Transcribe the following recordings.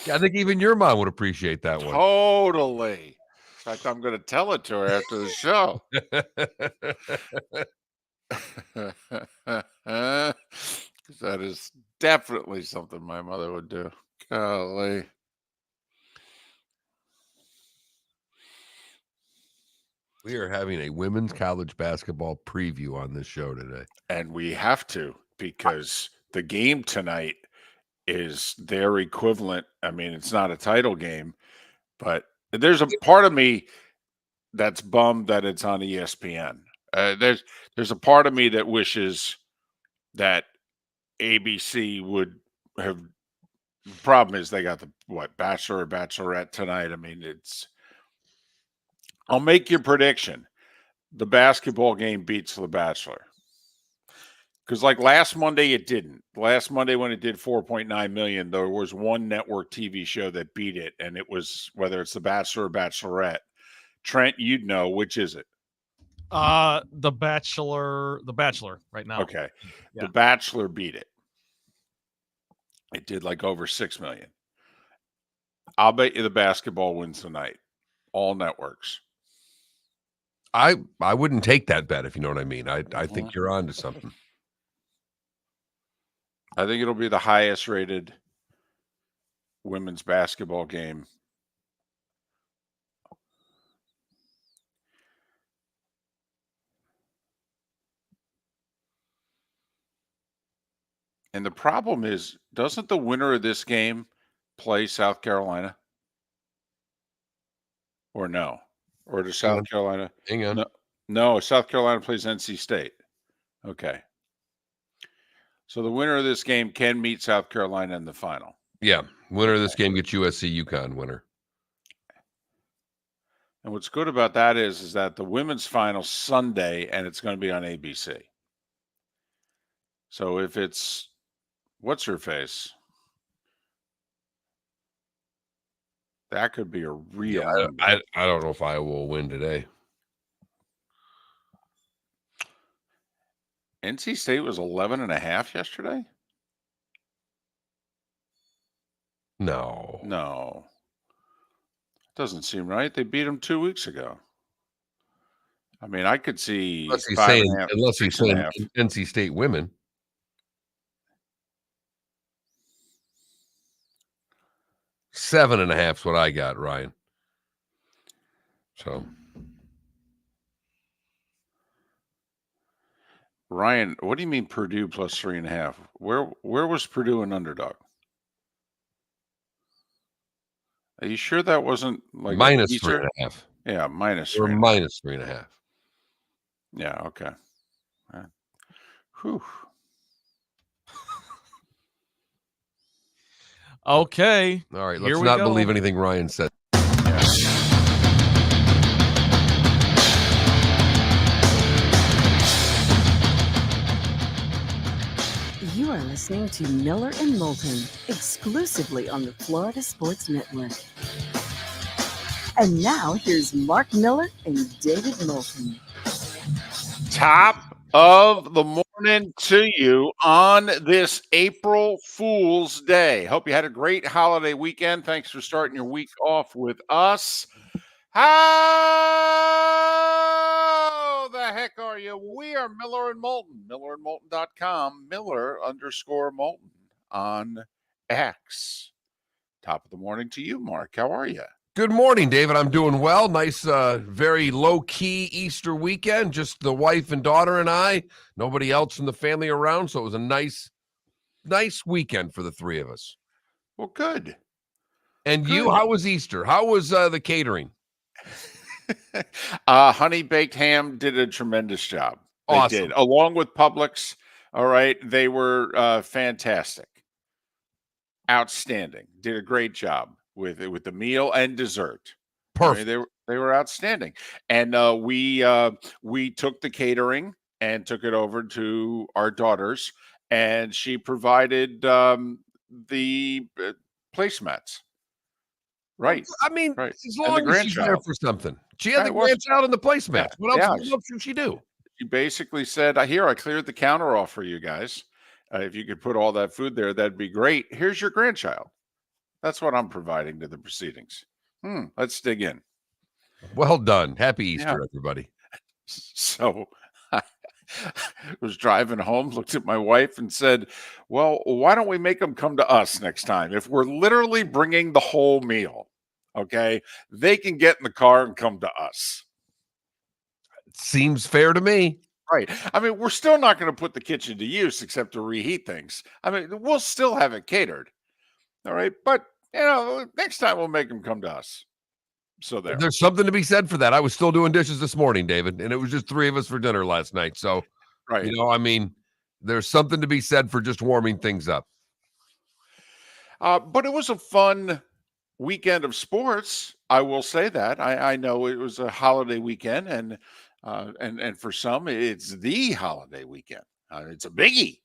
Yeah, I think even your mom would appreciate that one. Totally. In fact, I'm going to tell it to her after the show. 'Cause that is definitely something my mother would do. Golly. We are having a women's college basketball preview on this show today. And we have to, because the game tonight is their equivalent. I mean, it's not a title game, but there's a part of me that's bummed that it's on ESPN. There's a part of me that wishes that ABC would have. The problem is they got the Bachelor or Bachelorette tonight. I mean, I'll make your prediction. The basketball game beats The Bachelor. Because like last Monday, it didn't. Last Monday when it did 4.9 million, there was one network TV show that beat it, and it was whether it's The Bachelor or Bachelorette. Trent, you'd know, which is it? The Bachelor right now. Okay. Yeah. The Bachelor beat it. It did like over 6 million. I'll bet you the basketball wins tonight. All networks. I wouldn't take that bet, if you know what I mean. I think you're on to something. I think it'll be the highest rated women's basketball game. And the problem is, doesn't the winner of this game play South Carolina? Or no? Or does South Carolina? Hang on. No, South Carolina plays NC State. Okay. So the winner of this game can meet South Carolina in the final. Yeah. Winner of this game gets USC UConn winner. And what's good about that is that the women's final Sunday, and it's going to be on ABC. So if it's what's her face, that could be a real. Yeah, I don't know if Iowa will win today. NC State was 11.5 yesterday. No. Doesn't seem right. They beat them 2 weeks ago. I mean, I could see unless he's saying NC State women. Seven and a half is what I got, Ryan. So, Ryan, what do you mean Purdue plus 3.5? Where was Purdue an underdog? Are you sure that wasn't like minus 3.5? Yeah, minus. Or minus 3.5. Yeah. Okay. Whew. Okay. All right. Let's not believe anything Ryan said. You are listening to Miller and Moulton, exclusively on the Florida Sports Network. And now, here's Mark Miller and David Moulton. Top of the morning to you on this April Fool's Day. Hope you had a great holiday weekend. Thanks for starting your week off with us. How the heck are you? We are Miller and Moulton, millerandmoulton.com, Miller_Moulton on X. Top of the morning to you, Mark. How are you? Good morning, David. I'm doing well. Nice, very low-key Easter weekend. Just the wife and daughter and I. Nobody else in the family around, so it was a nice weekend for the three of us. Well, good. And you, how was Easter? How was the catering? Honey Baked Ham did a tremendous job. They did, along with Publix. All right, they were fantastic, outstanding. Did a great job with the meal and dessert. Perfect. I mean, they were outstanding. And we took the catering and took it over to our daughters, and she provided the placemats. Right. I mean, right. As long as she's there for something. She had the grandchild in the placemats. What else should she do? She basically said, here, I cleared the counter off for you guys. If you could put all that food there, that'd be great. Here's your grandchild. That's what I'm providing to the proceedings. Let's dig in. Well done. Happy Yeah. Easter, everybody. So I was driving home, looked at my wife and said, well, why don't we make them come to us next time? If we're literally bringing the whole meal, okay, they can get in the car and come to us. Seems fair to me. Right. I mean, we're still not going to put the kitchen to use except to reheat things. I mean, we'll still have it catered. All right. But, next time we'll make them come to us. So there's something to be said for that. I was still doing dishes this morning, David, and it was just 3 of us for dinner last night. So, right. I mean, there's something to be said for just warming things up. But it was a fun weekend of sports. I will say that. I know it was a holiday weekend, and for some, it's the holiday weekend. It's a biggie.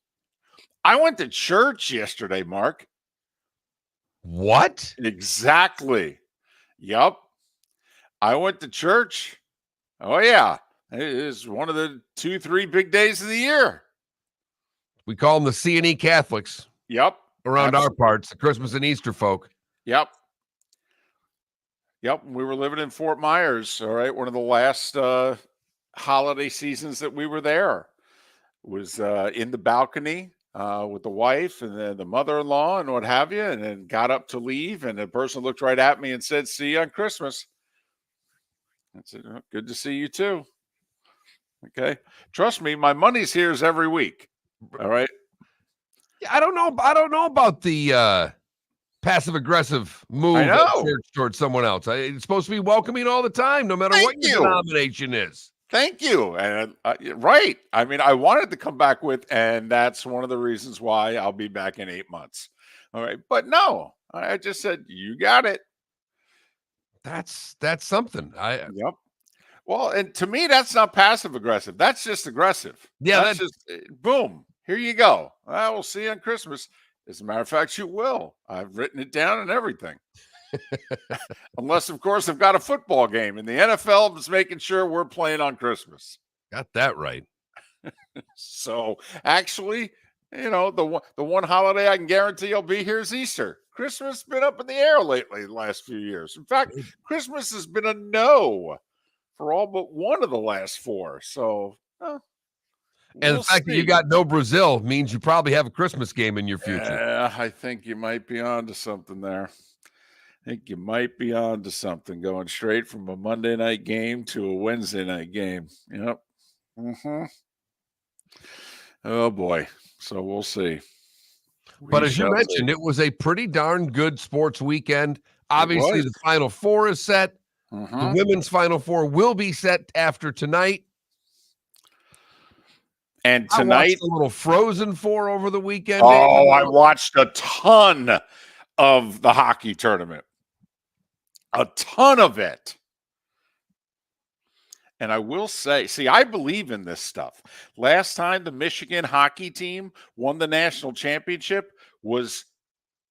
I went to church yesterday, Mark. What? Exactly. Yup. I went to church. Oh, yeah. It is one of the 2-3 big days of the year. We call them the C&E Catholics. Yep. Around our parts, the Christmas and Easter folk. Yep. We were living in Fort Myers. All right. One of the last holiday seasons that we were there was in the balcony with the wife and then the mother-in-law and what have you, and then got up to leave, and the person looked right at me and said, see you on Christmas. I said, oh, good to see you too. Okay. Trust me, my money's here's every week. All right. Yeah, I don't know about the passive aggressive move at church towards someone else. It's supposed to be welcoming all the time, no matter what your denomination is. Thank you. And right. I mean, I wanted to come back with, and that's one of the reasons why I'll be back in 8 months. All right. But no, I just said, you got it. That's something. Yep. Well, and to me, that's not passive aggressive. That's just aggressive. Yeah. That's just boom. Here you go. I will see you on Christmas. As a matter of fact, you will. I've written it down and everything. Unless, of course, I've got a football game, and the NFL is making sure we're playing on Christmas. Got that right. So actually, the one holiday I can guarantee I'll be here is Easter. Christmas has been up in the air lately the last few years. In fact, Christmas has been a no for all but one of the last 4. So, and the fact that you got no Brazil means you probably have a Christmas game in your future. Yeah, I think you might be on to something there. I think you might be on to something, going straight from a Monday night game to a Wednesday night game. Yep. Oh, boy. So we'll see. But as you mentioned, it was a pretty darn good sports weekend. Obviously, the Final Four is set. The women's Final Four will be set after tonight. And tonight, I watched a little Frozen Four over the weekend. Oh, I watched a ton of the hockey tournament. A ton of it. And I will say, I believe in this stuff. Last time the Michigan hockey team won the national championship was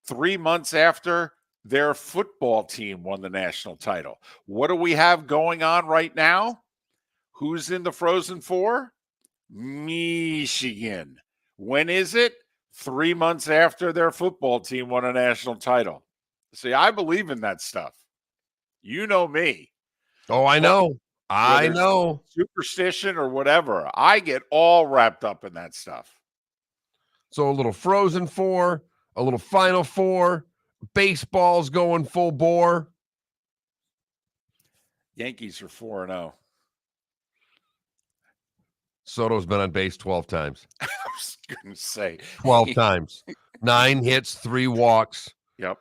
3 months after their football team won the national title. What do we have going on right now? Who's in the Frozen Four? Michigan. When is it? 3 months after their football team won a national title. See, I believe in that stuff. You know me. Oh, I know. I know. Superstition or whatever. I get all wrapped up in that stuff. So a little Frozen Four, a little Final Four, baseball's going full bore. Yankees are 4-0. Soto's been on base 12 times. I was going to say 12 times. 9 hits, 3 walks. Yep.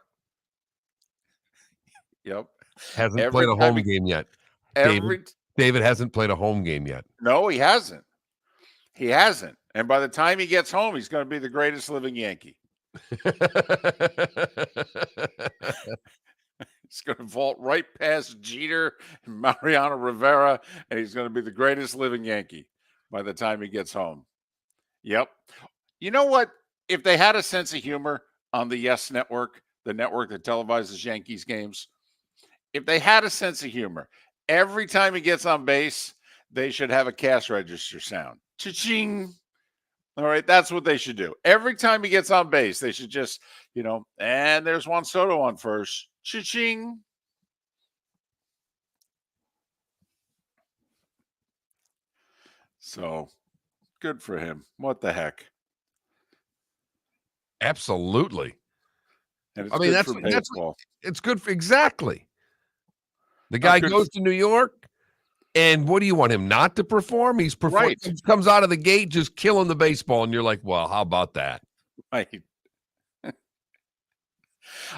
Hasn't played a home game yet. David hasn't played a home game yet. No, he hasn't. He hasn't. And by the time he gets home, he's going to be the greatest living Yankee. He's going to vault right past Jeter and Mariano Rivera, and he's going to be the greatest living Yankee by the time he gets home. Yep. You know what? If they had a sense of humor on the Yes Network, the network that televises Yankees games, if they had a sense of humor, every time he gets on base, they should have a cash register sound. Cha-ching. All right, that's what they should do. Every time he gets on base, they should just, and there's Juan Soto on first. Cha-ching. So good for him. What the heck? Absolutely. And it's I mean, good that's for that's baseball. it's good for exactly. The guy good goes to New York, and what do you want him not to perform? He's performing. Right. Comes out of the gate just killing the baseball, and you're like, well, how about that? Right.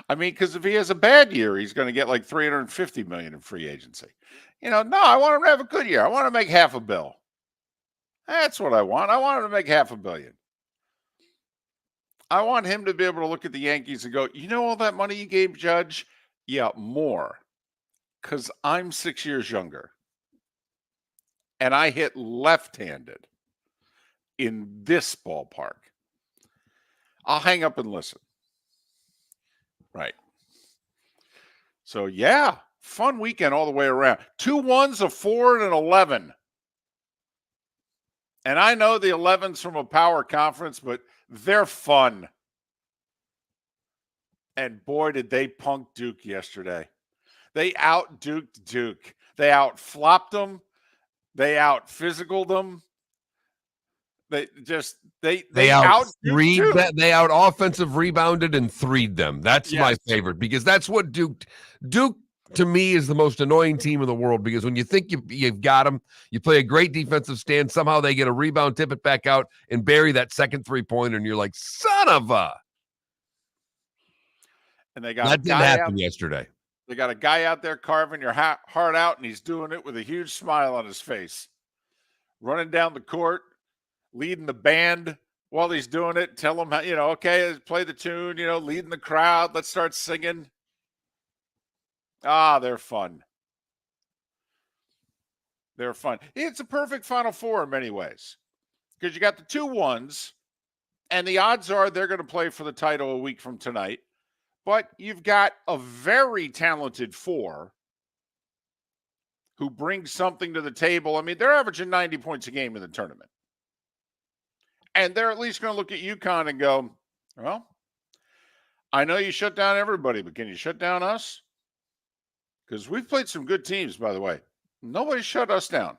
I mean, because if he has a bad year, he's going to get like $350 million in free agency. No, I want him to have a good year. I want to make $500 million. That's what I want. I want him to make $500 million. I want him to be able to look at the Yankees and go, all that money you gave Judge? Yeah, more. Because I'm 6 years younger. And I hit left-handed in this ballpark. I'll hang up and listen. Right. So, yeah, fun weekend all the way around. 2 1s, a 4, and an 11. And I know the 11's from a power conference, but they're fun. And boy, did they punk Duke yesterday. They out-duked Duke. They out-flopped them. They out-physicaled them. They out threed that. They out offensive rebounded and threed them. That's my favorite, because that's what Duke to me is the most annoying team in the world, because when you think you've got them, you play a great defensive stand, somehow they get a rebound, tip it back out, and bury that second 3-pointer, and you're like, son of a. And they got that didn't happen yesterday. They got a guy out there carving your heart out, and he's doing it with a huge smile on his face, running down the court, leading the band while he's doing it. Tell them, okay, play the tune, leading the crowd. Let's start singing. They're fun. They're fun. It's a perfect Final Four in many ways, because you got the 2 1s, and the odds are they're going to play for the title a week from tonight. But you've got a very talented 4 who bring something to the table. I mean, they're averaging 90 points a game in the tournament. And they're at least going to look at UConn and go, well, I know you shut down everybody, but can you shut down us? Because we've played some good teams, by the way. Nobody shut us down.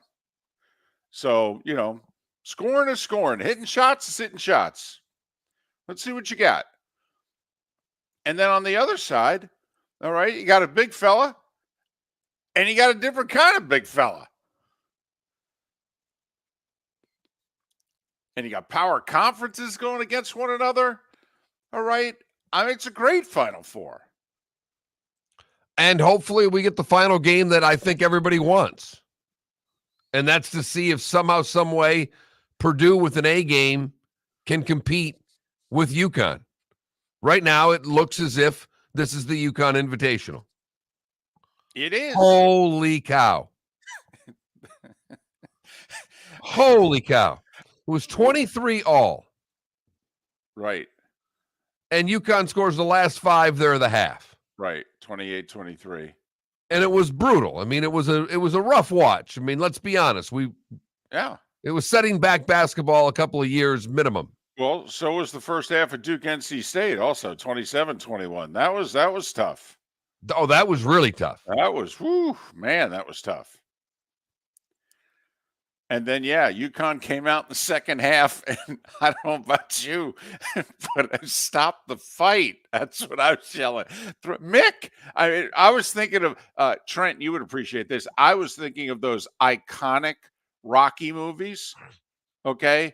So, scoring is scoring. Hitting shots is hitting shots. Let's see what you got. And then on the other side, all right, you got a big fella, and you got a different kind of big fella. And you got power conferences going against one another. All right. I mean, it's a great Final Four. And hopefully we get the final game that I think everybody wants. And that's to see if somehow, some way, Purdue with an A game can compete with UConn. Right now, it looks as if this is the UConn Invitational. It is. Holy cow. Holy cow. It was 23-all. Right. And UConn scores the last 5 there of the half. Right. 28-23. And it was brutal. I mean, it was a rough watch. I mean, let's be honest. It was setting back basketball a couple of years minimum. Well, so was the first half of Duke NC State also, 27-21. That was tough. Oh, that was really tough. That was, that was tough. And then, UConn came out in the second half, and I don't know about you, but I stopped the fight. That's what I was yelling. Mick, I was thinking of, Trent, you would appreciate this. I was thinking of those iconic Rocky movies, okay?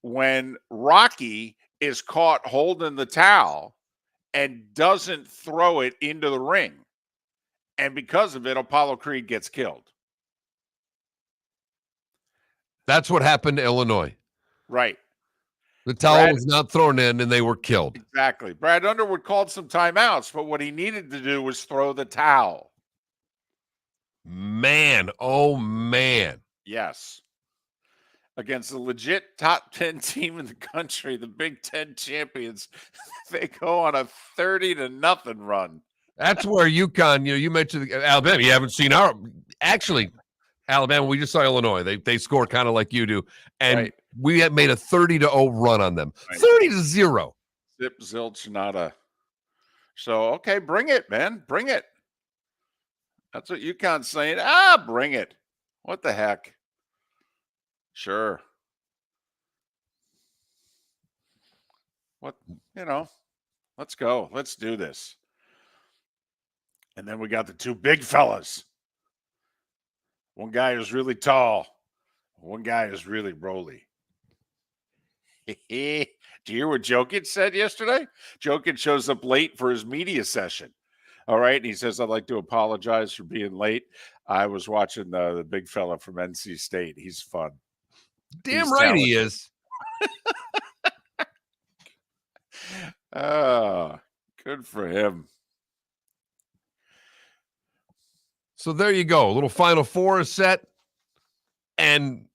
When Rocky is caught holding the towel and doesn't throw it into the ring. And because of it, Apollo Creed gets killed. That's what happened to Illinois. Right. The towel was not thrown in, and they were killed. Exactly. Brad Underwood called some timeouts, but what he needed to do was throw the towel. Man, oh, man. Yes. Against a legit top 10 team in the country, the Big Ten champions, they go on a 30-0 run. That's where UConn, you mentioned Alabama. You haven't seen our – actually, Alabama, we just saw Illinois. They score kind of like you do. And Right. we had made a 30-0 run on them. Right. 30-0. Zip, zilch, nada. So, okay, bring it, man. Bring it. That's what UConn's saying. Bring it. What the heck? Sure. What, let's go. Let's do this. And then we got the two big fellas. One guy is really tall. One guy is really roly. Do you hear what Jokic said yesterday? Jokic shows up late for his media session. All right. And he says, I'd like to apologize for being late. I was watching the big fella from NC State. He's fun. Damn He's right he talented. is. Good for him. So there you go. A little Final Four is set. And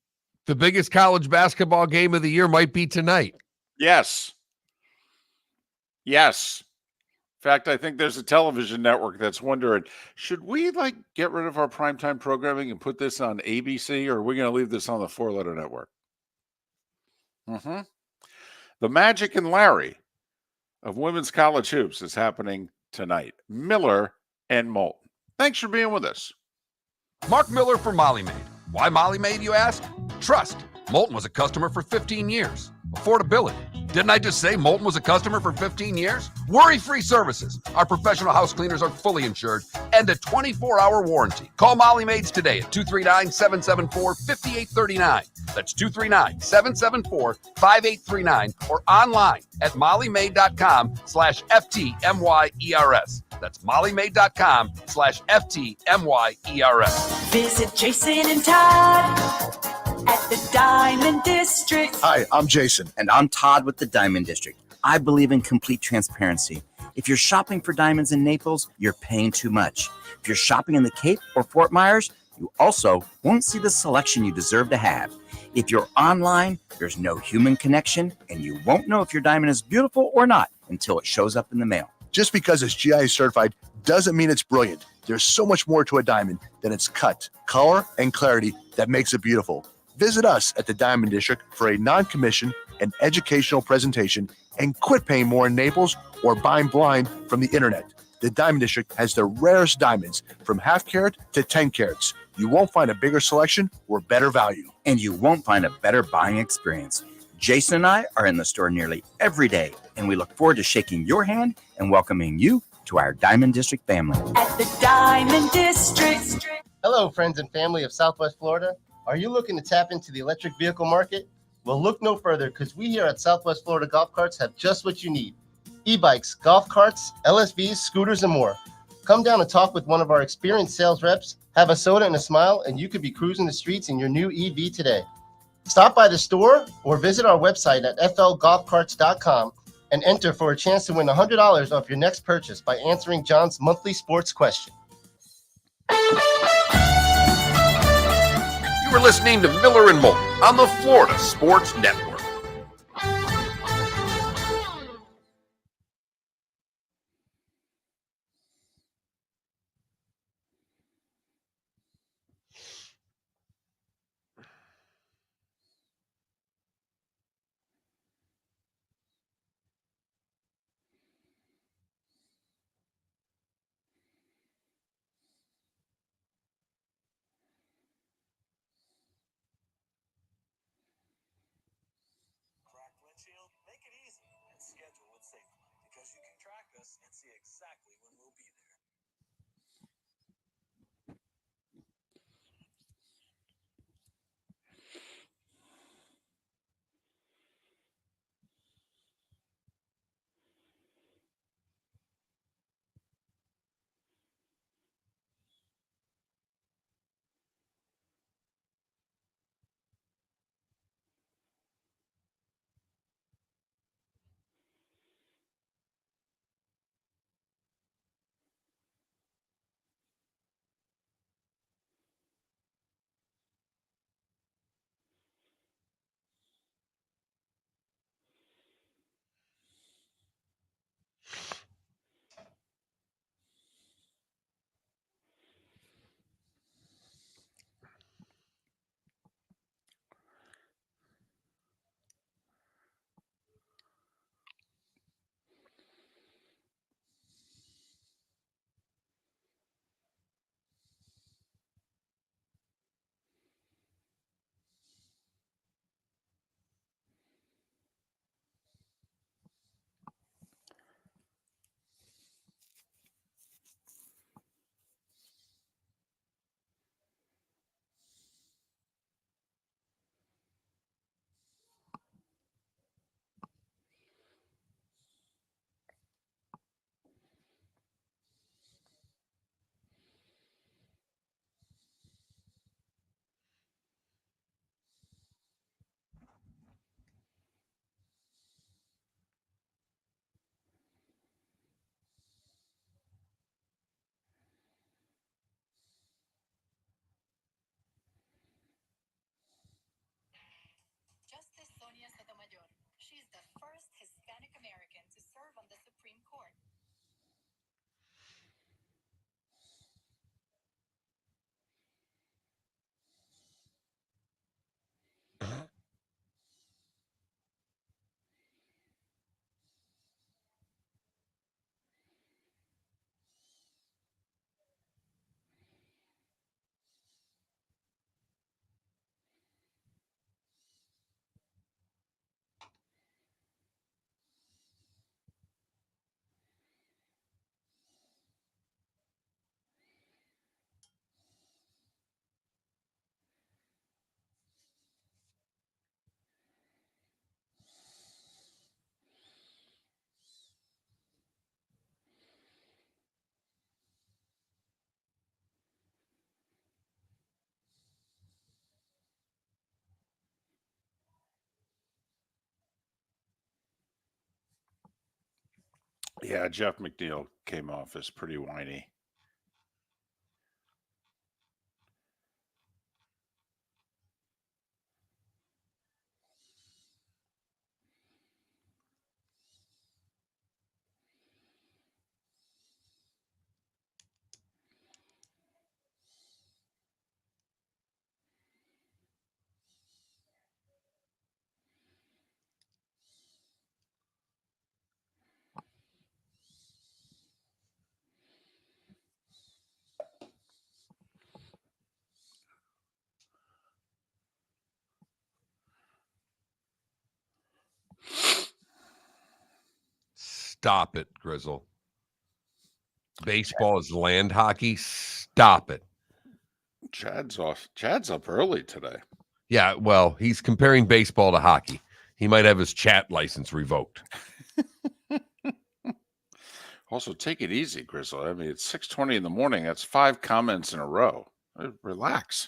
the biggest college basketball game of the year might be tonight. Yes. Yes. In fact, I think there's a television network that's wondering, should we get rid of our primetime programming and put this on ABC, or are we going to leave this on the 4-letter network? The Magic and Larry of women's college hoops is happening tonight. Miller and Moulton. Thanks for being with us. Mark Miller for Molly Maid. Why Molly Maid, you ask? Trust. Moulton was a customer for 15 years. Affordability. Didn't I just say Moulton was a customer for 15 years? Worry-free services. Our professional house cleaners are fully insured and a 24-hour warranty. Call Molly Maids today at 239-774-5839. That's 239-774-5839 or online at mollymaid.com/FTMYERS. That's mollymaid.com/FTMYERS. Visit Jason and Todd at the Diamond District. Hi, I'm Jason. And I'm Todd with the Diamond District. I believe in complete transparency. If you're shopping for diamonds in Naples, you're paying too much. If you're shopping in the Cape or Fort Myers, you also won't see the selection you deserve to have. If you're online, there's no human connection, and you won't know if your diamond is beautiful or not until it shows up in the mail. Just because it's GI certified doesn't mean it's brilliant. There's so much more to a diamond than its cut, color, and clarity that makes it beautiful. Visit us at the Diamond District for a non-commissioned and educational presentation and quit paying more in Naples or buying blind from the internet. The Diamond District has the rarest diamonds from half carat to 10 carats. You won't find a bigger selection or better value. And you won't find a better buying experience. Jason and I are in the store nearly every day, and we look forward to shaking your hand and welcoming you to our Diamond District family. At the Diamond District. Hello, friends and family of Southwest Florida. Are you looking to tap into the electric vehicle market? Well, look no further, because we here at Southwest Florida Golf Carts have just what you need. E-bikes, golf carts, LSVs, scooters, and more. Come down and talk with one of our experienced sales reps, have a soda and a smile, and you could be cruising the streets in your new EV today. Stop by the store or visit our website at flgolfcarts.com and enter for a chance to win $100 off your next purchase by answering John's monthly sports question. You were listening to Miller and Moulton on the Florida Sports Network. Make it easy and schedule with SafeLine because you can track us and see exactly when we'll be there. Yeah, Jeff McNeil came off as pretty whiny. Stop it, Grizzle. Baseball is land hockey. Stop it. Chad's off. Chad's up early today. Yeah, well, he's comparing baseball to hockey. He might have his chat license revoked. Also, take it easy, Grizzle. I mean, it's 6:20 in the morning. That's 5 comments in a row. Relax.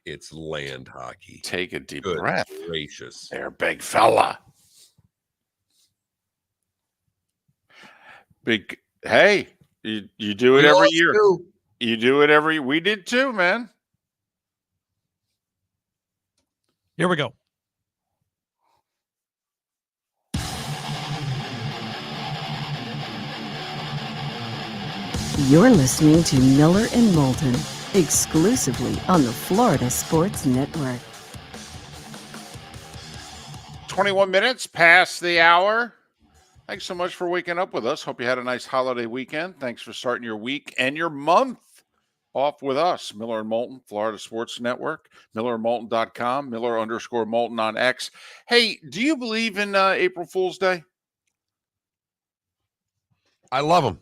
It's land hockey. Take a deep Good breath. gracious. There, big fella. Big. Hey, you do it We every all year. do. You do it every. We did too, man. Here we go. You're listening to Miller and Moulton, exclusively on the Florida Sports Network. 21 minutes past the hour. Thanks so much for waking up with us. Hope you had a nice holiday weekend. Thanks for starting your week and your month off with us. Miller and Moulton, Florida Sports Network, millerandmoulton.com, Miller_Moulton on X. Hey, do you believe in April Fool's Day? I love him.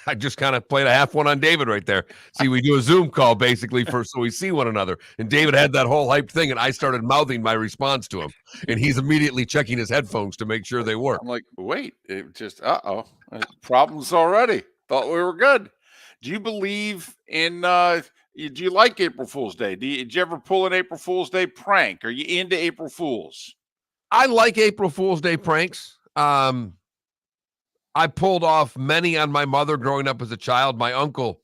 I just kind of played a half one on David right there. See, we do a Zoom call basically so we see one another. And David had that whole hyped thing, and I started mouthing my response to him. And he's immediately checking his headphones to make sure they work. I'm like, wait, it just, problems already. Thought we were good. Do you believe in, do you like April Fool's Day? Did you ever pull an April Fool's Day prank? Are you into April Fools? I like April Fool's Day pranks. I pulled off many on my mother growing up as a child. My uncle,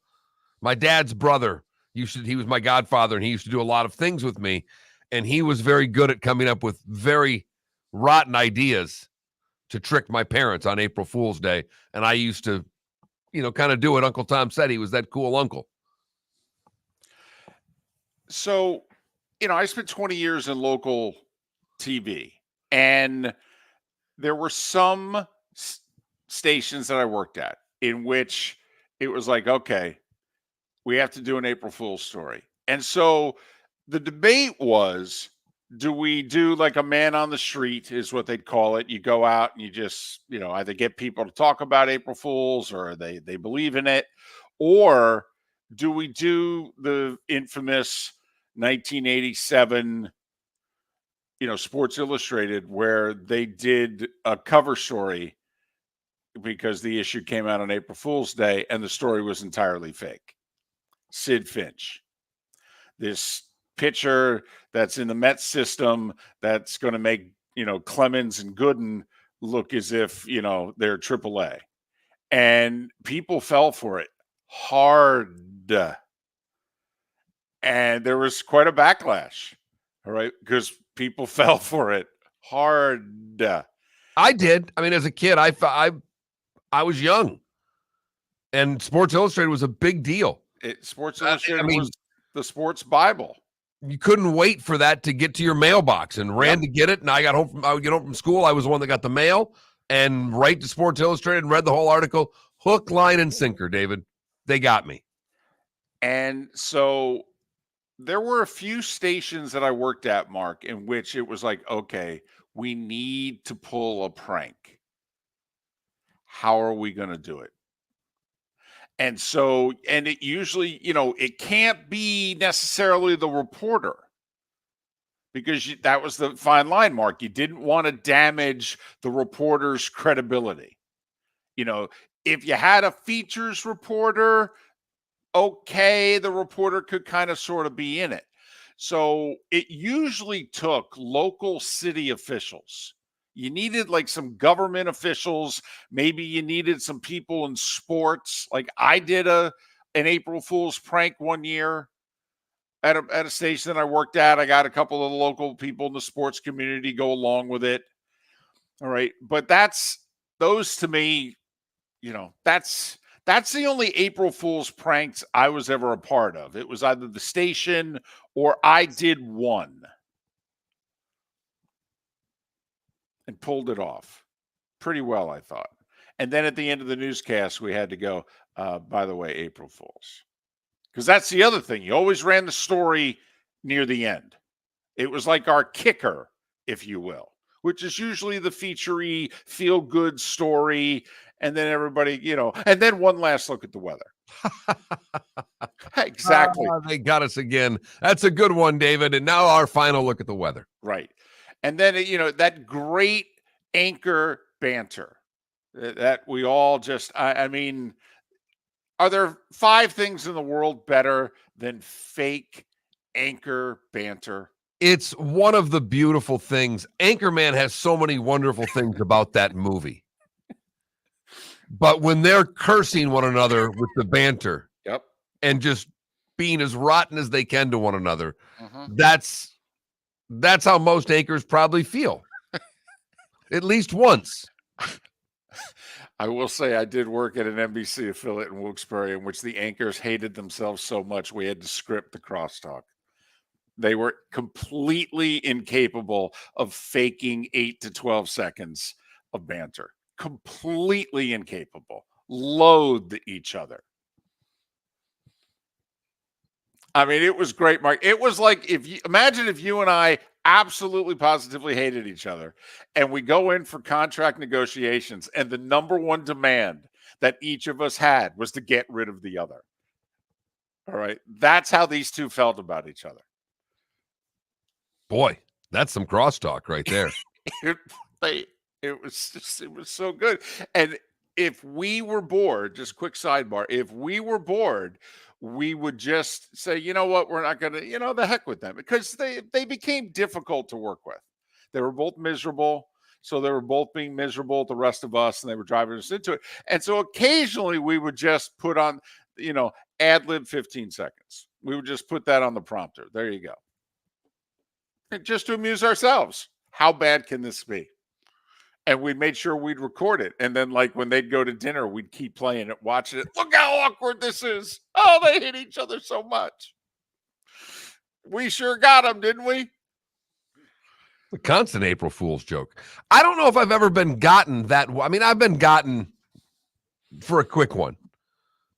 my dad's brother, he was my godfather, and he used to do a lot of things with me. And he was very good at coming up with very rotten ideas to trick my parents on April Fool's Day. And I used to, kind of do what Uncle Tom said. He was that cool uncle. So, I spent 20 years in local TV, and there were some stations that I worked at in which it was like, okay, we have to do an April Fool's story. And so the debate was, do we do like a man on the street is what they'd call it. You go out and you just, either get people to talk about April Fools or they believe in it, or do we do the infamous 1987 Sports Illustrated where they did a cover story because the issue came out on April Fool's Day and the story was entirely fake. Sid Finch, this pitcher that's in the Mets system that's going to make, Clemens and Gooden look as if, they're AAA. And people fell for it hard. And there was quite a backlash, all right, because people fell for it hard. I did. I mean, as a kid, I was young, and Sports Illustrated was a big deal. Sports Illustrated was the sports Bible. You couldn't wait for that to get to your mailbox and ran to get it. And I would get home from school. I was the one that got the mail and right to Sports Illustrated and read the whole article, hook, line, and sinker, David. They got me. And so there were a few stations that I worked at, Mark, in which it was like, okay, we need to pull a prank. How are we going to do it? And so, and it usually, it can't be necessarily the reporter because that was the fine line, Mark. You didn't want to damage the reporter's credibility. If you had a features reporter, okay, the reporter could kind of sort of be in it. So it usually took local city officials, You needed like some government officials. Maybe you needed some people in sports. Like I did an April Fool's prank one year at a station that I worked at. I got a couple of the local people in the sports community go along with it. All right. But those to me, that's the only April Fool's pranks I was ever a part of. It was either the station or I did one and pulled it off pretty well, I thought. And then at the end of the newscast, we had to go, by the way, April Fool's. Because that's the other thing. You always ran the story near the end. It was like our kicker, if you will, which is usually the feature-y, feel-good story. And then everybody, and then one last look at the weather. Exactly. They got us again. That's a good one, David. And now our final look at the weather. Right. And then, that great anchor banter that we all just, I mean, are there 5 things in the world better than fake anchor banter? It's one of the beautiful things. Anchorman has so many wonderful things about that movie. But when they're cursing one another with the banter, yep, and just being as rotten as they can to one another, mm-hmm. that's how most anchors probably feel. At least once. I will say I did work at an NBC affiliate in Wilkes-Barre in which the anchors hated themselves so much we had to script the crosstalk. They were completely incapable of faking 8 to 12 seconds of banter. Completely incapable. Loathed each other. I mean, it was great, Mark. It was like imagine if you and I absolutely positively hated each other and we go in for contract negotiations and the number one demand that each of us had was to get rid of the other. All right. That's how these two felt about each other. Boy, that's some crosstalk right there. It was so good. And if we were bored, just quick sidebar, if we were bored, we would just say, you know what, we're not going to, the heck with them, because they became difficult to work with. They were both miserable. So they were both being miserable at the rest of us, and they were driving us into it. And so occasionally we would just put on, ad lib 15 seconds. We would just put that on the prompter. There you go. And just to amuse ourselves. How bad can this be? And we made sure we'd record it. And then, like, when they'd go to dinner, we'd keep playing it, watching it. Look how awkward this is. Oh, they hate each other so much. We sure got them, didn't we? The constant April Fool's joke. I don't know if I've ever been gotten that. I mean, I've been gotten for a quick one.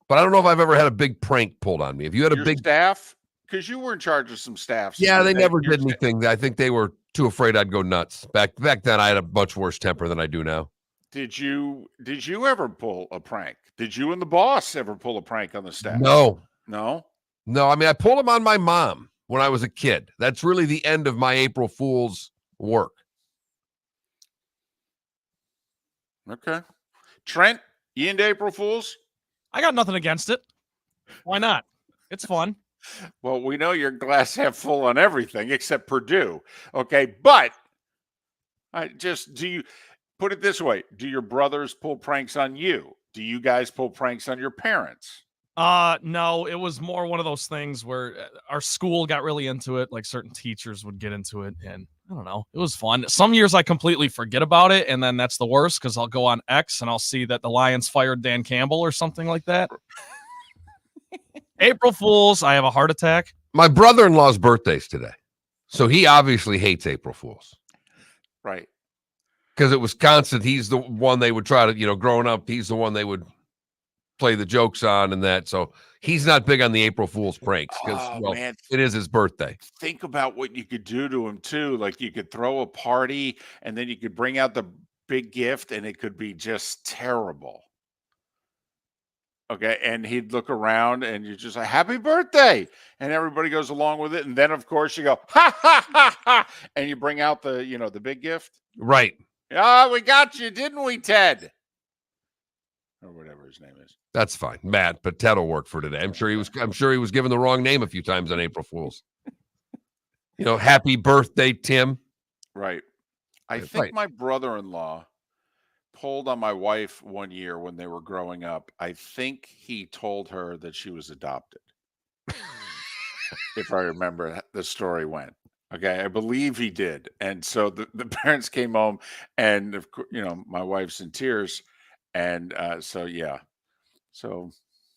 But I don't know if I've ever had a big prank pulled on me. If you had a big staff, because you were in charge of some staff. So yeah, they never did anything. I think they were too afraid I'd go nuts. Back then, I had a much worse temper than I do now. Did you ever pull a prank? Did you and the boss ever pull a prank on the staff? No. I mean, I pulled them on my mom when I was a kid. That's really the end of my April Fool's work. Okay, Trent, you into April Fools? I got nothing against it. Why not? It's fun. Well, we know you're glass half full on everything except Purdue. Okay, but do you put it this way? Do your brothers pull pranks on you? Do you guys pull pranks on your parents? No, it was more one of those things where our school got really into it. Like certain teachers would get into it, and I don't know. It was fun. Some years I completely forget about it, and then that's the worst because I'll go on X and I'll see that the Lions fired Dan Campbell or something like that. April Fools, I have a heart attack. My brother-in-law's birthday's today. So he obviously hates April Fools. Right. Because at Wisconsin, he's the one they would try to, growing up, he's the one they would play the jokes on and that. So he's not big on the April Fool's pranks because it is his birthday. Think about what you could do to him too. Like you could throw a party and then you could bring out the big gift and it could be just terrible. Okay. And he'd look around and you're just like, happy birthday. And everybody goes along with it. And then of course you go, ha, ha, ha, ha. And you bring out the, the big gift. Right. Oh, we got you, didn't we, Ted? Or whatever his name is. That's fine. Matt, but Ted will work for today. I'm sure he was given the wrong name a few times on April Fools. Happy birthday, Tim. Right. I That's think right. my brother-in-law pulled on my wife one year when they were growing up. I think he told her that she was adopted, if I remember the story went. Okay, I believe he did. And so the parents came home, and my wife's in tears, and so yeah, so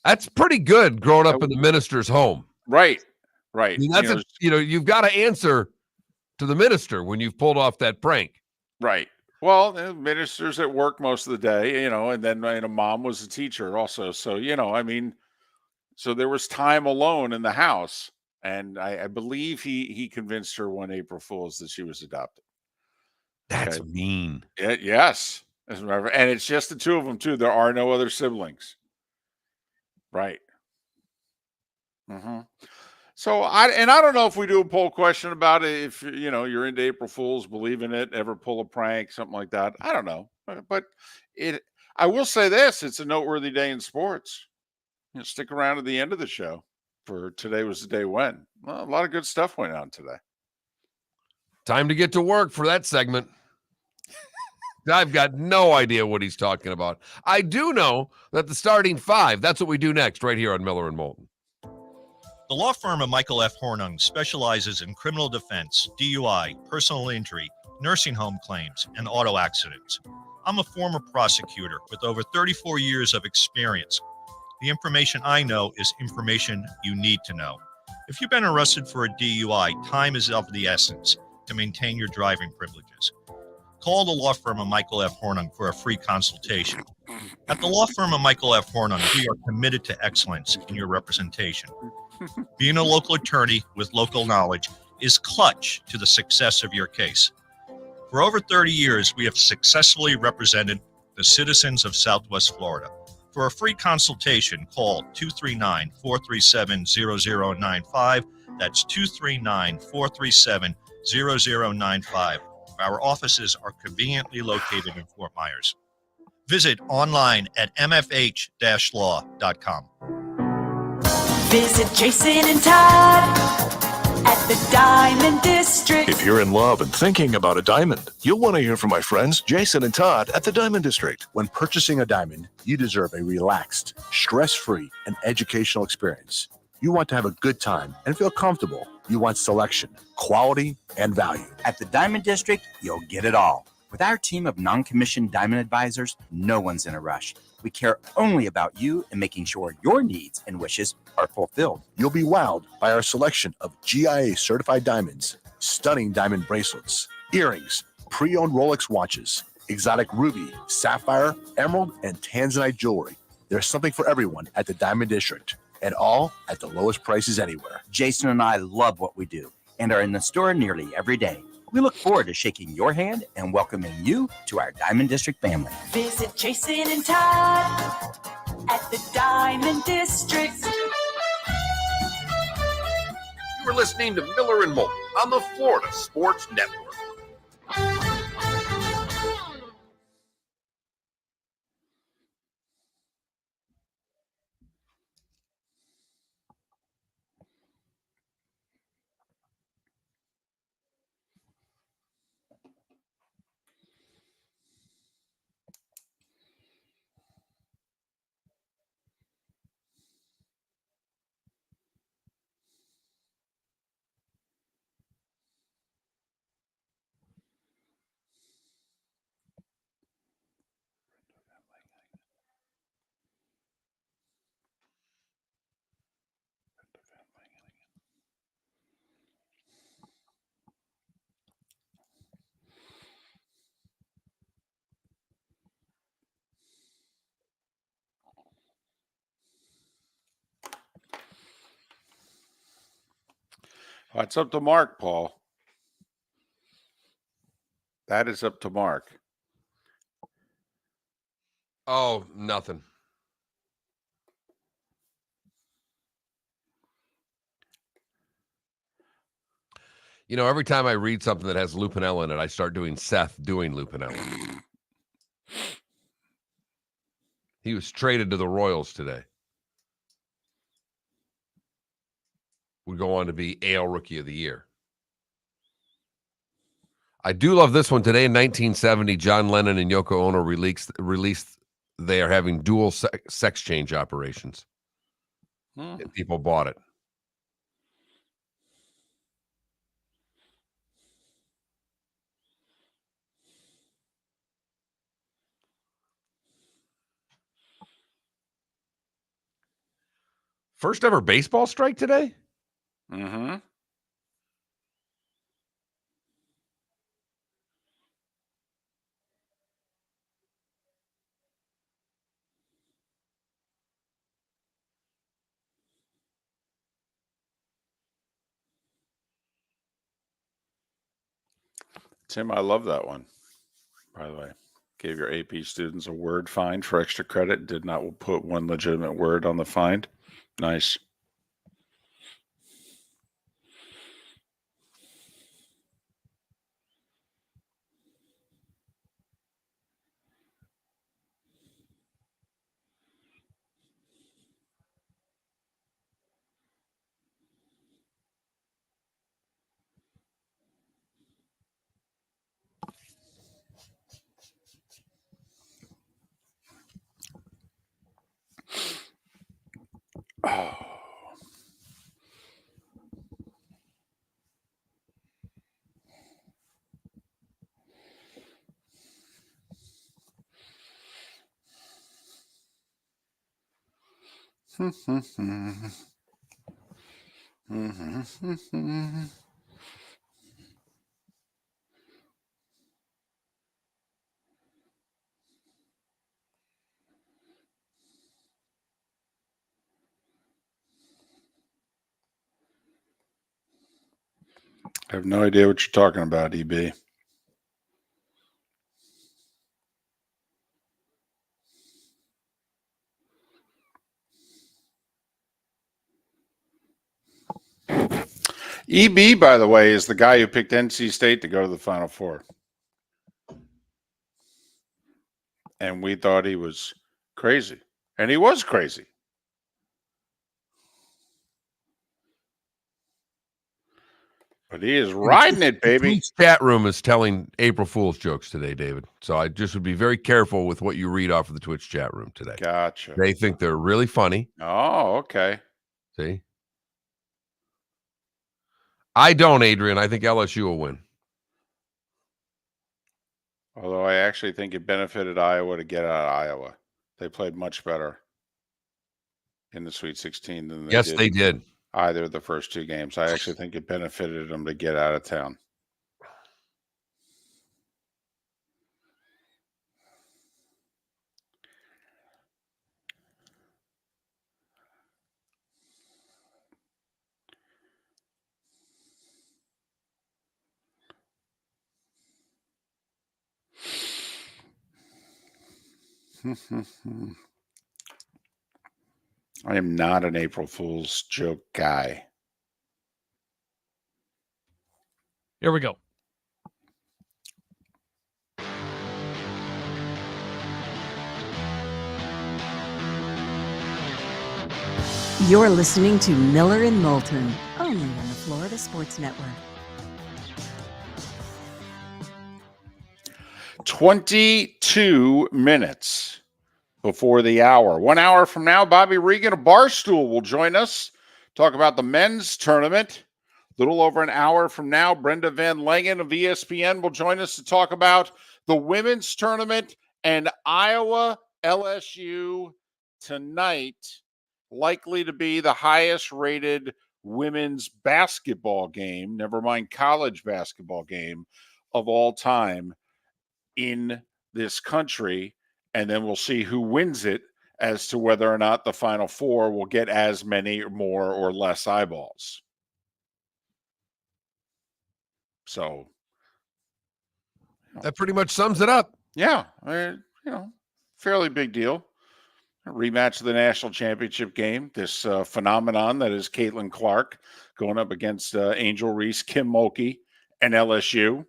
That's pretty good growing that up in the minister's home. right, I right. mean, that's you've got to answer to the minister when you've pulled off that prank. Right. Well, the minister's at work most of the day, and then mom was a teacher also. So, I mean, so there was time alone in the house. And I believe he convinced her one April Fool's that she was adopted. That's Okay. mean. Yes. As a matter of, and it's just the two of them too. There are no other siblings. Right. hmm So I don't know if we do a poll question about it. If you're into April Fools, believe in it, ever pull a prank, something like that. I don't know, but it. I will say this: it's a noteworthy day in sports. Stick around to the end of the show for today was the day when. Well, a lot of good stuff went on today. Time to get to work for that segment. I've got no idea what he's talking about. I do know that the starting five, that's what we do next right here on Miller and Moulton. The law firm of Michael F. Hornung specializes in criminal defense, DUI, personal injury, nursing home claims, and auto accidents. I'm a former prosecutor with over 34 years of experience. The information I know is information you need to know. If you've been arrested for a DUI, time is of the essence to maintain your driving privileges. Call the law firm of Michael F. Hornung for a free consultation. At the law firm of Michael F. Hornung, we are committed to excellence in your representation. Being a local attorney with local knowledge is clutch to the success of your case. For over 30 years, we have successfully represented the citizens of Southwest Florida. For a free consultation, call 239-437-0095. That's 239-437-0095. Our offices are conveniently located in Fort Myers. Visit online at mfh-law.com. Visit Jason and Todd at the Diamond District. If you're in love and thinking about a diamond, you'll want to hear from my friends Jason and Todd at the Diamond District. When purchasing a diamond, you deserve a relaxed, stress-free, and educational experience. You want to have a good time and feel comfortable. You want selection, quality, and value. At the Diamond District, you'll get it all. With our team of non-commissioned diamond advisors, no one's in a rush. We care only about you and making sure your needs and wishes are fulfilled. You'll be wowed by our selection of GIA certified diamonds, stunning diamond bracelets, earrings, pre-owned Rolex watches, exotic ruby, sapphire, emerald, and tanzanite jewelry. There's something for everyone at the Diamond District, and all at the lowest prices anywhere. Jason and I love what we do and are in the store nearly every day. We look forward to shaking your hand and welcoming you to our Diamond District family. Visit Jason and Todd at the Diamond District. You are listening to Miller and Moulton on the Florida Sports Network. That's up to Mark, Paul. That is up to Mark. Oh, nothing. Every time I read something that has Lupinella in it, I start doing Seth doing Lupinella. He was traded to the Royals today. Would go on to be AL Rookie of the Year. I do love this one. Today in 1970, John Lennon and Yoko Ono released they are having dual sex change operations. And people bought it. First ever baseball strike today? Mm-hmm. Tim, I love that one, by the way. Gave your AP students a word find for extra credit. Did not put one legitimate word on the find. Nice. Oh. I have no idea what you're talking about, EB. EB, by the way, is the guy who picked NC State to go to the Final Four. And we thought he was crazy. And he was crazy. But he is riding it, baby. The chat room is telling April Fool's jokes today, David. So I just would be very careful with what you read off of the Twitch chat room today. Gotcha. They think they're really funny. Oh, okay. See? I don't, Adrian. I think LSU will win. Although I actually think it benefited Iowa to get out of Iowa. They played much better in the Sweet 16 than they did. Either of the first two games. I actually think it benefited them to get out of town. I am not an April Fool's joke guy. Here we go. You're listening to Miller and Moulton, only on the Florida Sports Network. 22 minutes before the hour. 1 hour from now, Bobby Reagan of Barstool will join us, talk about the men's tournament. A little over an hour from now, Brenda VanLengen of ESPN will join us to talk about the women's tournament and Iowa LSU tonight. Likely to be the highest rated women's basketball game, never mind college basketball game of all time in this country. And then we'll see who wins it as to whether or not the Final Four will get as many or more or less eyeballs. So that pretty much sums it up. Yeah. Fairly big deal. A rematch of the national championship game. This phenomenon that is Caitlin Clark going up against Angel Reese, Kim Mulkey, and LSU.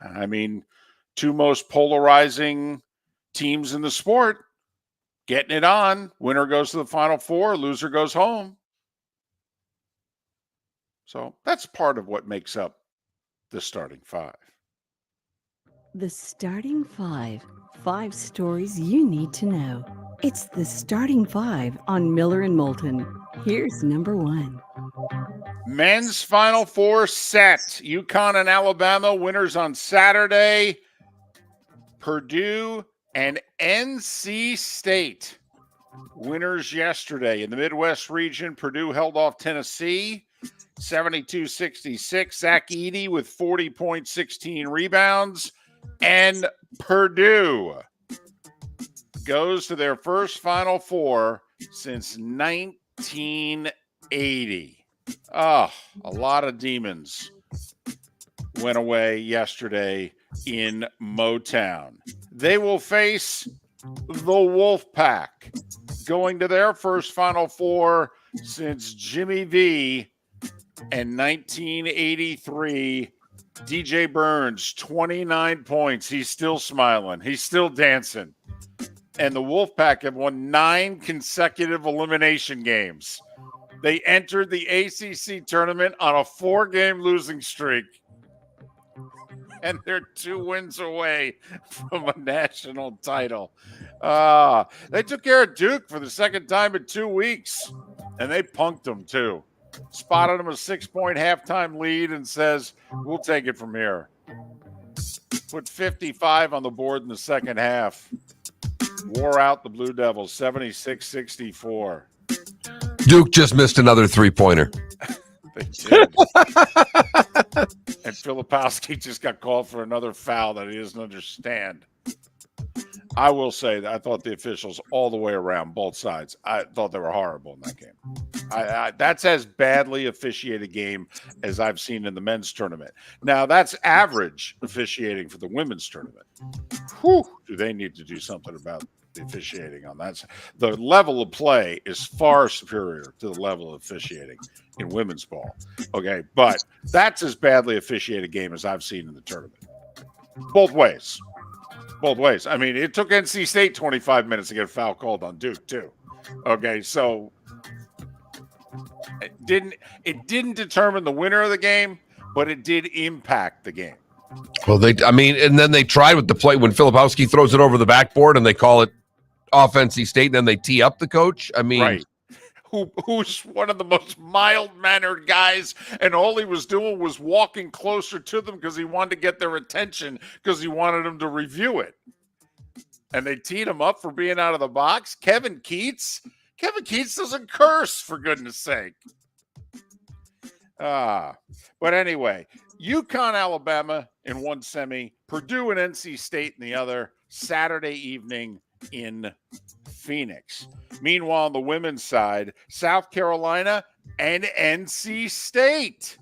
I mean, two most polarizing teams in the sport getting it on. Winner goes to the Final Four, loser goes home. So that's part of what makes up the starting five. The starting five. 5 stories you need to know. It's the starting 5 on Miller and Moulton. Here's number 1. Men's Final Four set. UConn and Alabama winners on Saturday. Purdue and NC State winners yesterday. In the Midwest region, Purdue held off Tennessee 72-66. Zach Edey with 40 points, 16 rebounds. And Purdue goes to their first Final Four since 1980. Oh, a lot of demons went away yesterday in Motown. They will face the Wolfpack, going to their first Final Four since Jimmy V and 1983. DJ Burns, 29 points. He's still smiling. He's still dancing. And the Wolfpack have won 9 consecutive elimination games. They entered the ACC tournament on a 4-game losing streak. And they're 2 wins away from a national title. They took care of Duke for the second time in 2 weeks. And they punked them, too. Spotted them a 6-point halftime lead and says, we'll take it from here. Put 55 on the board in the second half. Wore out the Blue Devils, 76-64. Duke just missed another 3-pointer. They did. And Filipowski just got called for another foul that he doesn't understand. I will say that I thought the officials all the way around, both sides, I thought they were horrible in that game. That's as badly officiated game as I've seen in the men's tournament. Now, that's average officiating for the women's tournament. Whew, do they need to do something about the officiating on that? The level of play is far superior to the level of officiating in women's ball. Okay, but that's as badly officiated game as I've seen in the tournament. Both ways. Both ways. I mean, it took NC State 25 minutes to get a foul called on Duke, too. Okay, so it didn't determine the winner of the game, but it did impact the game. Well, and then they tried with the play when Filipowski throws it over the backboard and they call it off NC State, and then they tee up the coach. I mean, right. Who's one of the most mild-mannered guys, and all he was doing was walking closer to them because he wanted to get their attention because he wanted them to review it. And they teed him up for being out of the box. Kevin Keats doesn't curse, for goodness sake. But anyway, UConn, Alabama in one semi, Purdue and NC State in the other, Saturday evening in Phoenix. Meanwhile, on the women's side, South Carolina and NC State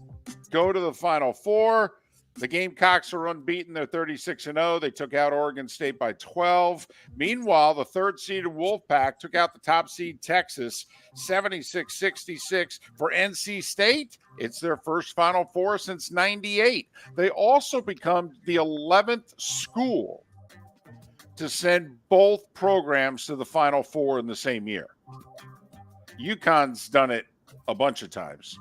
go to the Final Four. The Gamecocks are unbeaten. They're 36-0. They took out Oregon State by 12. Meanwhile, the third-seeded Wolfpack took out the top seed Texas, 76-66. For NC State, it's their first Final Four since 98. They also become the 11th school to send both programs to the Final Four in the same year. UConn's done it a bunch of times.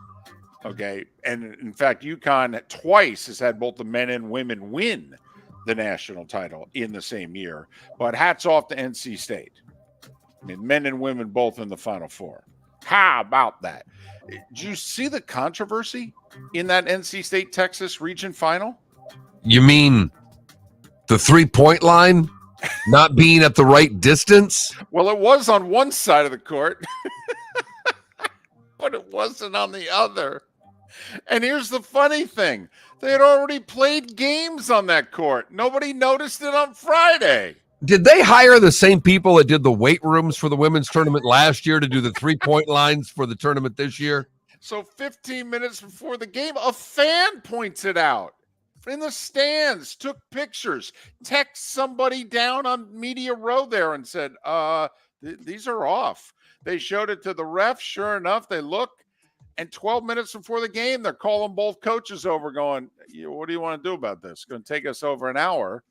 Okay. And in fact, UConn twice has had both the men and women win the national title in the same year. But hats off to NC State. I mean, men and women both in the Final Four. How about that? Did you see the controversy in that NC State Texas region final? You mean the 3-point line not being at the right distance? Well, it was on one side of the court, but it wasn't on the other. And here's the funny thing. They had already played games on that court. Nobody noticed it on Friday. Did they hire the same people that did the weight rooms for the women's tournament last year to do the 3-point lines for the tournament this year? So 15 minutes before the game, a fan points it out in the stands, took pictures, text somebody down on Media Row there and said, these are off. They showed it to the ref. Sure enough, they look. And 12 minutes before the game, they're calling both coaches over going, what do you want to do about this? It's going to take us over an hour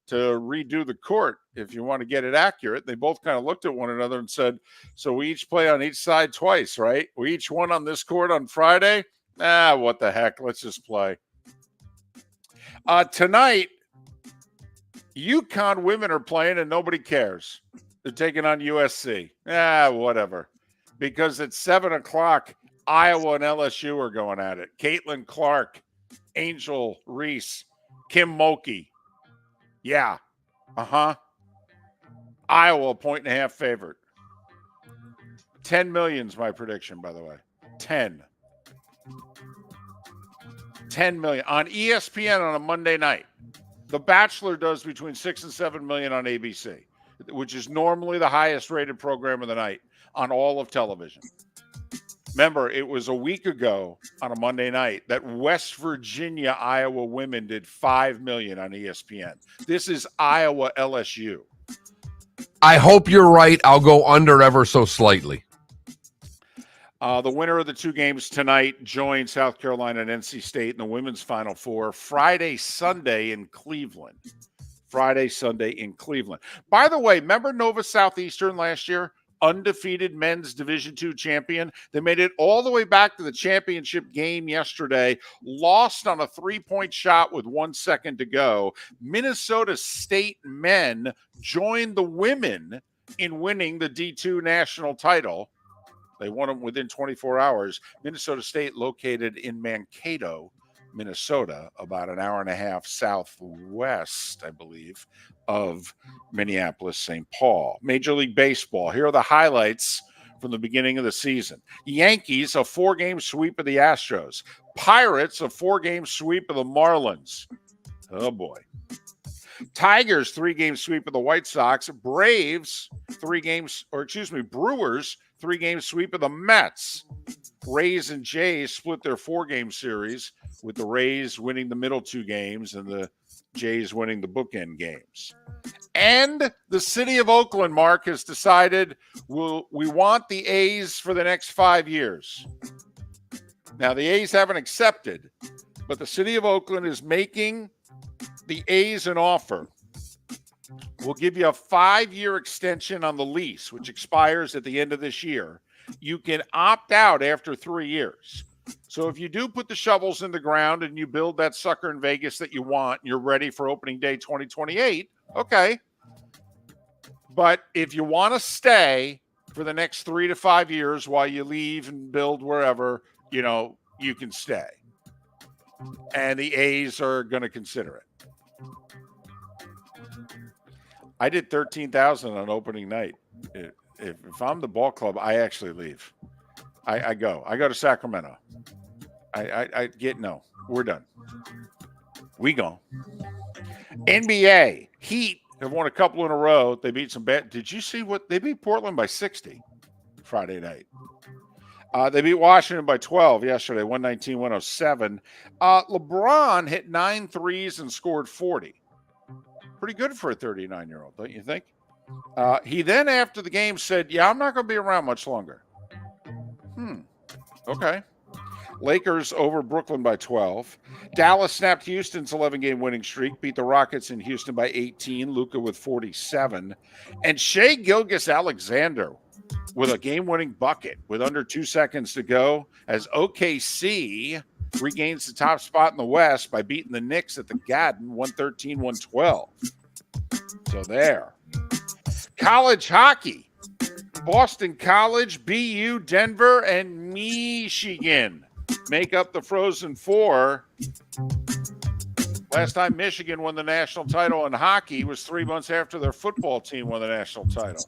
to redo the court if you want to get it accurate. They both kind of looked at one another and said, so we each play on each side twice, right? We each won on this court on Friday. What the heck? Let's just play. Tonight, UConn women are playing and nobody cares. They're taking on USC. Whatever. Because at 7 o'clock, Iowa and LSU are going at it. Caitlin Clark, Angel Reese, Kim Mulkey. Yeah. Iowa, 1.5 favorite. 10 million's my prediction, by the way. 10 million on ESPN on a Monday night. The Bachelor does between 6 and 7 million on ABC, which is normally the highest rated program of the night on all of television. Remember, it was a week ago on a Monday night that West Virginia Iowa women did 5 million on ESPN. This is Iowa LSU. I hope you're right. I'll go under ever so slightly. The winner of the two games tonight joined South Carolina and NC State in the women's Final Four Friday, Sunday in Cleveland. By the way, remember Nova Southeastern last year? Undefeated men's Division II champion. They made it all the way back to the championship game yesterday, lost on a 3-point shot with 1 second to go. Minnesota State men joined the women in winning the D2 national title. They won them within 24 hours. Minnesota State located in Mankato, Minnesota, about an hour and a half southwest, I believe, of Minneapolis, St. Paul. Major League Baseball. Here are the highlights from the beginning of the season. Yankees, a 4-game sweep of the Astros. Pirates, a 4-game sweep of the Marlins. Oh, boy. Tigers, 3-game sweep of the White Sox. Brewers, 3-game sweep of the Mets. Rays and Jays split their 4-game series, with the Rays winning the middle 2 games and the Jays winning the bookend games. And the city of Oakland, Mark, has decided we want the A's for the next 5 years. Now, the A's haven't accepted, but the city of Oakland is making the A's an offer. We'll give you a 5-year extension on the lease, which expires at the end of this year. You can opt out after 3 years. So if you do put the shovels in the ground and you build that sucker in Vegas that you want, and you're ready for opening day 2028, okay. But if you want to stay for the next 3 to 5 years while you leave and build wherever, you can stay. And the A's are going to consider it. I did 13,000 on opening night. If I'm the ball club, I actually leave. I go to Sacramento. We're done. We go. NBA Heat have won a couple in a row. They beat some bad. Did you see what they beat Portland by 60 Friday night? They beat Washington by 12 yesterday, 119-107. LeBron hit 9 threes and scored 40. Pretty good for a 39-year-old, don't you think? He then, after the game, said, I'm not going to be around much longer. Okay. Lakers over Brooklyn by 12. Dallas snapped Houston's 11-game winning streak, beat the Rockets in Houston by 18, Luka with 47. And Shai Gilgeous-Alexander with a game-winning bucket with under 2 seconds to go as OKC regains the top spot in the West by beating the Knicks at the Garden 113-112. So there. College hockey. Boston College, BU, Denver, and Michigan make up the Frozen Four. Last time Michigan won the national title in hockey was 3 months after their football team won the national title.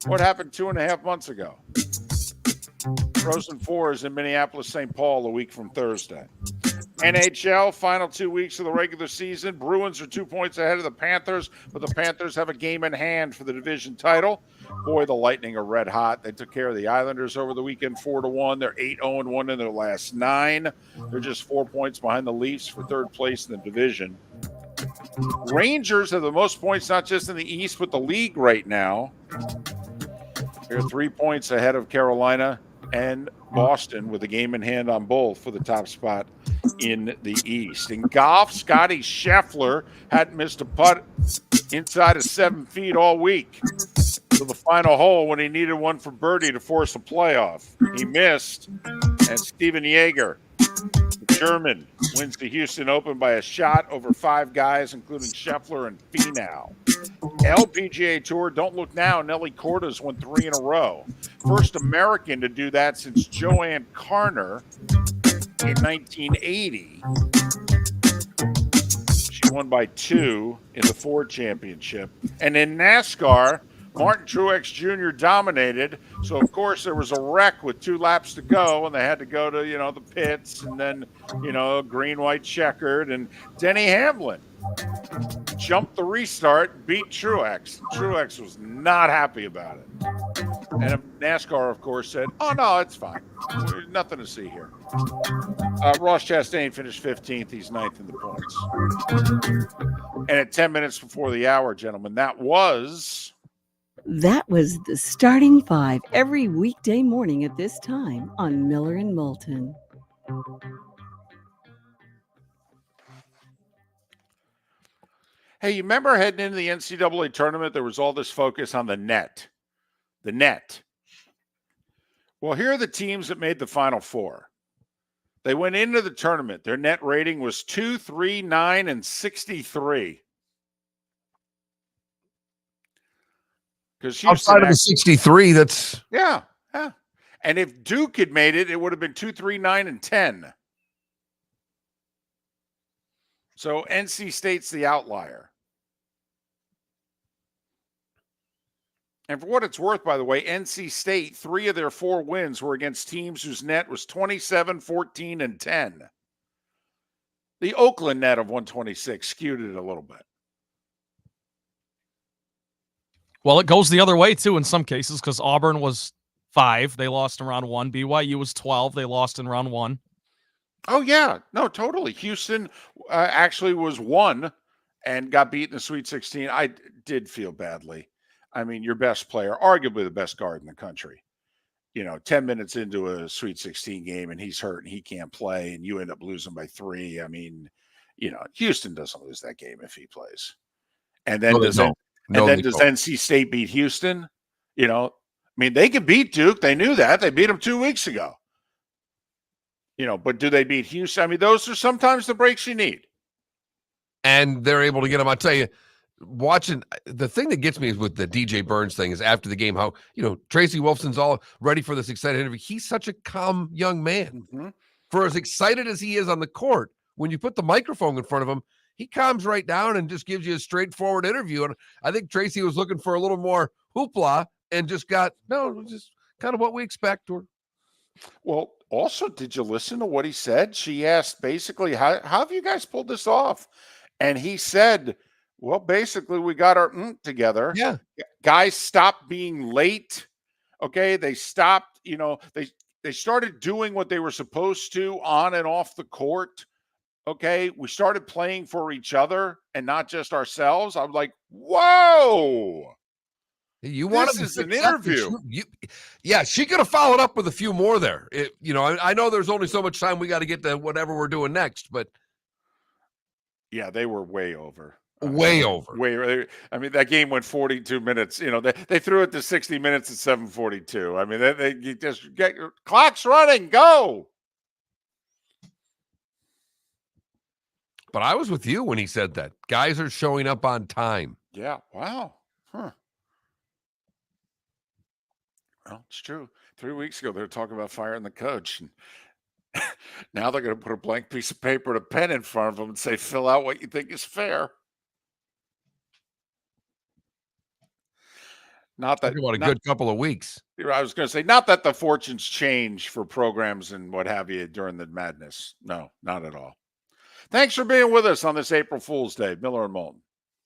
What happened 2.5 months ago? Frozen Four is in Minneapolis, St. Paul a week from Thursday. NHL, final 2 weeks of the regular season. Bruins are 2 points ahead of the Panthers, but the Panthers have a game in hand for the division title. Boy, the Lightning are red hot. They took care of the Islanders over the weekend 4-1. They're 8-0-1 in their last 9. They're just 4 points behind the Leafs for third place in the division. Rangers have the most points, not just in the East, but the league right now. They're 3 points ahead of Carolina and Boston with a game in hand on both for the top spot in the East. In golf, Scotty Scheffler hadn't missed a putt inside of 7 feet all week to the final hole when he needed one for birdie to force a playoff. He missed, and Steven Yeager, the German wins the Houston Open by a shot over 5 guys, including Scheffler and Finau. LPGA Tour, don't look now. Nelly Cordes won 3 in a row. First American to do that since Joanne Carner in 1980. She won by 2 in the Ford Championship. And in NASCAR, Martin Truex Jr. dominated. So, of course, there was a wreck with 2 laps to go, and they had to go to, the pits and then, green, white, checkered. And Denny Hamlin jumped the restart, beat Truex. Truex was not happy about it. And NASCAR, of course, said, oh, no, it's fine. There's nothing to see here. Ross Chastain finished 15th. He's 9th in the points. And at 10 minutes before the hour, gentlemen, that was the starting 5 every weekday morning at this time on Miller and Moulton. Hey, you remember heading into the NCAA tournament, there was all this focus on the net. The net. Well, here are the teams that made the Final Four. They went into the tournament. Their net rating was 2, 3, 9, and 63. Because outside of the 63, that's yeah. And if Duke had made it, it would have been 2, 3, 9, and 10. So NC State's the outlier. And for what it's worth, by the way, NC State, 3 of their 4 wins were against teams whose net was 27, 14, and 10. The Oakland net of 126 skewed it a little bit. Well, it goes the other way, too, in some cases, because Auburn was 5. They lost in round 1. BYU was 12. They lost in round 1. Oh, yeah. No, totally. Houston actually was 1 and got beat in the Sweet 16. I did feel badly. I mean, your best player, arguably the best guard in the country, 10 minutes into a Sweet 16 game and he's hurt and he can't play and you end up losing by 3. I mean, Houston doesn't lose that game if he plays. And then does NC State beat Houston? I mean, they could beat Duke. They knew that. They beat them 2 weeks ago. But do they beat Houston? I mean, those are sometimes the breaks you need. And they're able to get them. I'll tell you, watching, the thing that gets me is with the DJ Burns thing is after the game, how, Tracy Wolfson's all ready for this excited interview. He's such a calm young man. Mm-hmm. For as excited as he is on the court, when you put the microphone in front of him, he calms right down and just gives you a straightforward interview. And I think Tracy was looking for a little more hoopla and just got, just kind of what we expect. Well, also, did you listen to what he said? She asked basically, how have you guys pulled this off? And he said, well, basically, we got our together. Yeah. Guys stopped being late. Okay. They stopped, they started doing what they were supposed to on and off the court. Okay. We started playing for each other and not just ourselves. I'm like, whoa. This is an interview. Yeah, she could have followed up with a few more there. I know there's only so much time we got to get to whatever we're doing next, but yeah, they were way over. Way over. I mean, that game went 42 minutes. They threw it to 60 minutes at 7:42. I mean, you just get your clock's running. Go. But I was with you when he said that. Guys are showing up on time. Yeah. Wow. Huh. Well, it's true. 3 weeks ago, they were talking about firing the coach. And now they're going to put a blank piece of paper and a pen in front of them and say, fill out what you think is fair. Not that about a good couple of weeks. I was going to say, not that the fortunes change for programs and what have you during the madness. No, not at all. Thanks for being with us on this April Fool's Day. Miller and Moulton.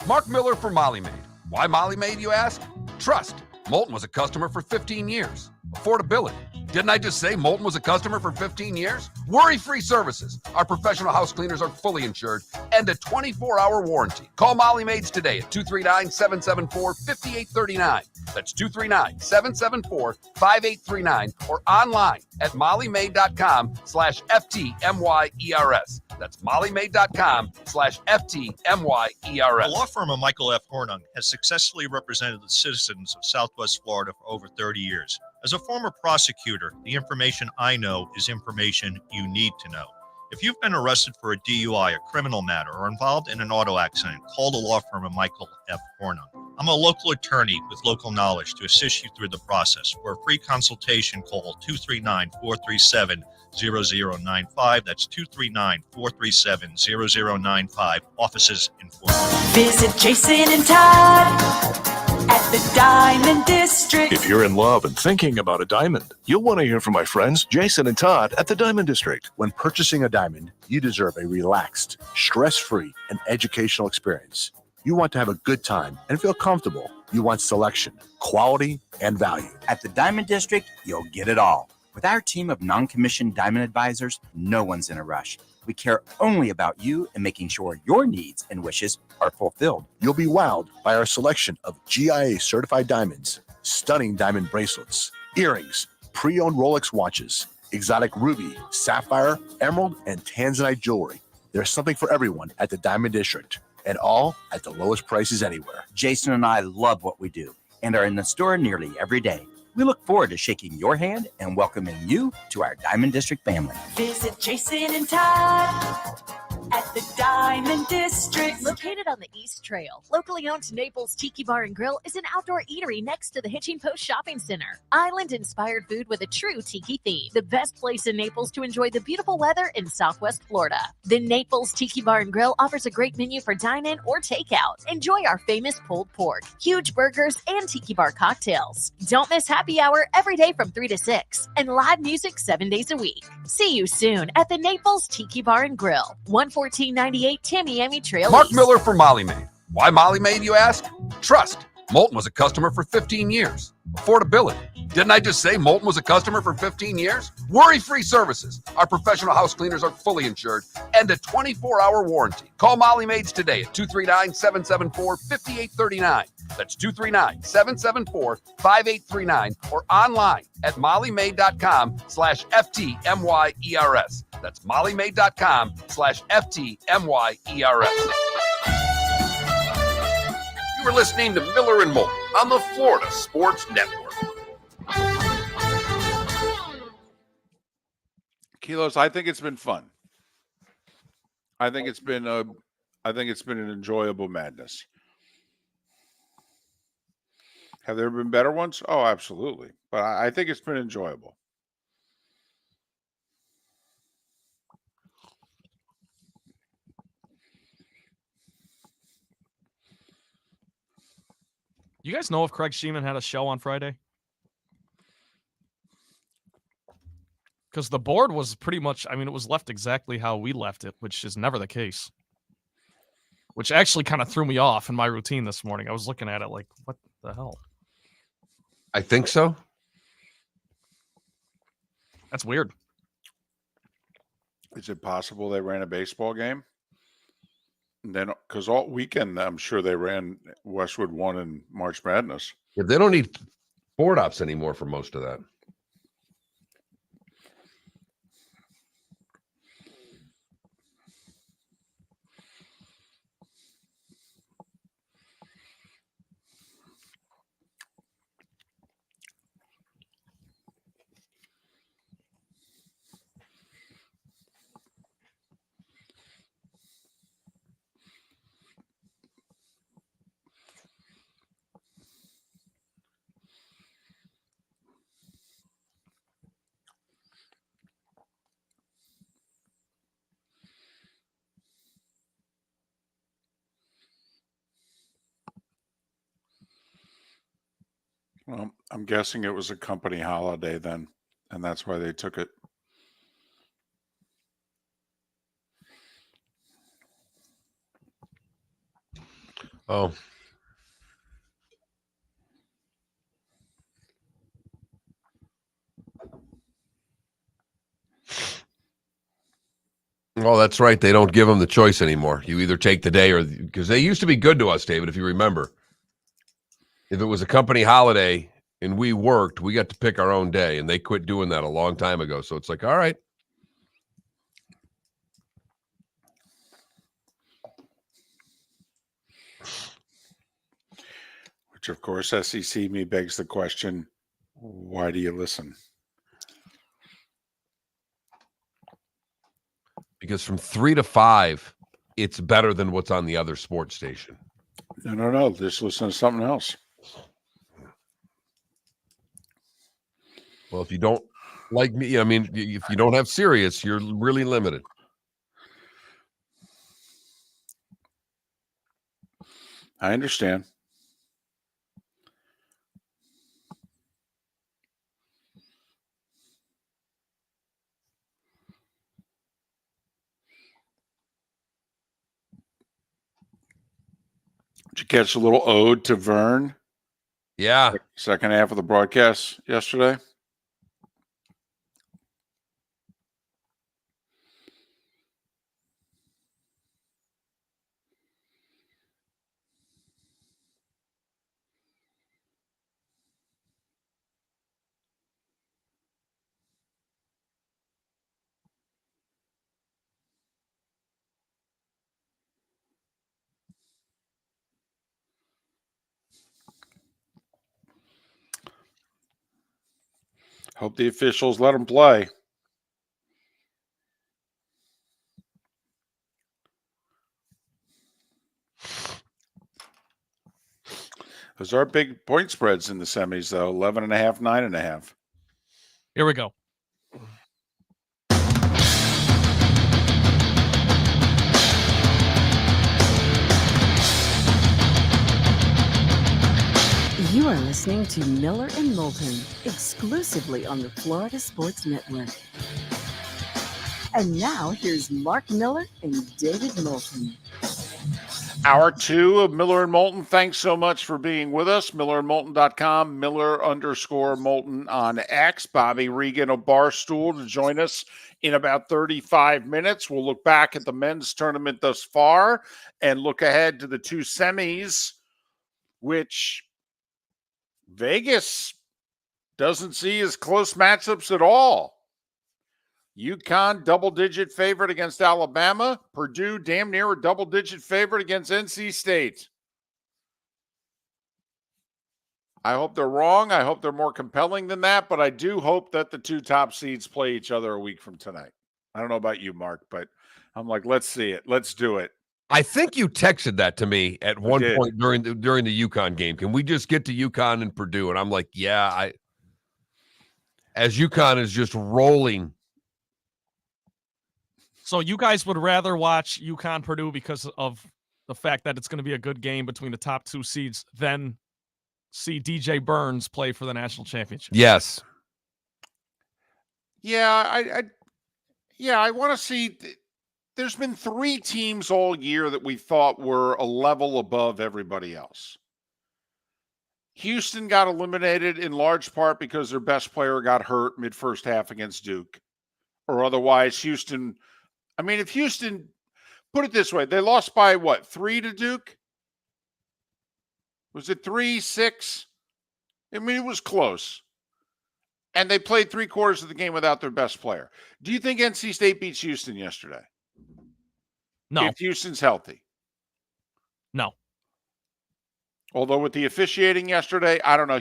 Mark Miller for Molly Maid. Why Molly Maid, you ask? Trust. Moulton was a customer for 15 years. Affordability. Didn't I just say Moulton was a customer for 15 years? Worry-free services. Our professional house cleaners are fully insured and a 24-hour warranty. Call Molly Maids today at 239-774-5839. That's 239-774-5839 or online at mollymaid.com/FTMYERS. That's mollymaid.com/FTMYERS. The law firm of Michael F. Hornung has successfully represented the citizens of Southwest Florida for over 30 years. As a former prosecutor, the information I know is information you need to know. If you've been arrested for a DUI, a criminal matter, or involved in an auto accident, call the law firm of Michael F. Hornung. I'm a local attorney with local knowledge to assist you through the process. For a free consultation, call 239-437-0095. That's 239-437-0095. Offices in Fort Worth. Visit Jason and Todd at the Diamond District. If you're in love and thinking about a diamond, you'll want to hear from my friends Jason and Todd at the Diamond District. When purchasing a diamond, you deserve a relaxed, stress-free, and educational experience. You want to have a good time and feel comfortable. You want selection, quality, and value. At the Diamond District, you'll get it all. With our team of non-commissioned diamond advisors, no one's in a rush. We care only about you and making sure your needs and wishes are fulfilled. You'll be wowed by our selection of GIA certified diamonds, stunning diamond bracelets, earrings, pre-owned Rolex watches, exotic ruby, sapphire, emerald, and tanzanite jewelry. There's something for everyone at the Diamond District, and all at the lowest prices anywhere. Jason and I love what we do and are in the store nearly every day. We look forward to shaking your hand and welcoming you to our Diamond District family. Visit Jason and Todd at the Diamond District. Located on the East Trail, locally owned Naples Tiki Bar and Grill is an outdoor eatery next to the Hitching Post Shopping Center. Island-inspired food with a true tiki theme. The best place in Naples to enjoy the beautiful weather in Southwest Florida. The Naples Tiki Bar and Grill offers a great menu for dine-in or takeout. Enjoy our famous pulled pork, huge burgers, and tiki bar cocktails. Don't miss happy hour every day from 3 to 6 and live music 7 days a week. See you soon at the Naples Tiki Bar and Grill, 11498 Tamiami Trail Mark East. Miller for Molly Maid. Why Molly Maid, you ask? Trust. Moulton was a customer for 15 years. Affordability. Didn't I just say Moulton was a customer for 15 years? Worry-free services. Our professional house cleaners are fully insured and a 24-hour warranty. Call Molly Maids today at 239-774-5839. That's 239-774-5839 or online at mollymaid.com/FTMYERS. That's mollymaid.com/FTMYERS. We're listening to Miller and Moulton on the Florida Sports Network. Kilos, I think it's been fun. I think it's been an enjoyable madness. Have there been better ones? Oh, absolutely. But I think it's been enjoyable. You guys know if Craig Sheeman had a show on Friday? Because the board was pretty much, it was left exactly how we left it, which is never the case. Which actually kind of threw me off in my routine this morning. I was looking at it like, what the hell? I think so. That's weird. Is it possible they ran a baseball game? And then, because all weekend, I'm sure they ran Westwood 1 and March Madness. Yeah, they don't need board ops anymore for most of that. Well, I'm guessing it was a company holiday then, and that's why they took it. Oh. Well, that's right. They don't give them the choice anymore. You either take the day or because they used to be good to us, David, if you remember. If it was a company holiday and we worked, we got to pick our own day, and they quit doing that a long time ago. So it's like, all right. Which, of course, SEC me begs the question, why do you listen? Because from 3 to 5, it's better than what's on the other sports station. No. Just listen to something else. Well, if you don't like me, I mean, if you don't have Sirius, you're really limited. I understand. Did you catch a little ode to Vern? Yeah. Second half of the broadcast yesterday. Hope the officials let them play. Those are big point spreads in the semis, though. 11.5, 9.5. Here we go. You are listening to Miller and Moulton, exclusively on the Florida Sports Network. And now here's Mark Miller and David Moulton. Hour 2 of Miller and Moulton. Thanks so much for being with us. MillerandMoulton.com, Miller_Moulton on X. Bobby Reagan of Barstool to join us in about 35 minutes. We'll look back at the men's tournament thus far and look ahead to the 2 semis, which Vegas doesn't see as close matchups at all. UConn, double-digit favorite against Alabama. Purdue, damn near a double-digit favorite against NC State. I hope they're wrong. I hope they're more compelling than that, but I do hope that the 2 top seeds play each other a week from tonight. I don't know about you, Mark, but I'm like, let's see it. Let's do it. I think you texted that to me at one point during the UConn game. Can we just get to UConn and Purdue? And I'm like, yeah, as UConn is just rolling. So you guys would rather watch UConn Purdue because of the fact that it's going to be a good game between the top 2 seeds than see DJ Burns play for the national championship? Yes. Yeah, I want to see. There's been 3 teams all year that we thought were a level above everybody else. Houston got eliminated in large part because their best player got hurt mid-first half against Duke. Or otherwise, Houston, I mean, if Houston, put it this way, they lost by what, 3 to Duke? Was it 3, 6? I mean, it was close. And they played 3 quarters of the game without their best player. Do you think NC State beats Houston yesterday? No. If Houston's healthy? No. Although with the officiating yesterday, I don't know.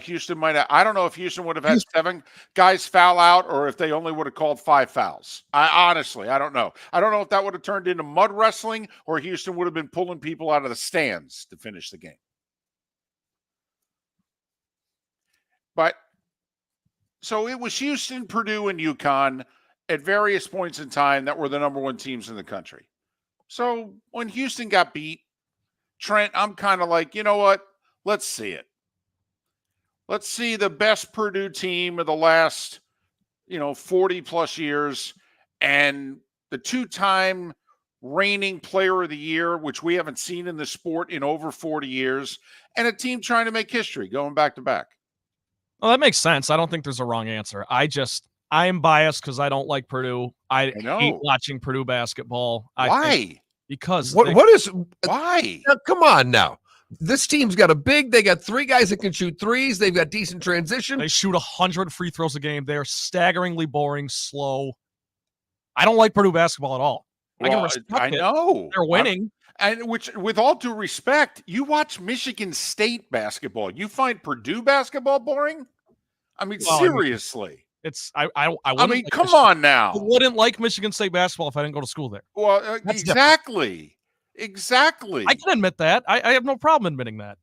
I don't know if Houston would have had 7 guys foul out or if they only would have called 5 fouls. Honestly, I don't know. I don't know if that would have turned into mud wrestling or Houston would have been pulling people out of the stands to finish the game. But so it was Houston, Purdue, and UConn at various points in time that were the number 1 teams in the country. So when Houston got beat, Trent, I'm kind of like, you know what? Let's see it. Let's see the best Purdue team of the last, 40 plus years and the 2-time reigning player of the year, which we haven't seen in the sport in over 40 years, and a team trying to make history going back to back. Well, that makes sense. I don't think there's a wrong answer. I am biased because I don't like Purdue. I hate watching Purdue basketball. Why? Because why? Now, come on now. This team's got they got 3 guys that can shoot threes. They've got decent transition. They shoot 100 free throws a game. They're staggeringly boring, slow. I don't like Purdue basketball at all. I know. They're winning. And which, with all due respect, you watch Michigan State basketball. You find Purdue basketball boring? I mean, seriously. It's I I wouldn't mean, like come Michigan- on now. I wouldn't like Michigan State basketball if I didn't go to school there. Well, That's exactly. Exactly. I can admit that. I have no problem admitting that.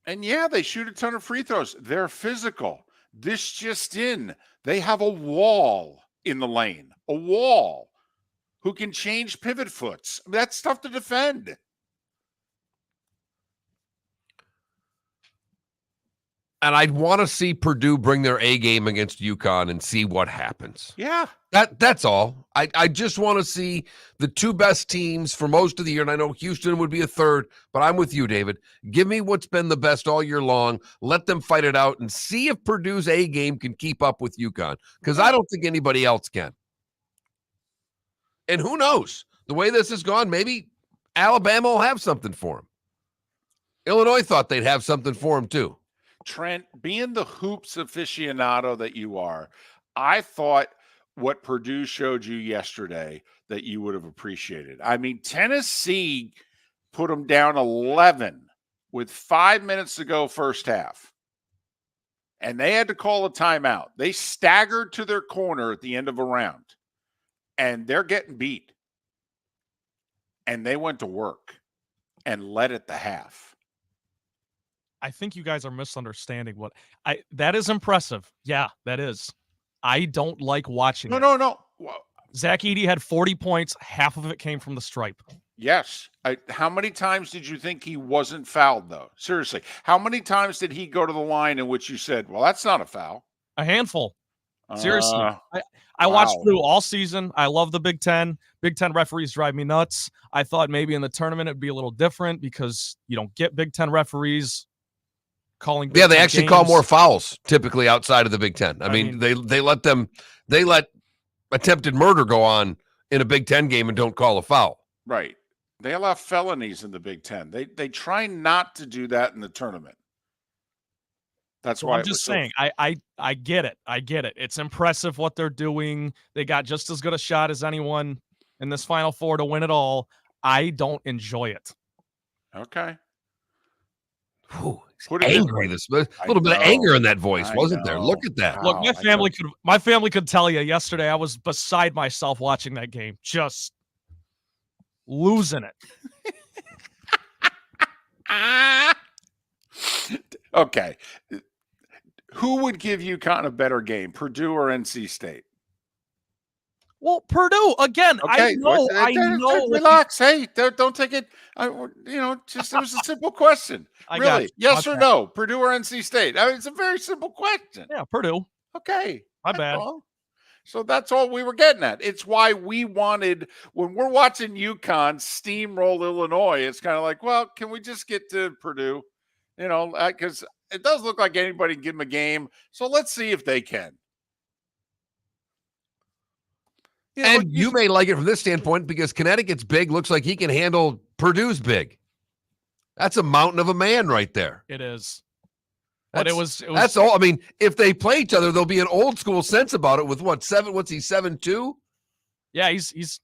And yeah, they shoot a ton of free throws. They're physical. This just in, they have a wall in the lane, a wall who can change pivot foots. That's tough to defend. And I'd want to see Purdue bring their A game against UConn and see what happens. Yeah. That's all. I just want to see the two best teams for most of the year. And I know Houston would be a third, but I'm with you, David. Give me what's been the best all year long. Let them fight it out and see if Purdue's A game can keep up with UConn, because I don't think anybody else can. And who knows? The way this has gone, maybe Alabama will have something for them. Illinois thought they'd have something for them too. Trent, being the hoops aficionado that you are, I thought what Purdue showed you yesterday that you would have appreciated. I mean, Tennessee put them down 11 with 5 minutes to go first half. And they had to call a timeout. They staggered to their corner at the end of a round. And they're getting beat. And they went to work and led at the half. I think you guys are misunderstanding what that is impressive. Yeah, that is. I don't like watching it. No. Well, Zach Edey had 40 points. Half of it came from the stripe. yes. How many times did you think he wasn't fouled, though? Seriously. How many times did he go to the line in which you said, well, that's not a foul? A handful. Seriously. I wow. watched Purdue all season. I love the Big Ten. Big Ten referees drive me nuts. I thought maybe in the tournament it'd be a little different because you don't get Big Ten referees calling. Yeah, they Ten actually games. call more fouls typically outside of the Big Ten. I mean, they let attempted murder go on in a Big Ten game and don't call a foul. Right. They allow felonies in the Big Ten. They try not to do that in the tournament. That's why I'm just saying. I get it. I get it. It's impressive what they're doing. They got just as good a shot as anyone in this Final Four to win it all. I don't enjoy it. Okay. Whew, angry. A little bit of anger in that voice, wasn't there? Look at that. Look, my family could tell you yesterday I was beside myself watching that game, just losing it. Okay. Who would give UConn a better game, Purdue or NC State? Well, Purdue again. Okay, I know. Relax. Hey, don't take it. Just it was a simple question. Really, yes or no? Purdue or NC State? I mean, it's a very simple question. Yeah, Purdue. Okay, my bad. All. So that's all we were getting at. It's why we wanted, when we're watching UConn steamroll Illinois, it's kind of like, well, can we just get to Purdue? Because it does look like anybody can give them a game. So let's see if they can. And you may like it from this standpoint because Connecticut's big looks like he can handle Purdue's big. That's a mountain of a man right there. It is. But it was that's all. I mean, if they play each other, there'll be an old school sense about it with what's he 7'2"? Yeah, he's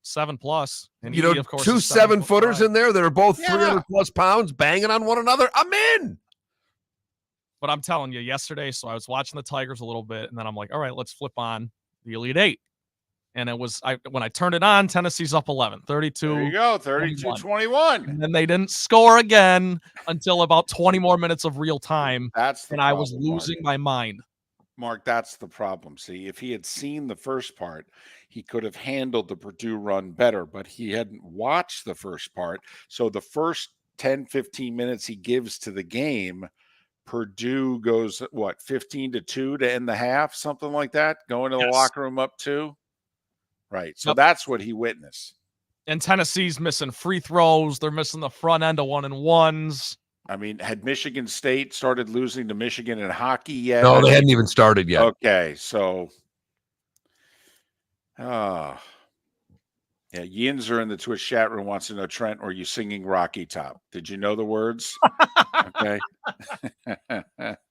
7+. And he, of course, two 7-footers in there that are both 300+ pounds banging on one another. I'm in. But I'm telling you, yesterday, so I was watching the Tigers a little bit, and then I'm like, all right, let's flip on the Elite Eight. And it was when I turned it on, Tennessee's up 11, 32. There you go, 32-21. And then they didn't score again until about 20 more minutes of real time. I was losing my mind. Mark, that's the problem. See, if he had seen the first part, he could have handled the Purdue run better, but he hadn't watched the first part. So the first 10, 15 minutes he gives to the game, Purdue goes, 15-2 to end the half, something like that, going to the locker room up 2. Right. So that's what he witnessed. And Tennessee's missing free throws. They're missing the front end of 1-and-1s. I mean, had Michigan State started losing to Michigan in hockey yet? No, they hadn't even started yet. Okay. So, yeah, Yinzer in the Twitch chat room wants to know, Trent, are you singing Rocky Top? Did you know the words? Okay.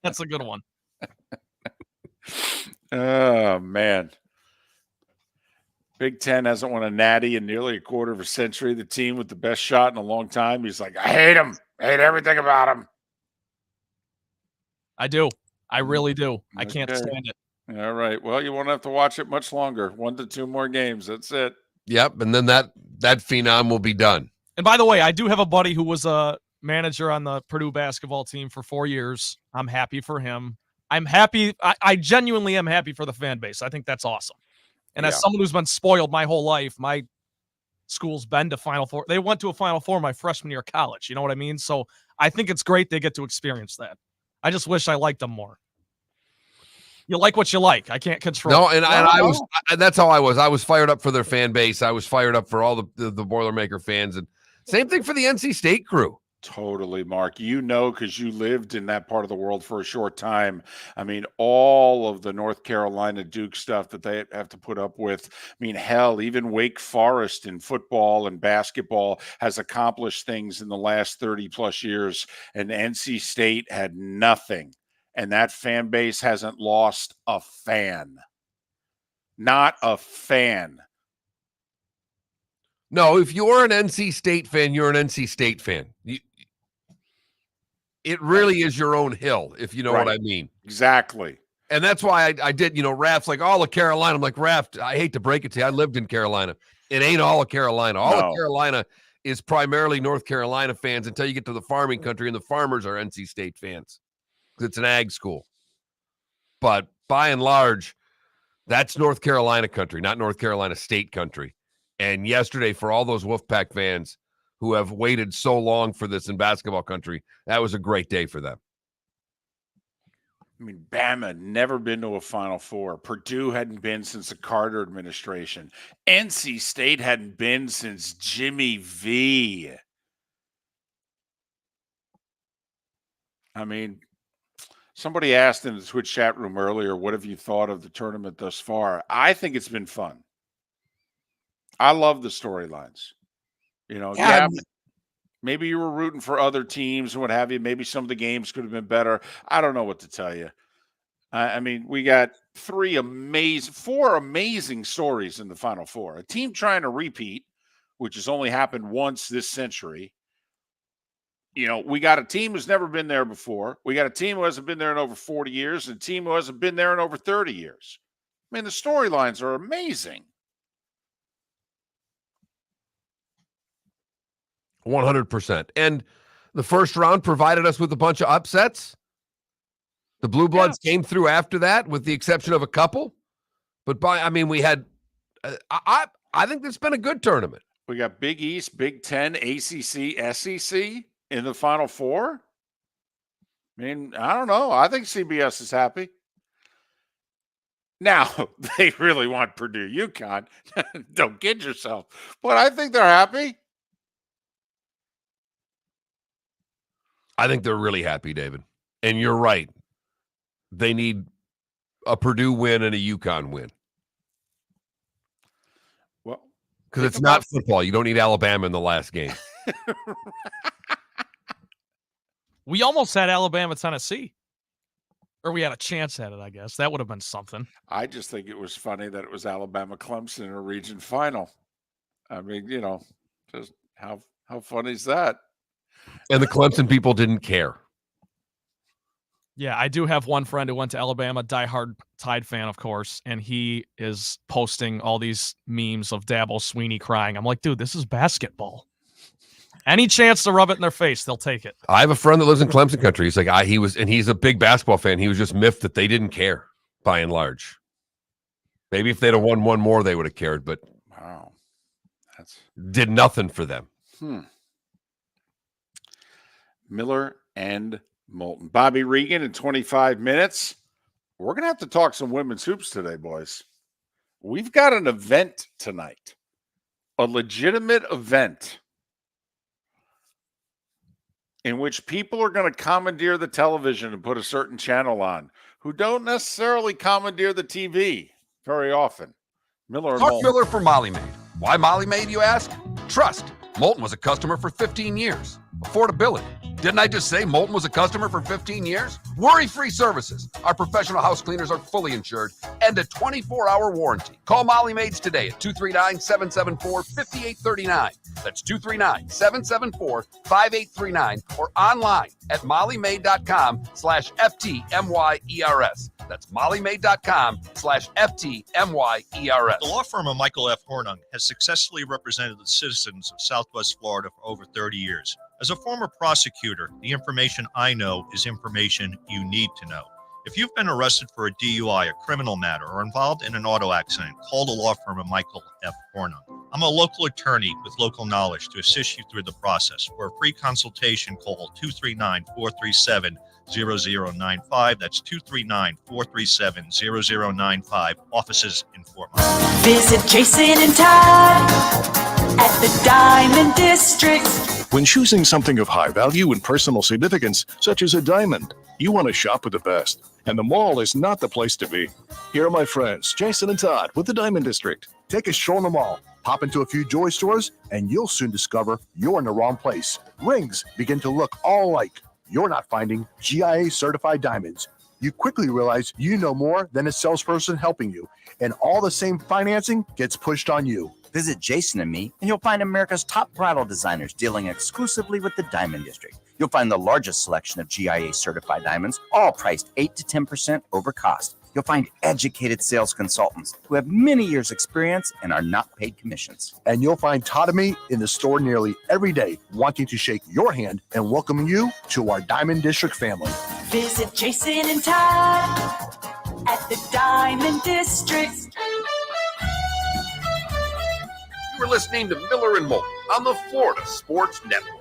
That's a good one. Oh, man. Big Ten hasn't won a natty in nearly a quarter of a century. The team with the best shot in a long time. He's like, I hate him. I hate everything about him. I do. I really do. I can't Okay. stand it. All right. Well, you won't have to watch it much longer. 1 to 2 more games. That's it. Yep, and then that phenom will be done. And by the way, I do have a buddy who was a manager on the Purdue basketball team for 4 years. I'm happy for him. I'm happy. I genuinely am happy for the fan base. I think that's awesome. And as someone who's been spoiled my whole life, my school's been to Final Four. They went to a Final Four my freshman year of college. You know what I mean? So I think it's great they get to experience that. I just wish I liked them more. You like what you like. I can't control. No, and I was. That's how I was. I was fired up for their fan base. I was fired up for all the Boilermaker fans, and same thing for the NC State crew. Totally, Mark. You know, because you lived in that part of the world for a short time. I mean, all of the North Carolina Duke stuff that they have to put up with. I mean, hell, even Wake Forest in football and basketball has accomplished things in the last 30 plus years, and NC State had nothing. And that fan base hasn't lost a fan. Not a fan. No, if you're an NC State fan, you're an NC State fan. It really is your own hill, if you know what I mean. Exactly. And that's why I did, Raph's like, all of Carolina. I'm like, Raph, I hate to break it to you. I lived in Carolina. It ain't all of Carolina. All of Carolina is primarily North Carolina fans until you get to the farming country, and the farmers are NC State fans. It's an ag school. But by and large, that's North Carolina country, not North Carolina State country. And yesterday, for all those Wolfpack fans who have waited so long for this in basketball country, that was a great day for them. I mean, Bama had never been to a Final Four. Purdue hadn't been since the Carter administration. NC State hadn't been since Jimmy V. I mean, somebody asked in the Twitch chat room earlier, what have you thought of the tournament thus far? I think it's been fun. I love the storylines. Maybe you were rooting for other teams and what have you. Maybe some of the games could have been better. I don't know what to tell you. I mean, we got four amazing stories in the Final Four. A team trying to repeat, which has only happened once this century. We got a team who's never been there before. We got a team who hasn't been there in over 40 years and a team who hasn't been there in over 30 years. I mean, the storylines are amazing. 100%. And the first round provided us with a bunch of upsets. The Blue Bloods came through after that, with the exception of a couple. But we had, I think it's been a good tournament. We got Big East, Big Ten, ACC, SEC in the Final Four. I mean, I don't know. I think CBS is happy. Now, they really want Purdue, UConn. Don't kid yourself. But I think they're happy. I think they're really happy, David. And you're right. They need a Purdue win and a UConn win. Well, because it's not football. You don't need Alabama in the last game. We almost had Alabama, Tennessee. Or we had a chance at it, I guess. That would have been something. I just think it was funny that it was Alabama Clemson in a region final. I mean, just how funny is that? And the Clemson people didn't care. Yeah, I do have one friend who went to Alabama, diehard Tide fan, of course, and he is posting all these memes of Dabo Sweeney crying. I'm like, dude, this is basketball. Any chance to rub it in their face, they'll take it. I have a friend that lives in Clemson country. He's like, he's a big basketball fan. He was just miffed that they didn't care, by and large. Maybe if they'd have won one more, they would have cared, but wow, did nothing for them. Miller and Moulton. Bobby Reagan in 25 minutes. We're going to have to talk some women's hoops today, boys. We've got an event tonight, a legitimate event in which people are going to commandeer the television and put a certain channel on who don't necessarily commandeer the TV very often. Miller and Talk Moulton. Miller for Molly Maid. Why Molly Maid, you ask? Trust. Moulton was a customer for 15 years. Affordability. Didn't I just say Moulton was a customer for 15 years? Worry-free services. Our professional house cleaners are fully insured and a 24-hour warranty. Call Molly Maids today at 239-774-5839. That's 239-774-5839 or online at mollymaid.com/FTMYERS. That's mollymaid.com/FTMYERS. The law firm of Michael F. Hornung has successfully represented the citizens of Southwest Florida for over 30 years. As a former prosecutor, the information I know is information you need to know. If you've been arrested for a DUI, a criminal matter, or involved in an auto accident, call the law firm of Michael F. Hornung. I'm a local attorney with local knowledge to assist you through the process. For a free consultation, call 239-437-0095. That's 239-437-0095. Offices in Fort Myers. Visit Jason and Todd at the Diamond District. When choosing something of high value and personal significance, such as a diamond, you want to shop with the best. And the mall is not the place to be. Here are my friends, Jason and Todd, with the Diamond District. Take a stroll in the mall, pop into a few jewelry stores, and you'll soon discover you're in the wrong place. Rings begin to look all alike. You're not finding GIA certified diamonds. You quickly realize you know more than a salesperson helping you, and all the same financing gets pushed on you. Visit Jason and me, and you'll find America's top bridal designers dealing exclusively with the Diamond District. You'll find the largest selection of GIA certified diamonds, all priced 8 to 10% over cost. You'll find educated sales consultants who have many years' experience and are not paid commissions. And you'll find Todd and me in the store nearly every day, wanting to shake your hand and welcome you to our Diamond District family. Visit Jason and Todd at the Diamond District. You were listening to Miller and Moulton on the Florida Sports Network.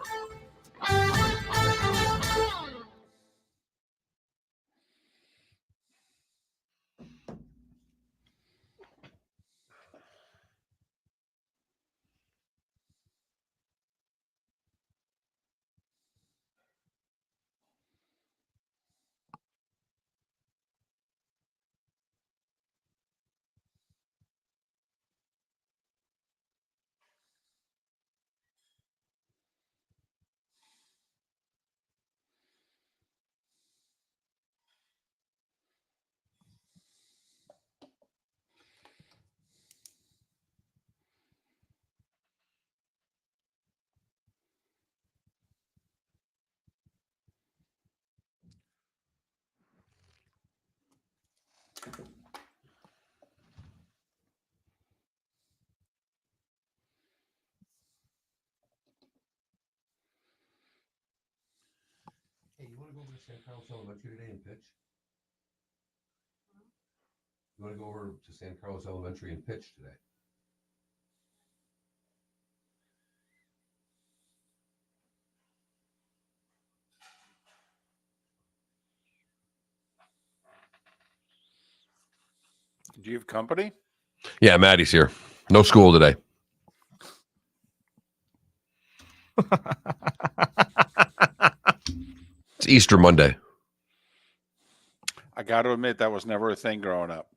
Hey, you want to go over to San Carlos Elementary today and pitch? You want to go over to San Carlos Elementary and pitch today? Do you have company? Yeah, Maddie's here. No school today. It's Easter Monday. I got to admit, that was never a thing growing up.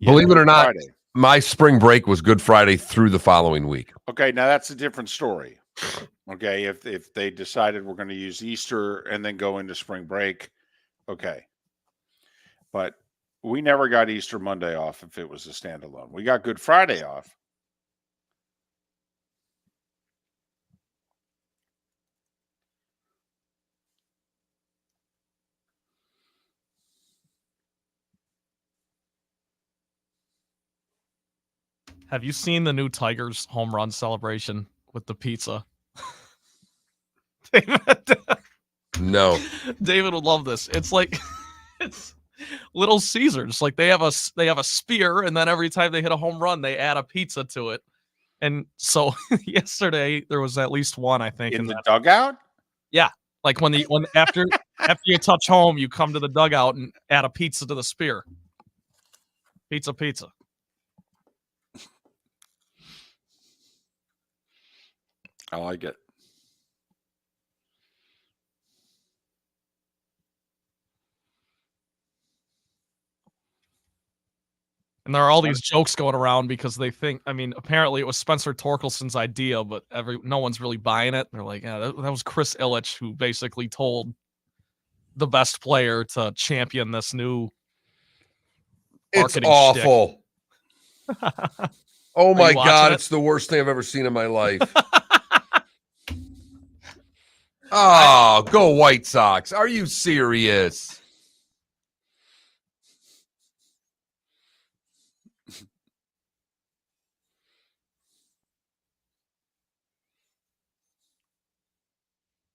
Believe it or not, Friday. my spring break was Good Friday through the following week. Okay, now that's a different story. Okay, if they decided we're going to use Easter and then go into spring break, okay. But we never got Easter Monday off if it was a standalone. We got Good Friday off. Have you seen the new Tigers home run celebration with the pizza? David, No. David would love this. It's like it's Little Caesars. Like they have a spear, and then every time they hit a home run, they add a pizza to it. And so yesterday there was at least one, I think, in the dugout. Yeah, like when after you touch home, you come to the dugout and add a pizza to the spear. Pizza. I like it. And there are all these jokes going around because they think, I mean, apparently it was Spencer Torkelson's idea, but no one's really buying it. They're like, yeah, that was Chris Ilitch who basically told the best player to champion this new It's marketing awful. Oh Are my you watching God, it? it's the worst thing I've ever seen in my life. Oh, go White Sox. Are you serious?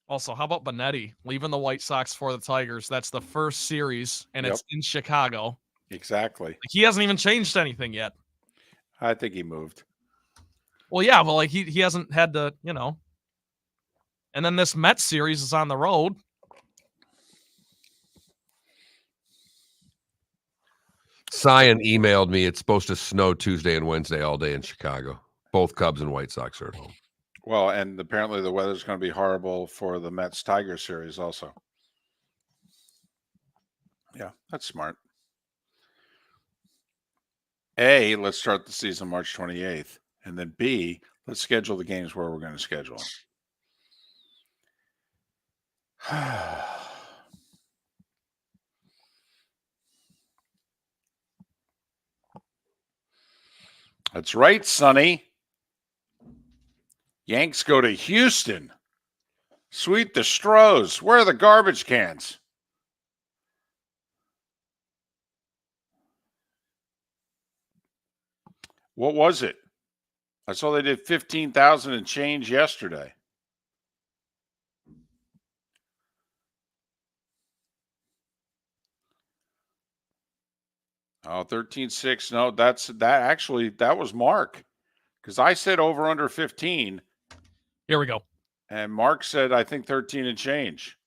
Also, how about Benetti leaving the White Sox for the Tigers? That's the first series, and it's in Chicago. Exactly. Like, he hasn't even changed anything yet. I think he moved. Well, yeah, but like he hasn't had to, you know. And then this Mets series is on the road. Cyan emailed me. It's supposed to snow Tuesday and Wednesday all day in Chicago. Both Cubs and White Sox are at home. Well, and apparently the weather's going to be horrible for the Mets Tiger series also. Yeah, that's smart. A, let's start the season March 28th. And then B, let's schedule the games where we're going to schedule them. That's right, Sonny. Yanks go to Houston. Sweep the Stros. Where are the garbage cans? What was it? I saw they did 15,000 and change yesterday. Oh, 13.6. No, that was Mark. Because I said over under 15. Here we go. And Mark said, I think 13 and change.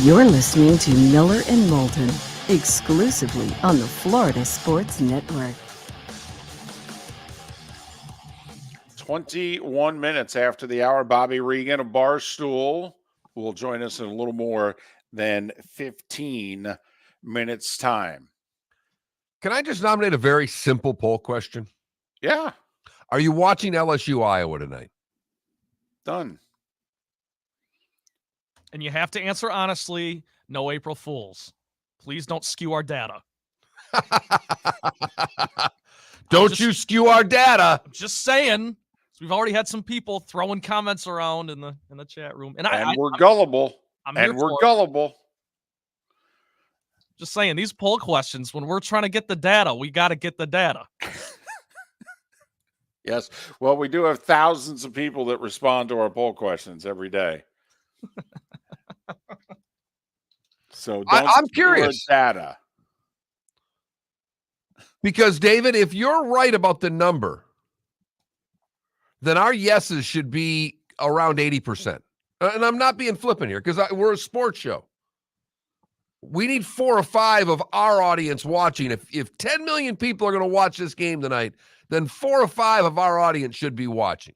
You're listening to Miller and Moulton, exclusively on the Florida Sports Network. 21 minutes after the hour, Bobby Reagan of Barstool will join us in a little more than 15 minutes time. Can I just nominate a very simple poll question? Yeah. Are you watching LSU Iowa tonight? Done. And you have to answer honestly, no April Fools. Please don't skew our data. Don't you skew our data. I'm just saying. We've already had some people throwing comments around in the chat room. And we're gullible. I'm here for it. Gullible. Just saying, these poll questions, when we're trying to get the data, we got to get the data. Yes. Well, we do have thousands of people that respond to our poll questions every day. So I'm curious. Data. Because, David, if you're right about the number, then our yeses should be around 80%. And I'm not being flippant here because we're a sports show. We need 4 or 5 of our audience watching. If 10 million people are going to watch this game tonight, then 4 or 5 of our audience should be watching.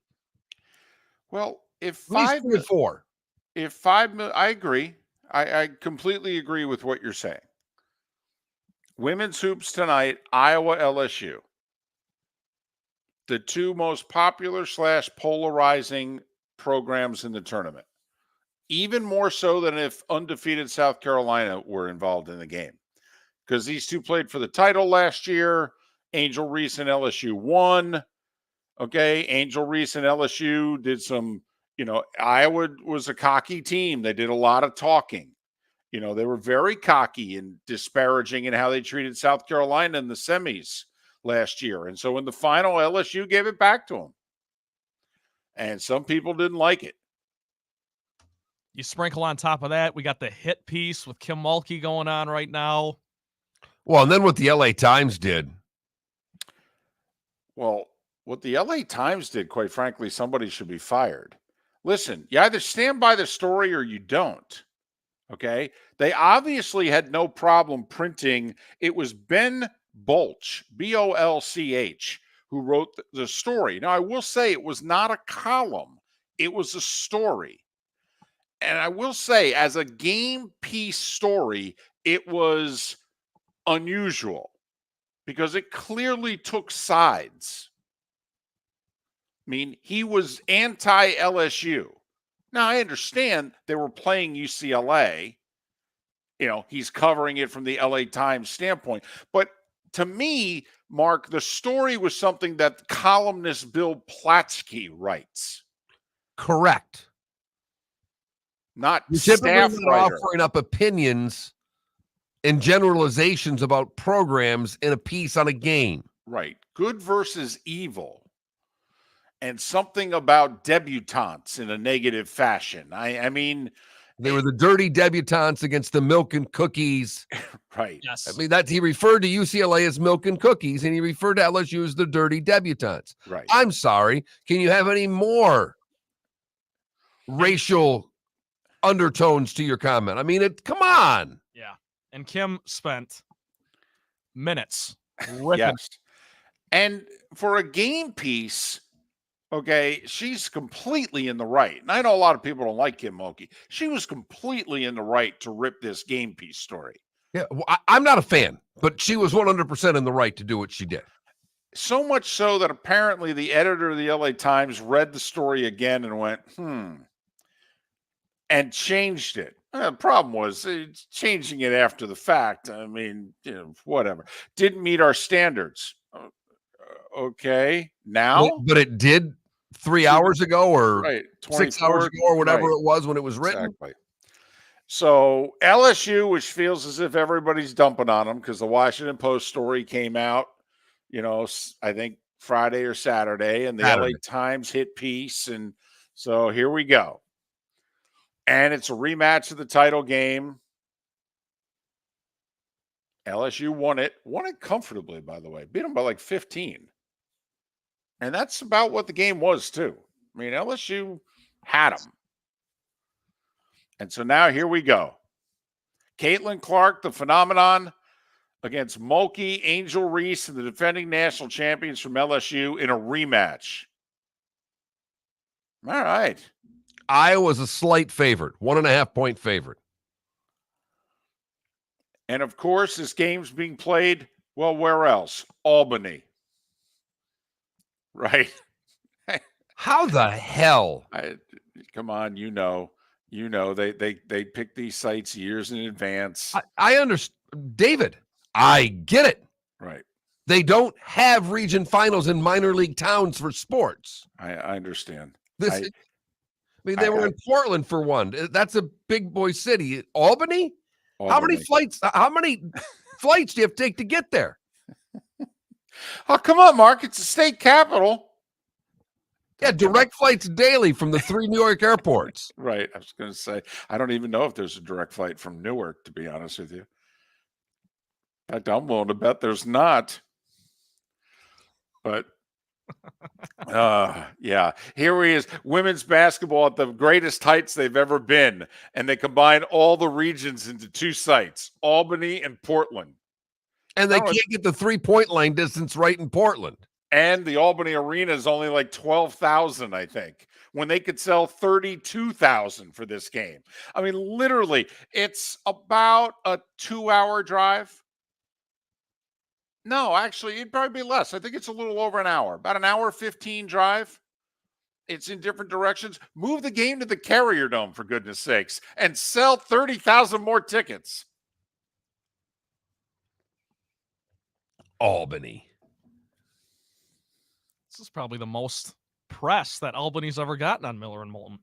Well, if at least 5 3 or 4. If 5 million, I agree. I completely agree with what you're saying. Women's hoops tonight, Iowa, LSU. The two most popular / polarizing programs in the tournament. Even more so than if undefeated South Carolina were involved in the game. Because these two played for the title last year. Angel Reese and LSU won. Okay, Angel Reese and LSU did some, Iowa was a cocky team. They did a lot of talking. They were very cocky and disparaging in how they treated South Carolina in the semis last year. And so in the final, LSU gave it back to them. And some people didn't like it. You sprinkle on top of that, we got the hit piece with Kim Mulkey going on right now. Well, and then what the LA Times did. Well, what the LA Times did, quite frankly, somebody should be fired. Listen, you either stand by the story or you don't. Okay? They obviously had no problem printing. It was Ben Bolch, Bolch, who wrote the story. Now, I will say it was not a column. It was a story. And I will say, as a game piece story, it was unusual because it clearly took sides. I mean, he was anti-LSU. Now, I understand they were playing UCLA. You know, he's covering it from the LA Times standpoint. But to me, Mark, the story was something that columnist Bill Platsky writes. Correct. Not You're typically staff not writer. offering up opinions and generalizations about programs in a piece on a game. Right. Good versus evil. And something about debutantes in a negative fashion. I mean, they were the dirty debutantes against the milk and cookies. Right. Yes. I mean, that he referred to UCLA as milk and cookies, and he referred to LSU as the dirty debutantes. Right. I'm sorry. Can you have any more racial undertones to your comment? I mean, come on. Yeah. And Kim spent minutes Yes. And for a game piece, okay, she's completely in the right. And I know a lot of people don't like Kim Mulkey. She was completely in the right to rip this game piece story. Yeah, well, I'm not a fan, but she was 100% in the right to do what she did. So much so that apparently the editor of the LA Times read the story again and went, and changed it. The problem was changing it after the fact. I mean, whatever. Didn't meet our standards. Okay, now? But it did 3 hours ago or right, 6 hours ago or whatever right. it was when it was written. Exactly. So LSU, which feels as if everybody's dumping on them because the Washington Post story came out, I think Friday or Saturday, and the LA Times hit piece. And so here we go. And it's a rematch of the title game. LSU won it comfortably, by the way, beat them by like 15. And that's about what the game was, too. I mean, LSU had them. And so now here we go. Caitlin Clark, the phenomenon, against Mulkey, Angel Reese, and the defending national champions from LSU in a rematch. All right. Iowa's a slight favorite, 1.5 point favorite. And of course, this game's being played, well, where else? Albany. Right? How the hell? Come on, they pick these sites years in advance. I understand, David. I get it. Right. They don't have region finals in minor league towns for sports. I understand. They were in Portland for one. That's a big boy city. Albany? How many flights do you have to take to get there? Oh, come on, Mark. It's the state capital. Yeah, direct flights daily from the 3 New York airports. Right. I was going to say, I don't even know if there's a direct flight from Newark, to be honest with you. In fact, I'm willing to bet there's not. But, yeah. Here he is. Women's basketball at the greatest heights they've ever been. And they combine all the regions into 2 sites, Albany and Portland. And they can't get the 3-point line distance right in Portland. And the Albany Arena is only like 12,000, I think, when they could sell 32,000 for this game. I mean, literally, it's about a 2-hour drive. No, actually, it'd probably be less. I think it's a little over an hour, about an hour 15 drive. It's in different directions. Move the game to the Carrier Dome, for goodness sakes, and sell 30,000 more tickets. Albany. This is probably the most press that Albany's ever gotten on Miller and Moulton.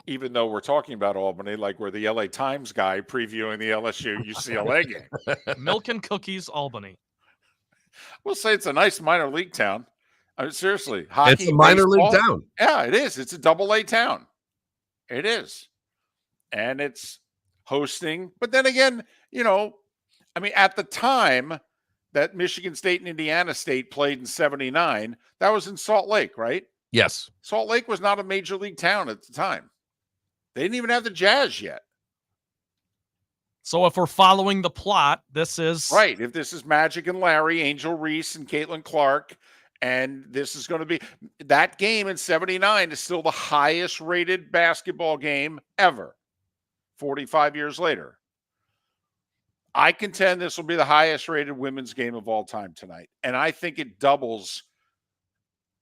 Even though we're talking about Albany, like we're the LA Times guy previewing the LSU UCLA game. Milk and cookies, Albany. We'll say it's a nice minor league town. I mean, seriously, hockey. It's a minor baseball, league town. Yeah, it is. It's a AA town. It is. And it's hosting. But then again, I mean, at the time that Michigan State and Indiana State played in 79, that was in Salt Lake, right? Yes. Salt Lake was not a major league town at the time. They didn't even have the Jazz yet. So if we're following the plot, this is... Right. If this is Magic and Larry, Angel Reese and Caitlin Clark, And this is going to be that game in 79 is still the highest rated basketball game ever, 45 years later. I contend this will be the highest rated women's game of all time tonight. And I think it doubles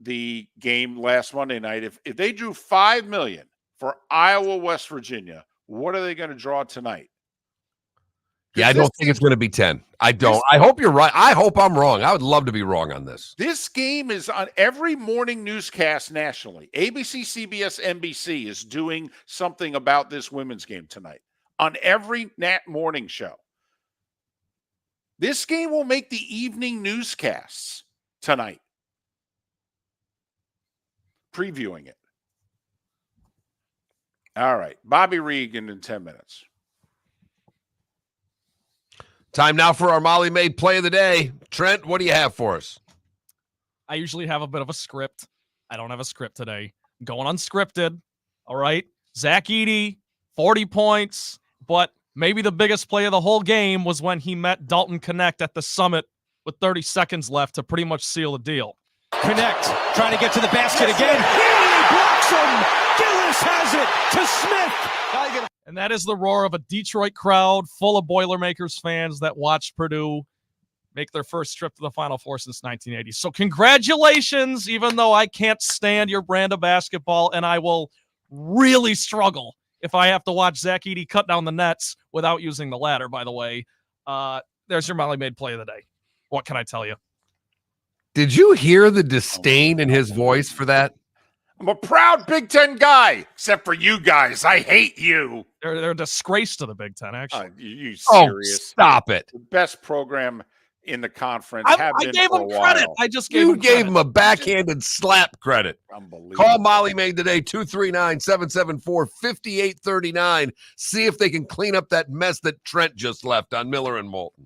the game last Monday night. If they drew 5 million for Iowa, West Virginia, what are they going to draw tonight? Yeah, I don't think it's going to be 10. I don't. I hope you're right. I hope I'm wrong. I would love to be wrong on this. This game is on every morning newscast nationally. ABC, CBS, NBC is doing something about this women's game tonight on every morning show. This game will make the evening newscasts tonight, previewing it. All right, Bobby Reagan in 10 minutes. Time now for our Molly Maid play of the day. Trent, what do you have for us? I usually have a bit of a script. I don't have a script today. I'm going unscripted. All right. Zach Edey, 40 points, but maybe the biggest play of the whole game was when he met Dalton Connect at the Summit with 30 seconds left to pretty much seal the deal. Connect, trying to get to the basket again. He blocks him. Gillis has it to Smith. And that is the roar of a Detroit crowd full of Boilermakers fans that watched Purdue make their first trip to the Final Four since 1980. So congratulations, even though I can't stand your brand of basketball, and I will really struggle if I have to watch Zach Edey cut down the nets without using the ladder, by the way. There's your Molly Maid play of the day. What can I tell you? Did you hear the disdain in his voice for that? I'm a proud Big Ten guy, except for you guys. I hate you. They're a disgrace to the Big Ten, actually. You Oh, serious? stop it. The best program in the conference. I gave him credit. I just gave him credit. him a backhanded slap credit. Unbelievable. Call Molly Maid today, 239-774-5839. See if they can clean up that mess that Trent just left on Miller and Moulton.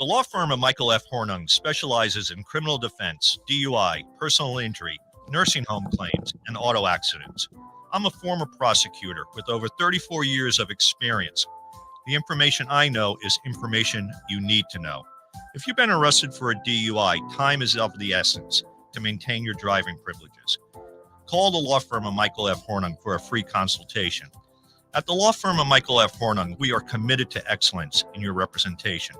The law firm of Michael F. Hornung specializes in criminal defense, DUI, personal injury, nursing home claims, and auto accidents. I'm a former prosecutor with over 34 years of experience. The information I know is information you need to know. If you've been arrested for a DUI, time is of the essence to maintain your driving privileges. Call the law firm of Michael F. Hornung for a free consultation. At the law firm of Michael F. Hornung, we are committed to excellence in your representation.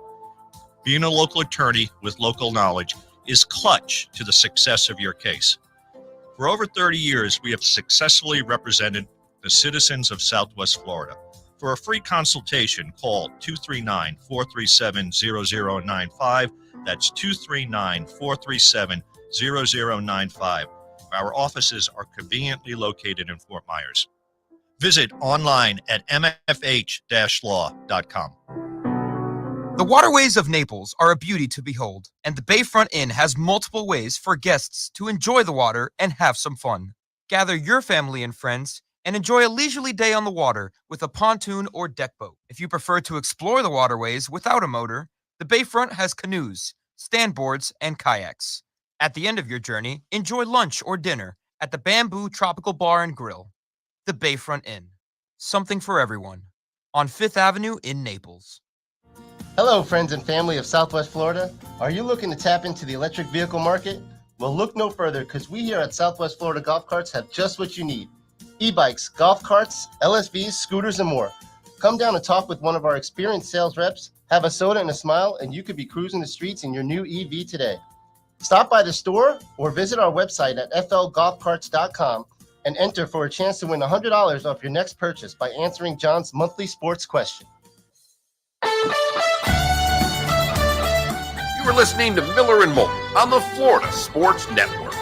Being a local attorney with local knowledge is clutch to the success of your case. For over 30 years, we have successfully represented the citizens of Southwest Florida. For a free consultation, call 239-437-0095. That's 239-437-0095. Our offices are conveniently located in Fort Myers. Visit online at mfh-law.com. The waterways of Naples are a beauty to behold, and the Bayfront Inn has multiple ways for guests to enjoy the water and have some fun. Gather your family and friends and enjoy a leisurely day on the water with a pontoon or deck boat. If you prefer to explore the waterways without a motor, the Bayfront has canoes, standboards, and kayaks. At the end of your journey, enjoy lunch or dinner at the Bamboo Tropical Bar and Grill. The Bayfront Inn. Something for everyone. On 5th Avenue in Naples. Hello, friends and family of Southwest Florida. Are you looking to tap into the electric vehicle market? Well, look no further, because we here at Southwest Florida Golf Carts have just what you need. E-bikes, golf carts, LSVs, scooters, and more. Come down and talk with one of our experienced sales reps, have a soda and a smile, and you could be cruising the streets in your new EV today. Stop by the store or visit our website at flgolfcarts.com and enter for a chance to win $100 off your next purchase by answering John's monthly sports question. You were listening to Miller and Moulton on the Florida Sports Network.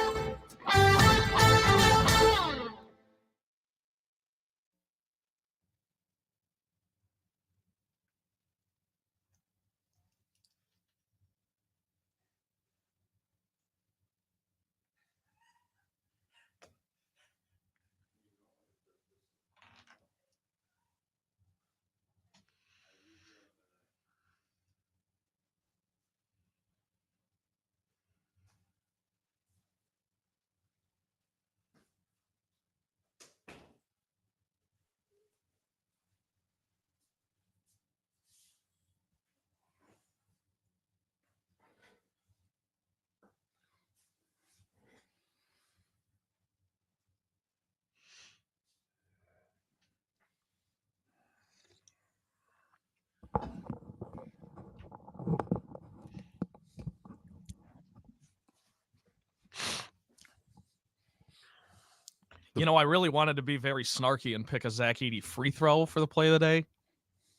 You know, I really wanted to be very snarky and pick a Zach Edey free throw for the play of the day.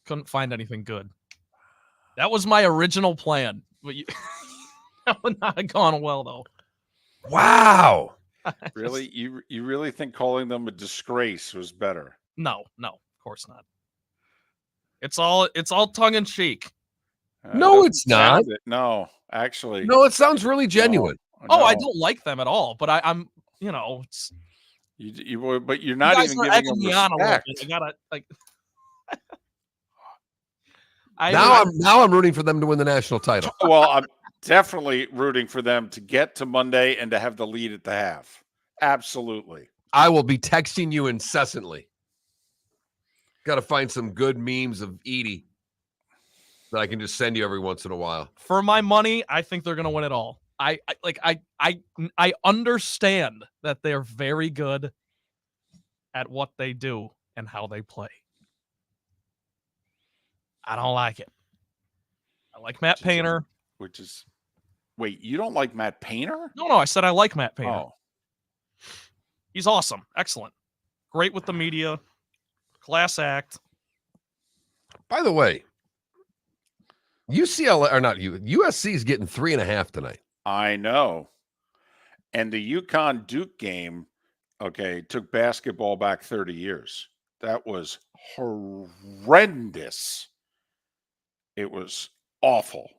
Couldn't find anything good. That was my original plan. But that would not have gone well, though. Wow. Really? You really think calling them a disgrace was better? No, of course not. It's all tongue in cheek. No, it's not. Sound it. No, actually. No, it sounds really genuine. Oh, I No. don't like them at all, but I'm, it's But you're not guys even are giving egging them me on a little respect. bit. I gotta like. Now I'm rooting for them to win the national title. Well, I'm definitely rooting for them to get to Monday and to have the lead at the half. Absolutely. I will be texting you incessantly. Got to find some good memes of Edie that I can just send you every once in a while. For my money, I think they're gonna win it all. I understand that they're very good at what they do and how they play. I don't like it. I like Matt Painter. Wait, you don't like Matt Painter? No, I said I like Matt Painter. Oh. He's awesome. Excellent. Great with the media. Class act. By the way, USC is getting 3.5 tonight. I know. And the UConn Duke game, took basketball back 30 years. That was horrendous. It was awful.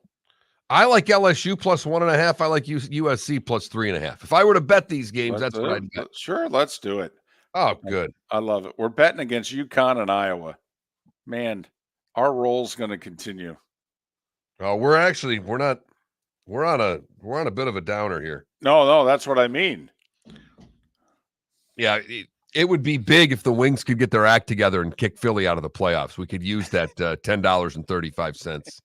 I like LSU plus 1.5. I like USC plus 3.5. If I were to bet these games, that's what I'd bet. Sure, let's do it. Oh, good. I love it. We're betting against UConn and Iowa. Man, our roll's going to continue. Oh, we're on a bit of a downer here. No, that's what I mean. Yeah, it would be big if the Wings could get their act together and kick Philly out of the playoffs. We could use that $10.35.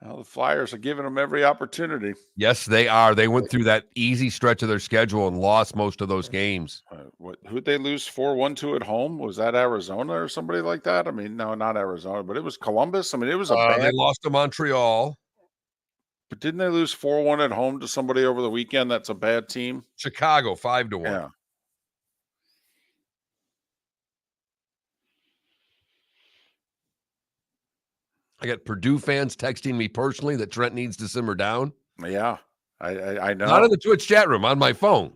Well, the Flyers are giving them every opportunity. Yes, they are. They went through that easy stretch of their schedule and lost most of those games. Who'd they lose 4-1 at home? Was that Arizona or somebody like that? I mean, no, not Arizona, but it was Columbus. I mean, it was They lost to Montreal. But didn't they lose 4-1 at home to somebody over the weekend? That's a bad team. Chicago 5-1. Yeah. I got Purdue fans texting me personally that Trent needs to simmer down. Yeah, I know. Not in the Twitch chat room, on my phone.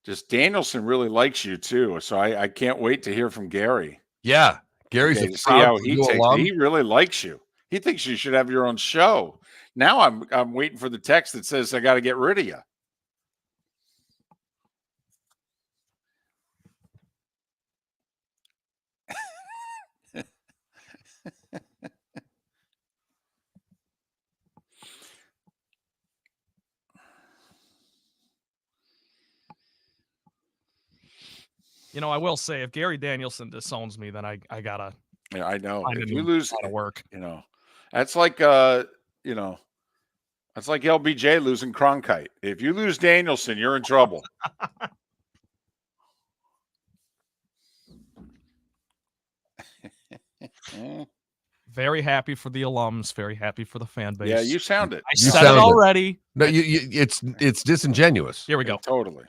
Just Danielson really likes you too, so I can't wait to hear from Gary. Yeah, Gary's to see how he takes it. He really likes you. He thinks you should have your own show. Now I'm waiting for the text that says I got to get rid of you. I will say if Gary Danielson disowns me, then I gotta. Yeah, I know. If you lose, work. That's like that's like LBJ losing Cronkite. If you lose Danielson, you're in trouble. Very happy for the alums. Very happy for the fan base. Yeah, you sound it. I said it already. No, it's disingenuous. Here we go. Totally.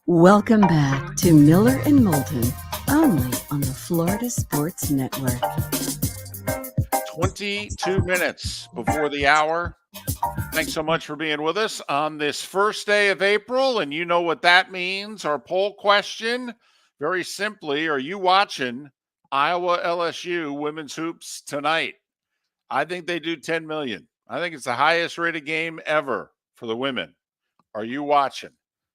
Welcome back to Miller and Moulton, only on the Florida Sports Network. 22 minutes before the hour. Thanks so much for being with us on this first day of April. And you know what that means. Our poll question, very simply, are you watching Iowa LSU women's hoops tonight? I think they do 10 million. I think it's the highest rated game ever for the women. Are you watching?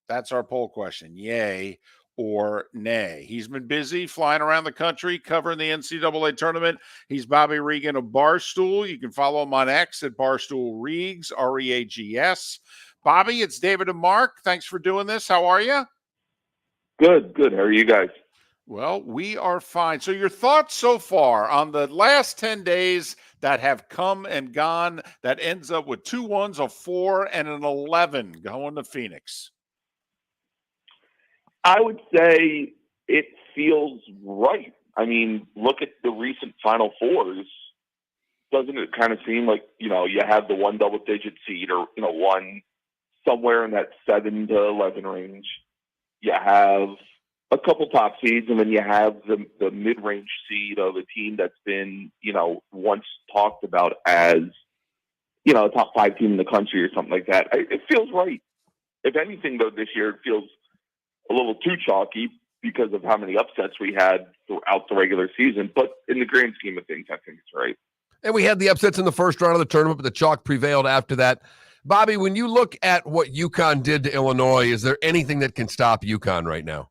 That's our poll question. Yay or nay. He's been busy flying around the country covering the NCAA tournament. He's Bobby Reagan of Barstool. You can follow him on X at Barstool Reags, R-E-A-G-S. Bobby, it's David and Mark. Thanks for doing this. How are you? Good. How are you guys? Well, we are fine. So your thoughts so far on the last 10 days that have come and gone that ends up with 2 1s, a 4, and an 11 going to Phoenix? I would say it feels right. I mean, look at the recent Final Fours. Doesn't it kind of seem like, you have the one double-digit seed or, one somewhere in that 7 to 11 range. You have a couple top seeds, and then you have the mid-range seed of a team that's been, once talked about as, a top 5 team in the country or something like that. It feels right. If anything, though, this year it feels a little too chalky because of how many upsets we had throughout the regular season. But in the grand scheme of things, I think it's right. And we had the upsets in the first round of the tournament, but the chalk prevailed after that. Bobby, when you look at what UConn did to Illinois, is there anything that can stop UConn right now?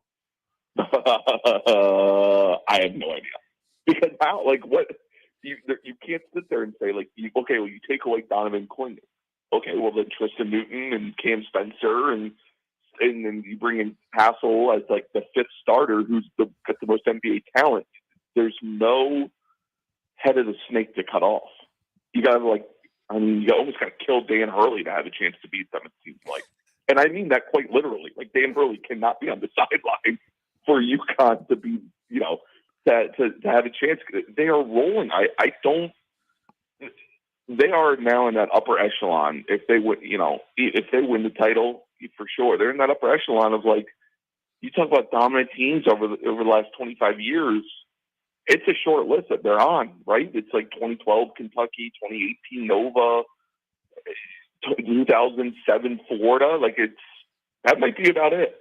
I have no idea. Because how, what, you can't sit there and say, you take away Donovan Quinn. Okay, well, then Tristan Newton and Cam Spencer, and then you bring in Hassel as, the fifth starter who's got the most NBA talent. There's no head of the snake to cut off. You got to, you almost got to kill Dan Hurley to have a chance to beat them, it seems like. And I mean that quite literally. Dan Hurley cannot be on the sideline for UConn to be, to have a chance. They are rolling. They are now in that upper echelon. If they would, if they win the title, for sure, they're in that upper echelon of you talk about dominant teams over the last 25 years. It's a short list that they're on, right? It's 2012 Kentucky, 2018 Nova, 2007 Florida. That might be about it.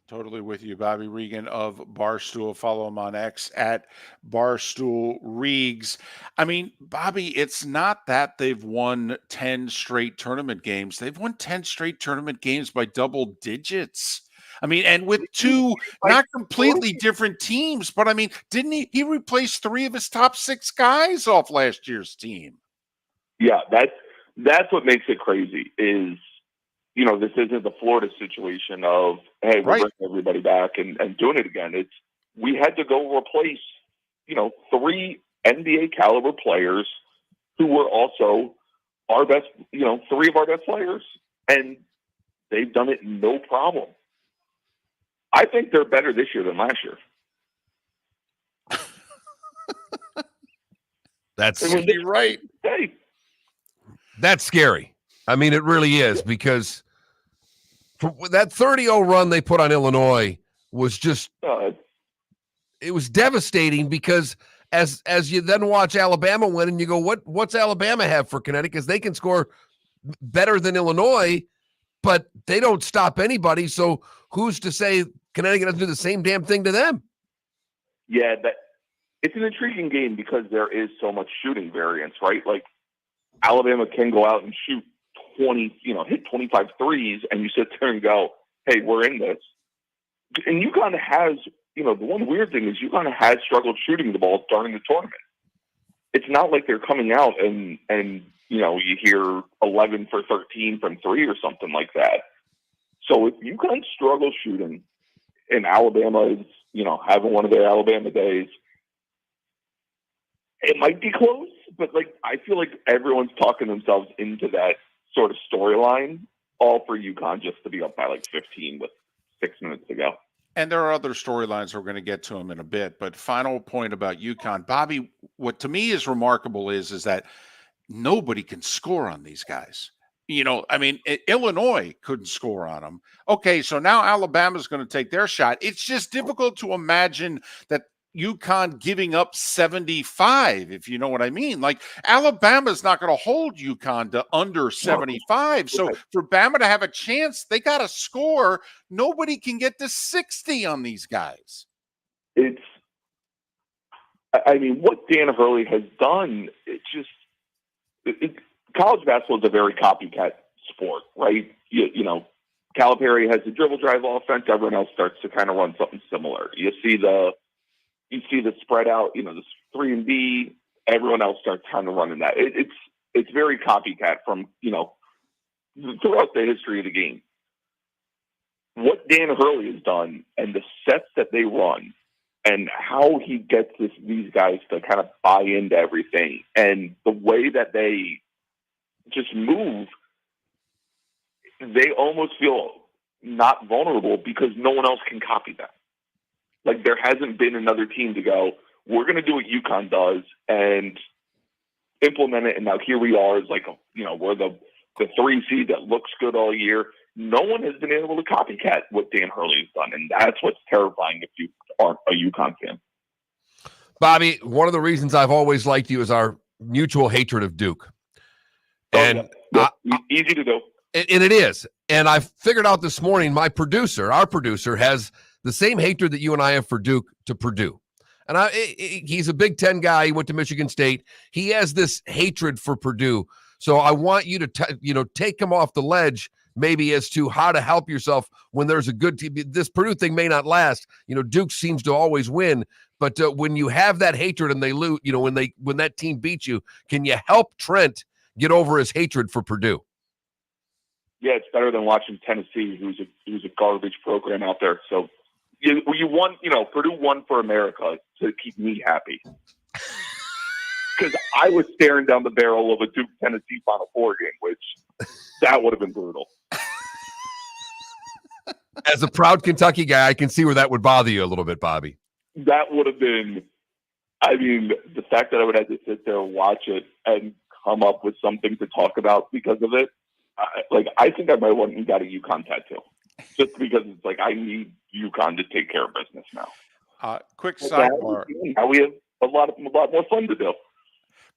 Totally with you, Bobby Reagan of Barstool. Follow him on X at Barstool Reags. I mean, Bobby, it's not that they've won 10 straight tournament games. They've won 10 straight tournament games by double digits. I mean, and with two not completely different teams, but I mean, didn't he replaced 3 of his top 6 guys off last year's team? Yeah, that's what makes it crazy is, this isn't the Florida situation of, hey, we're bringing everybody back and doing it again. It's we had to go replace, 3 NBA caliber players who were also our best, 3 of our best players. And they've done it no problem. I think they're better this year than last year. You're right. Hey. That's scary. I mean, it really is, because that 30-0 run they put on Illinois was just it was devastating, because as you then watch Alabama win and you go, what's Alabama have for Connecticut? Because they can score better than Illinois, but they don't stop anybody. So who's to say Connecticut doesn't do the same damn thing to them? Yeah, it's an intriguing game because there is so much shooting variance, right? Alabama can go out and shoot 20, hit 25 threes, and you sit there and go, hey, we're in this. And UConn has, the one weird thing is UConn has struggled shooting the ball during the tournament. It's not like they're coming out and you hear 11 for 13 from 3 or something like that. So if UConn struggles shooting and Alabama is, having one of their Alabama days, it might be close, but I feel like everyone's talking themselves into that sort of storyline, all for UConn just to be up by 15 with 6 minutes to go. And there are other storylines. We're going to get to them in a bit. But final point about UConn, Bobby, what to me is remarkable is that nobody can score on these guys. Illinois couldn't score on them. Okay, so now Alabama's going to take their shot. It's just difficult to imagine that UConn giving up 75, if you know what I mean. Alabama's not going to hold UConn to under 75. So for Bama to have a chance, they got to score. Nobody can get to 60 on these guys. What Dan Hurley has done, college basketball is a very copycat sport, right? Calipari has the dribble drive offense. Everyone else starts to kind of run something similar. You see the spread out, the 3 and D. Everyone else starts kind of running that. It's very copycat from throughout the history of the game. What Dan Hurley has done and the sets that they run and how he gets these guys to kind of buy into everything, and the way that they just move, they almost feel not vulnerable because no one else can copy that. Like, there hasn't been another team to go, we're going to do what UConn does and implement it. And now here we are, as like, we're the 3 seed that looks good all year. No one has been able to copycat what Dan Hurley's done. And that's what's terrifying if you aren't a UConn fan. Bobby, one of the reasons I've always liked you is our mutual hatred of Duke. And easy to do. And it is. And I figured out this morning, our producer, has the same hatred that you and I have for Duke to Purdue. And he's a Big Ten guy. He went to Michigan State. He has this hatred for Purdue. So I want you to, take him off the ledge, maybe as to how to help yourself when there's a good team. This Purdue thing may not last. Duke seems to always win. But when you have that hatred and they lose, when that team beats you, can you help Trent get over his hatred for Purdue? Yeah, it's better than watching Tennessee, who's a garbage program out there. So you won, Purdue won for America to keep me happy. Because I was staring down the barrel of a Duke Tennessee Final Four game, which that would have been brutal. As a proud Kentucky guy, I can see where that would bother you a little bit, Bobby. That would have been, the fact that I would have to sit there and watch it and come up with something to talk about because of it. I think I might want to got a UConn tattoo, just because it's like I need UConn to take care of business now. Quick sidebar. Now we have a lot more fun to do.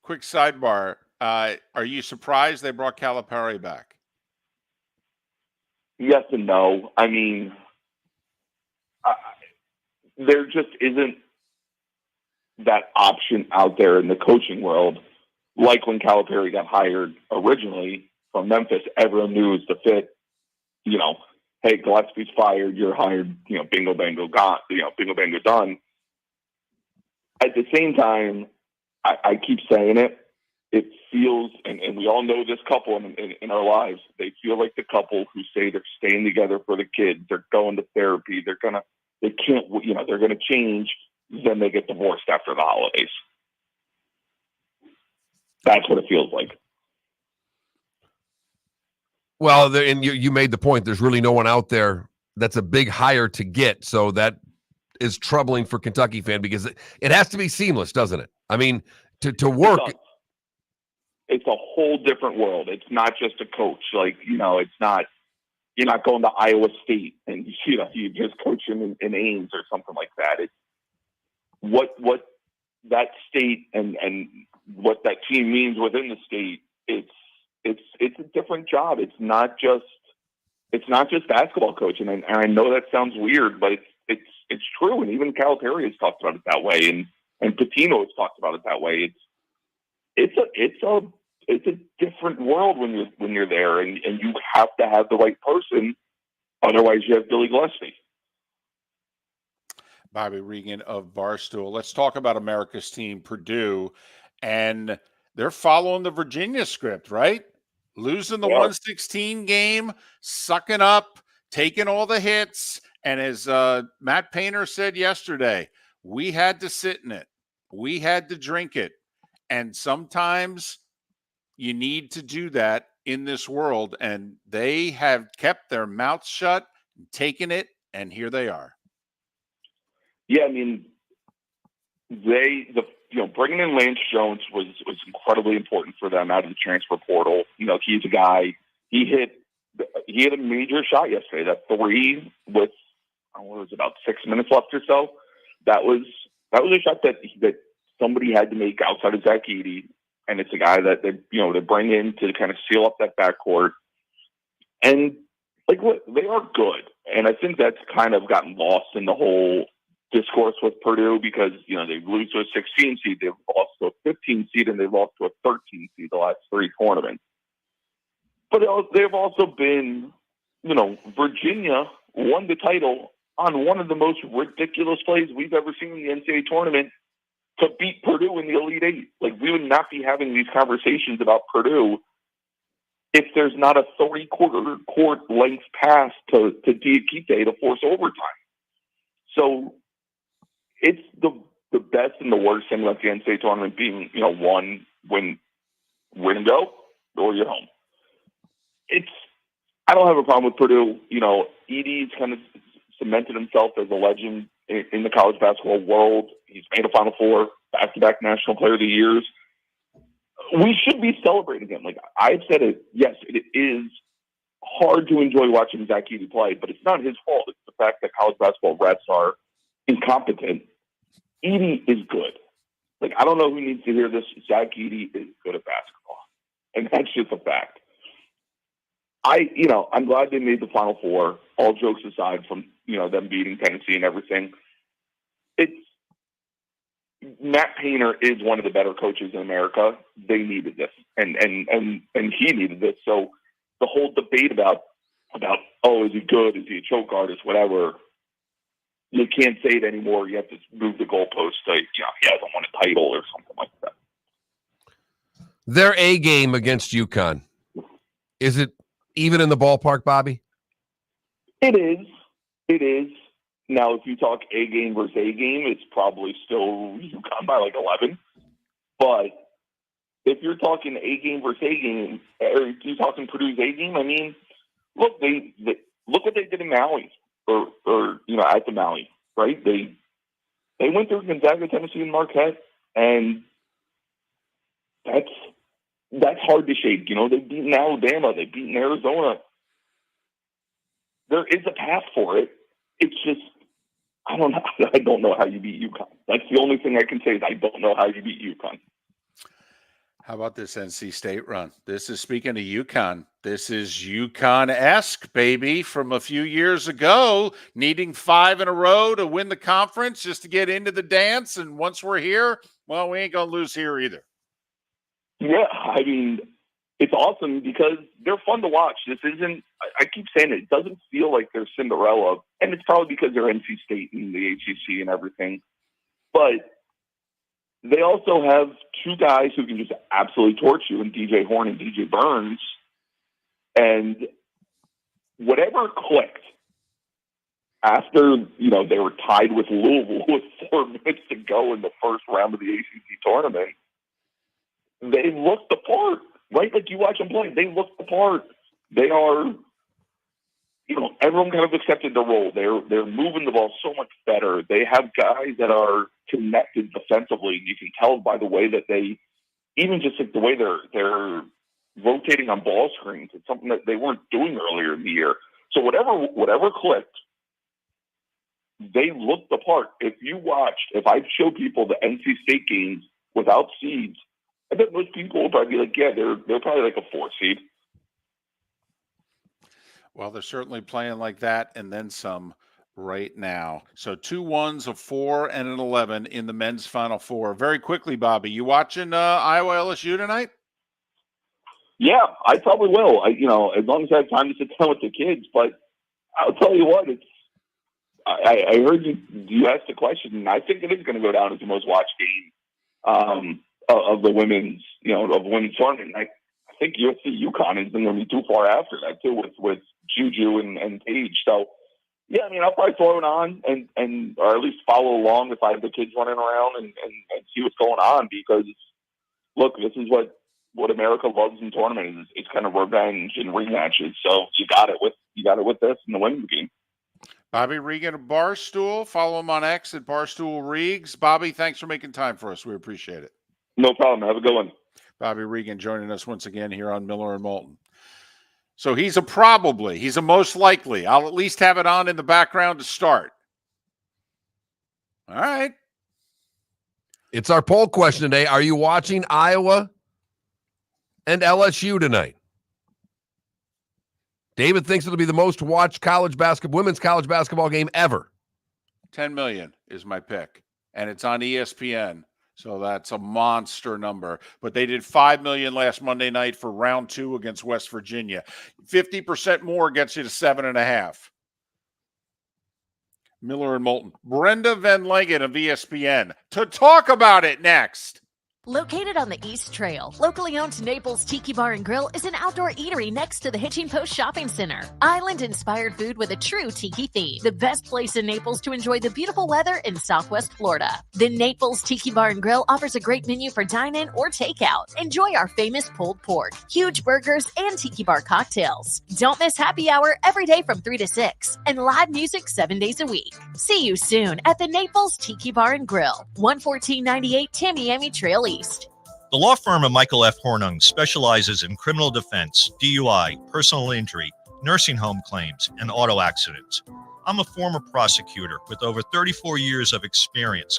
Quick sidebar. Are you surprised they brought Calipari back? Yes and no. I mean, there just isn't that option out there in the coaching world. Like when Calipari got hired originally from Memphis, everyone knew it was the fit. Hey, Gillespie's fired, you're hired, bingo, bango, gone, bingo, bango, done. At the same time, I keep saying it, it feels, and we all know this couple in our lives, they feel like the couple who say they're staying together for the kids, they're going to therapy, they're going to change, then they get divorced after the holidays. That's what it feels like. Well, and you made the point. There's really no one out there that's a big hire to get. So that is troubling for Kentucky fan because it has to be seamless, doesn't it? I mean, to work. It's a whole different world. It's not just a coach. It's not, you're not going to Iowa State and, you just coaching in Ames or something like that. It's what that state and what that team means within the state. It's a different job. It's not just basketball coaching. And I know that sounds weird, but it's true. And even Calipari has talked about it that way. And Pitino has talked about it that way. It's a different world when you're there, and you have to have the right person. Otherwise you have Billy Gillespie. Bobby Reagan of Barstool. Let's talk about America's team, Purdue, and they're following the Virginia script, right? Losing the 116 game, sucking up, taking all the hits. And as Matt Painter said yesterday, we had to sit in it. We had to drink it. And sometimes you need to do that in this world. And they have kept their mouths shut, taken it, and here they are. Yeah, I mean, bringing in Lance Jones was incredibly important for them out of the transfer portal. He's a guy. He hit a major shot yesterday. That three with about 6 minutes left or so. That was a shot that somebody had to make outside of Zach Edey, and it's a guy that they bring in to kind of seal up that backcourt. And they are good, and I think that's kind of gotten lost in the whole discourse with Purdue because, they lose to a 16 seed, they've lost to a 15 seed, and they've lost to a 13 seed the last 3 tournaments. But they've also been, Virginia won the title on one of the most ridiculous plays we've ever seen in the NCAA tournament to beat Purdue in the Elite Eight. We would not be having these conversations about Purdue if there's not a 3/4 court length pass to Diakite to force overtime. So it's the best and the worst thing about the NCAA tournament being, one win and go, or you're home. I don't have a problem with Purdue. Edey's kind of cemented himself as a legend in the college basketball world. He's made a Final Four, back-to-back National Player of the Years. We should be celebrating him. Like I've said it, yes, it is hard to enjoy watching Zach Edey play, but it's not his fault. It's the fact that college basketball refs are incompetent. Edey is good. Like, I don't know who needs to hear this. Zach Edey is good at basketball. And that's just a fact. I'm glad they made the Final Four, all jokes aside from, them beating Tennessee and everything. Matt Painter is one of the better coaches in America. They needed this. And he needed this. So the whole debate about, is he good? Is he a choke artist? Whatever. You can't say it anymore. You have to move the goalpost to, he hasn't won a title or something like that. Their A game against UConn. Is it even in the ballpark, Bobby? It is. It is. Now, if you talk A game versus A game, it's probably still UConn by like 11. But if you're talking A game versus A game, or if you're talking Purdue's A game, I mean, look, they look what they did in Maui, or at the Maui, right? They went through Gonzaga, Tennessee, and Marquette, and that's hard to shake. They've beaten Alabama, they've beaten Arizona. There is a path for it. It's just, I don't know how you beat UConn. That's the only thing I can say is I don't know how you beat UConn. How about this NC State run? This is, speaking of UConn, this is UConn-esque, baby, from a few years ago, needing 5 in a row to win the conference just to get into the dance. And once we're here, well, we ain't going to lose here either. Yeah, I mean, it's awesome because they're fun to watch. This isn't, I keep saying it doesn't feel like they're Cinderella, and it's probably because they're NC State and the ACC and everything. But they also have 2 guys who can just absolutely torch you in DJ Horn and DJ Burns. And whatever clicked after, they were tied with Louisville with 4 minutes to go in the first round of the ACC tournament, they looked the part, right? Like you watch them play, they look the part. They are, everyone kind of accepted the role. They're moving the ball so much better. They have guys that are connected defensively. You can tell by the way that they, even just like the way they're rotating on ball screens. It's something that they weren't doing earlier in the year. So whatever clicked, they looked the part. If I show people the NC State games without seeds, I bet most people will probably be like, yeah, they're probably like a 4 seed. Well, they're certainly playing like that and then some right now. So 2 1s, a 4, and an 11 in the men's Final Four. Very quickly, Bobby, you watching Iowa LSU tonight? Yeah, I probably will. As long as I have time to sit down with the kids. But I'll tell you what, I heard you asked the question, and I think it is going to go down as the most watched game of the women's, of women's tournament. I think you'll see UConn isn't going to be too far after that too, with Juju and Paige. So yeah, I mean, I'll probably throw it on and or at least follow along if I have the kids running around and see what's going on, because look, this is what America loves in tournaments. It's kind of revenge and rematches. So you got it with this in the women's game. Bobby Reagan of Barstool. Follow him on X at Barstool Reags. Bobby, thanks for making time for us. We appreciate it. No problem. Have a good one. Bobby Reagan joining us once again here on Miller and Moulton. So he's a most likely. I'll at least have it on in the background to start. All right. It's our poll question today. Are you watching Iowa and LSU tonight? David thinks it'll be the most watched women's college basketball game ever. 10 million is my pick, and it's on ESPN. So that's a monster number. But they did 5 million last Monday night for round 2 against West Virginia. 50% more gets you to 7.5. Miller and Moulton. Brenda VanLengen of ESPN to talk about it next. Located on the East Trail, locally owned Naples Tiki Bar and Grill is an outdoor eatery next to the Hitching Post Shopping Center. Island-inspired food with a true tiki theme. The best place in Naples to enjoy the beautiful weather in Southwest Florida. The Naples Tiki Bar and Grill offers a great menu for dine-in or takeout. Enjoy our famous pulled pork, huge burgers, and tiki bar cocktails. Don't miss happy hour every day from 3 to 6 and live music 7 days a week. See you soon at the Naples Tiki Bar and Grill, 11498 Tamiami Trail East. The law firm of Michael F. Hornung specializes in criminal defense, DUI, personal injury, nursing home claims, and auto accidents. I'm a former prosecutor with over 34 years of experience.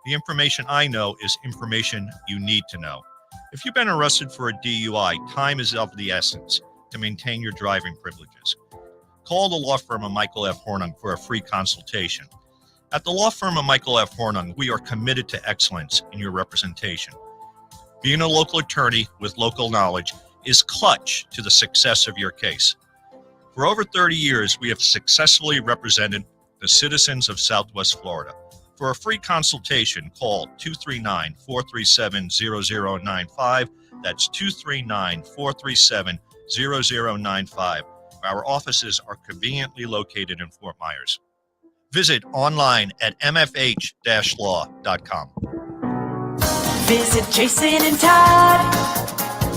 The information I know is information you need to know. If you've been arrested for a DUI, time is of the essence to maintain your driving privileges. Call the law firm of Michael F. Hornung for a free consultation. At the law firm of Michael F. Hornung, we are committed to excellence in your representation. Being a local attorney with local knowledge is clutch to the success of your case. For over 30 years, we have successfully represented the citizens of Southwest Florida. For a free consultation, call 239-437-0095. That's 239-437-0095. Our offices are conveniently located in Fort Myers. Visit online at mfh-law.com. Visit Jason and Todd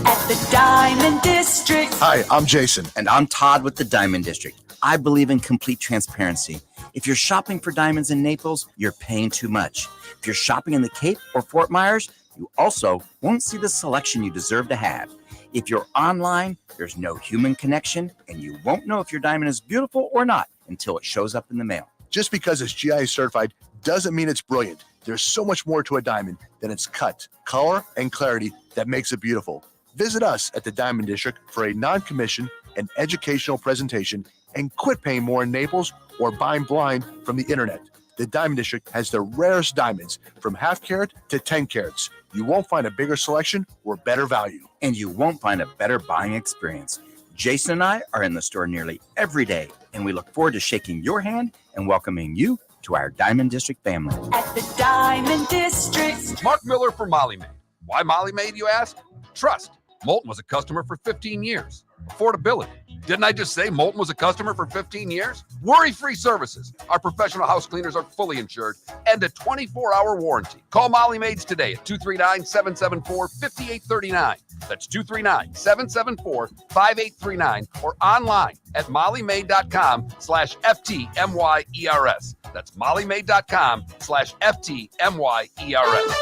at the Diamond District. Hi, I'm Jason. And I'm Todd with the Diamond District. I believe in complete transparency. If you're shopping for diamonds in Naples, you're paying too much. If you're shopping in the Cape or Fort Myers, you also won't see the selection you deserve to have. If you're online, there's no human connection, and you won't know if your diamond is beautiful or not until it shows up in the mail. Just because it's GIA certified doesn't mean it's brilliant. There's so much more to a diamond than its cut, color, and clarity that makes it beautiful. Visit us at the Diamond District for a non-commission and educational presentation and quit paying more in Naples or buying blind from the internet. The Diamond District has the rarest diamonds from half carat to 10 carats. You won't find a bigger selection or better value. And you won't find a better buying experience. Jason and I are in the store nearly every day, and we look forward to shaking your hand and welcoming you to our Diamond District family. At the Diamond District. Mark Miller for Molly Maid. Why Molly Maid, you ask? Trust. Moulton was a customer for 15 years. Affordability. Didn't I just say Moulton was a customer for 15 years? Worry-free services. Our professional house cleaners are fully insured and a 24-hour warranty. Call Molly Maids today at 239-774-5839. That's 239-774-5839 or online at mollymaid.com/FTMYERS. That's mollymaid.com/FTMYERS.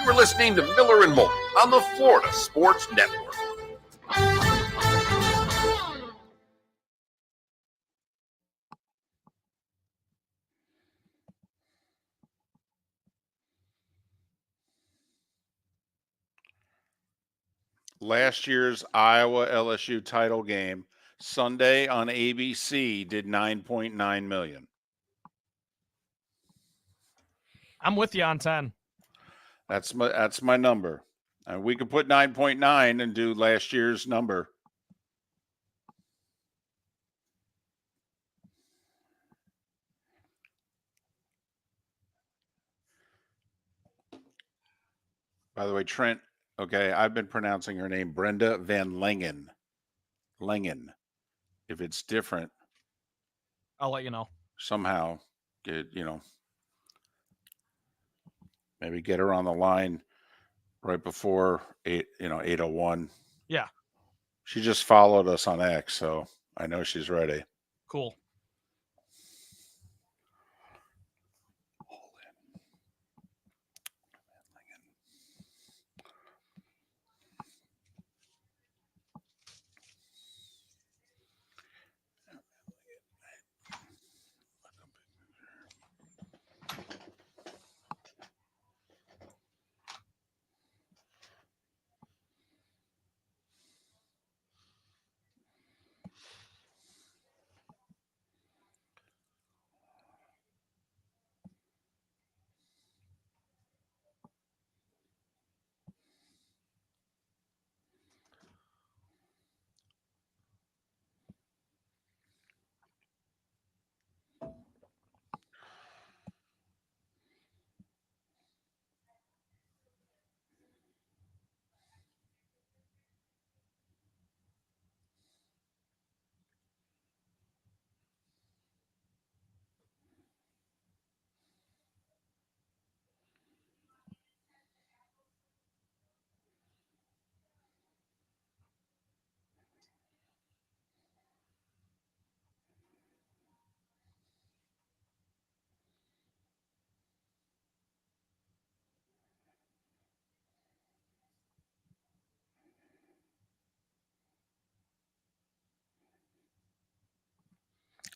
You were listening to Miller and Moulton on the Florida Sports Network. Last year's Iowa LSU title game, Sunday on ABC, did 9.9 million. I'm with you on 10. That's my number. And we could put 9.9 and do last year's number. By the way, Trent, okay, I've been pronouncing her name Brenda VanLengen. If it's different, I'll let you know. somehow maybe get her on the line right before 8:01. Yeah. She just followed us on X, so I know she's ready. Cool.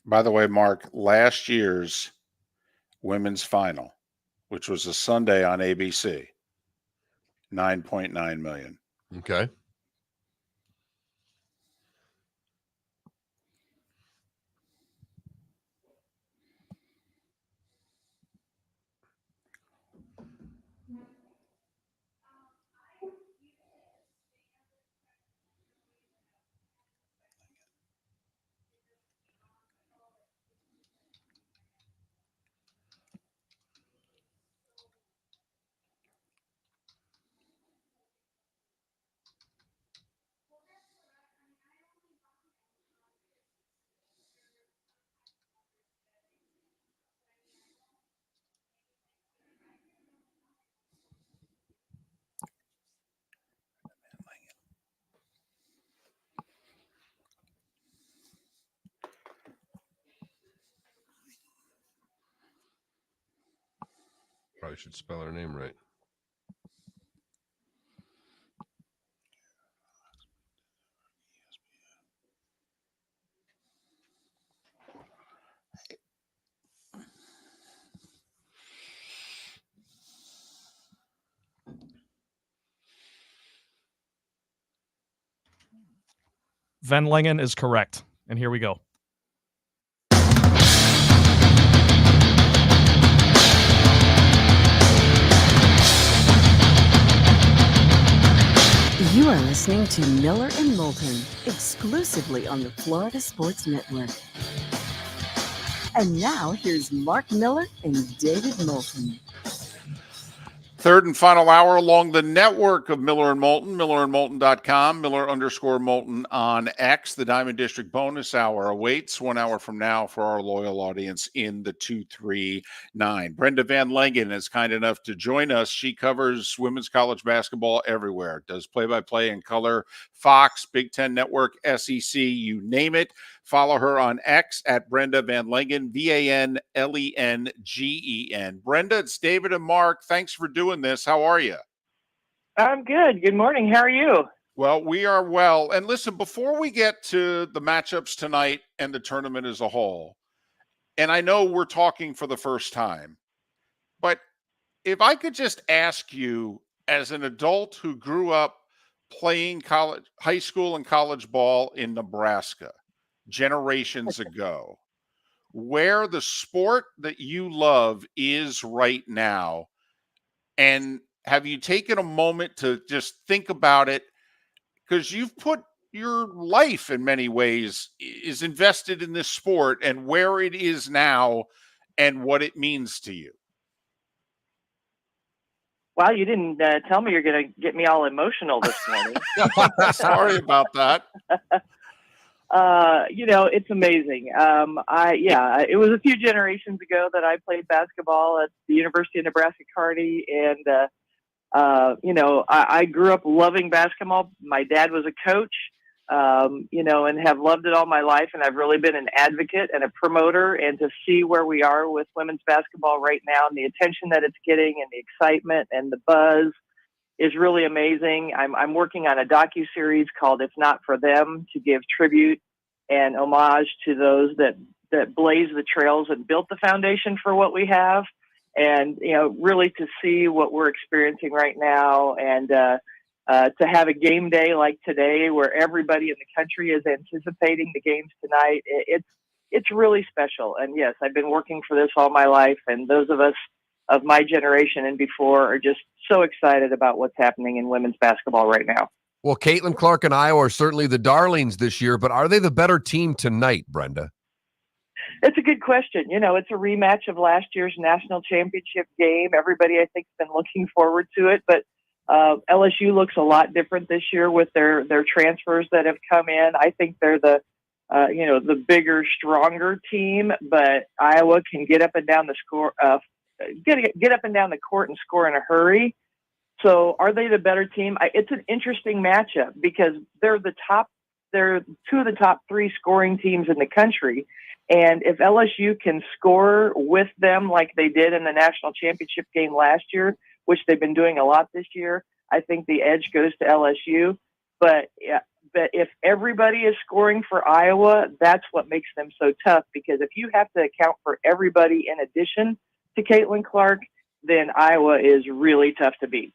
By the way, Mark, last year's women's final, which was a Sunday on ABC, 9.9 million. Okay. Probably should spell her name right. VanLengen is correct. And here we go. You are listening to Miller and Moulton, exclusively on the Florida Sports Network. And now here's Mark Miller and David Moulton. Third and final hour along the network of Miller and Moulton, millerandmoulton.com, Miller_Moulton on X. The Diamond District bonus hour awaits 1 hour from now for our loyal audience in the 239. Brenda VanLengen is kind enough to join us. She covers women's college basketball everywhere, does play-by-play in color, Fox, Big Ten Network, SEC, you name it. Follow her on X at Brenda VanLengen, VanLengen. Brenda, it's David and Mark. Thanks for doing this. How are you? I'm good. Good morning. How are you? Well, we are well. And listen, before we get to the matchups tonight and the tournament as a whole, and I know we're talking for the first time, but if I could just ask you, as an adult who grew up playing high school and college ball in Nebraska generations ago, where the sport that you love is right now, and have you taken a moment to just think about it? Because you've put your life in many ways is invested in this sport and where it is now and what it means to you. Wow, you didn't tell me you're going to get me all emotional this morning. Sorry about that. It's amazing. It was a few generations ago that I played basketball at the University of Nebraska-Kearney, and I grew up loving basketball. My dad was a coach, and have loved it all my life, and I've really been an advocate and a promoter. And to see where we are with women's basketball right now and the attention that it's getting and the excitement and the buzz is really amazing. I'm working on a docuseries called If Not For Them, to give tribute and homage to those that blazed the trails and built the foundation for what we have. And, really to see what we're experiencing right now, and to have a game day like today where everybody in the country is anticipating the games tonight, it's really special. And yes, I've been working for this all my life, and those of us of my generation and before are just so excited about what's happening in women's basketball right now. Well, Caitlin Clark and Iowa are certainly the darlings this year, but are they the better team tonight, Brenda? It's a good question. It's a rematch of last year's national championship game. Everybody, I think, has been looking forward to it, but LSU looks a lot different this year with their transfers that have come in. I think they're the bigger, stronger team, but Iowa can get up and down the get up and down the court and score in a hurry. So are they the better team? It's an interesting matchup because they're two of the top three scoring teams in the country. And if LSU can score with them like they did in the national championship game last year, which they've been doing a lot this year, I think the edge goes to LSU. But But if everybody is scoring for Iowa, that's what makes them so tough, because if you have to account for everybody in addition to Caitlin Clark, then Iowa is really tough to beat.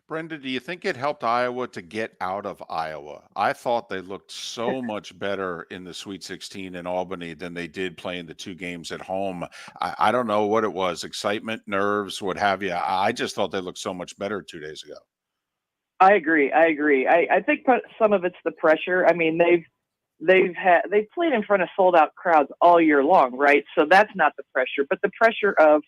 Brenda, do you think it helped Iowa to get out of Iowa? I thought they looked so much better in the Sweet 16 in Albany than they did playing the 2 games at home. I don't know what it was, excitement, nerves, what have you. I just thought they looked so much better 2 days ago. I agree. I think some of it's the pressure. I mean, they've played in front of sold out crowds all year long, right? So that's not the pressure, but the pressure of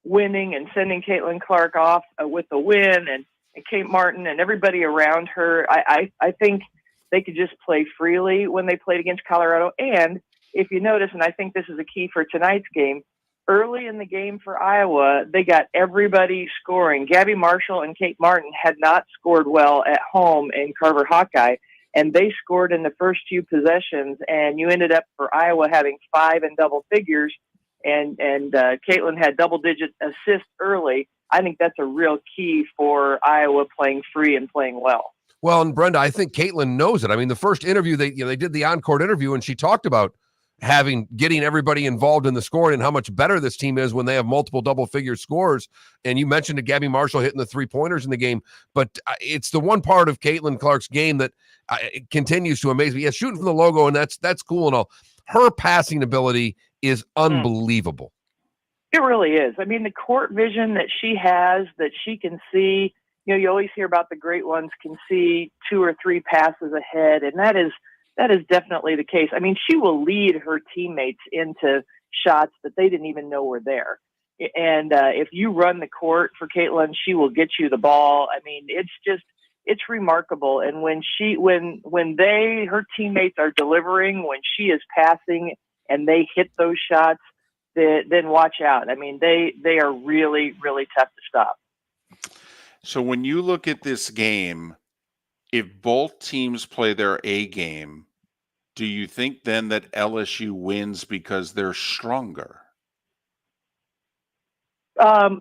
winning and sending Caitlin Clark off with a win, and Kate Martin and everybody around her. I think they could just play freely when they played against Colorado. And if you notice, and I think this is a key for tonight's game, early in the game for Iowa, they got everybody scoring. Gabby Marshall and Kate Martin had not scored well at home in Carver Hawkeye, and they scored in the first few possessions, and you ended up for Iowa having 5 in double figures, and Caitlin had double-digit assists early. I think that's a real key for Iowa playing free and playing well. Well, and Brenda, I think Caitlin knows it. I mean, the first interview, they did the on-court interview, and she talked about getting everybody involved in the scoring and how much better this team is when they have multiple double-figure scores. And you mentioned that Gabby Marshall hitting the 3-pointers in the game, but it's the one part of Caitlin Clark's game that continues to amaze me. Yeah, shooting from the logo, and that's cool and all. Her passing ability is unbelievable. It really is. I mean, the court vision that she has, that she can see, you always hear about the great ones can see 2 or 3 passes ahead, and that is definitely the case. I mean, she will lead her teammates into shots that they didn't even know were there. And if you run the court for Caitlin, she will get you the ball. I mean, it's remarkable. And when her teammates are delivering, when she is passing and they hit those shots, then watch out. I mean, they are really, really tough to stop. So when you look at this game, if both teams play their A game, do you think then that LSU wins because they're stronger?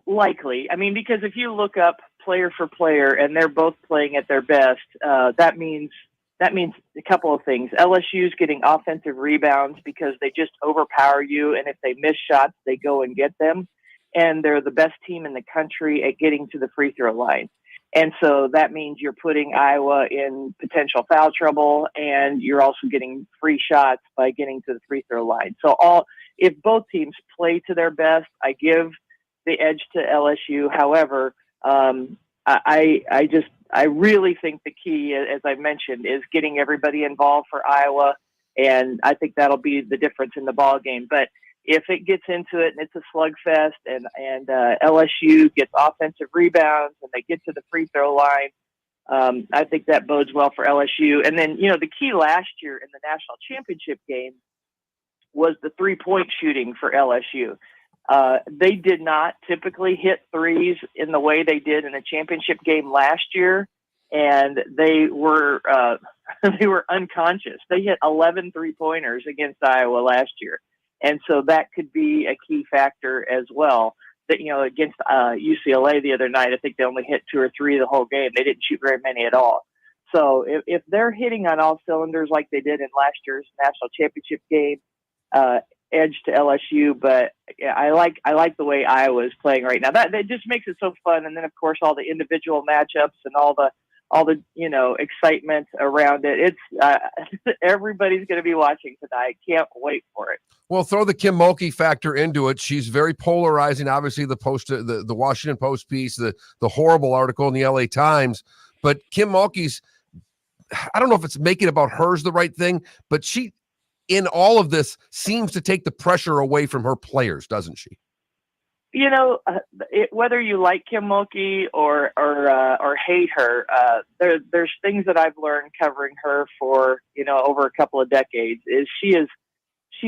Likely. I mean, because if you look up player for player and they're both playing at their best, that means a couple of things. LSU's getting offensive rebounds because they just overpower you, and if they miss shots, they go and get them. And they're the best team in the country at getting to the free throw line. And so that means you're putting Iowa in potential foul trouble, and you're also getting free shots by getting to the free throw line. So if both teams play to their best, I give the edge to LSU. However, I really think the key, as I mentioned, is getting everybody involved for Iowa, and I think that'll be the difference in the ball game. But if it gets into it and it's a slugfest, and LSU gets offensive rebounds and they get to the free throw line, I think that bodes well for LSU. And then, the key last year in the national championship game was the 3-point shooting for LSU. They did not typically hit threes in the way they did in a championship game last year, and they were unconscious. They hit 11 3-pointers against Iowa last year, and so that could be a key factor as well. That against UCLA the other night, I think they only hit 2 or 3 the whole game. They didn't shoot very many at all. So if they're hitting on all cylinders like they did in last year's national championship game, edge to LSU, but I like the way Iowa is playing right now. That just makes it so fun. And then of course all the individual matchups and all the excitement around it. It's everybody's going to be watching tonight. Can't wait for it. Well, throw the Kim Mulkey factor into it. She's very polarizing. Obviously, the Washington Post piece, the horrible article in the LA Times, but Kim Mulkey's, I don't know if it's making about her's the right thing, but she, in all of this, seems to take the pressure away from her players, doesn't she? Whether you like Kim Mulkey or hate her, there's things that I've learned covering her for over a couple of decades. Is she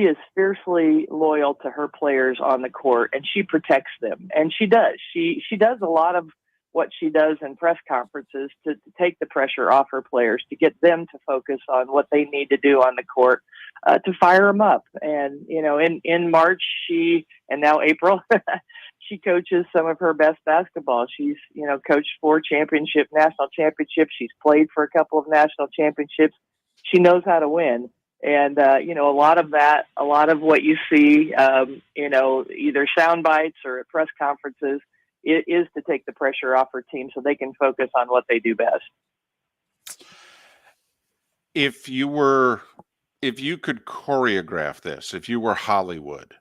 is fiercely loyal to her players on the court, and she protects them, and she does. She does a lot of what she does in press conferences to take the pressure off her players, to get them to focus on what they need to do on the court, to fire them up. And, in March, and now April, she coaches some of her best basketball. She's, coached 4 national championships. She's played for a couple of national championships. she knows how to win. And, a lot of what you see, either sound bites or at press conferences is to take the pressure off her team so they can focus on what they do best. If you could choreograph this, if you were Hollywood,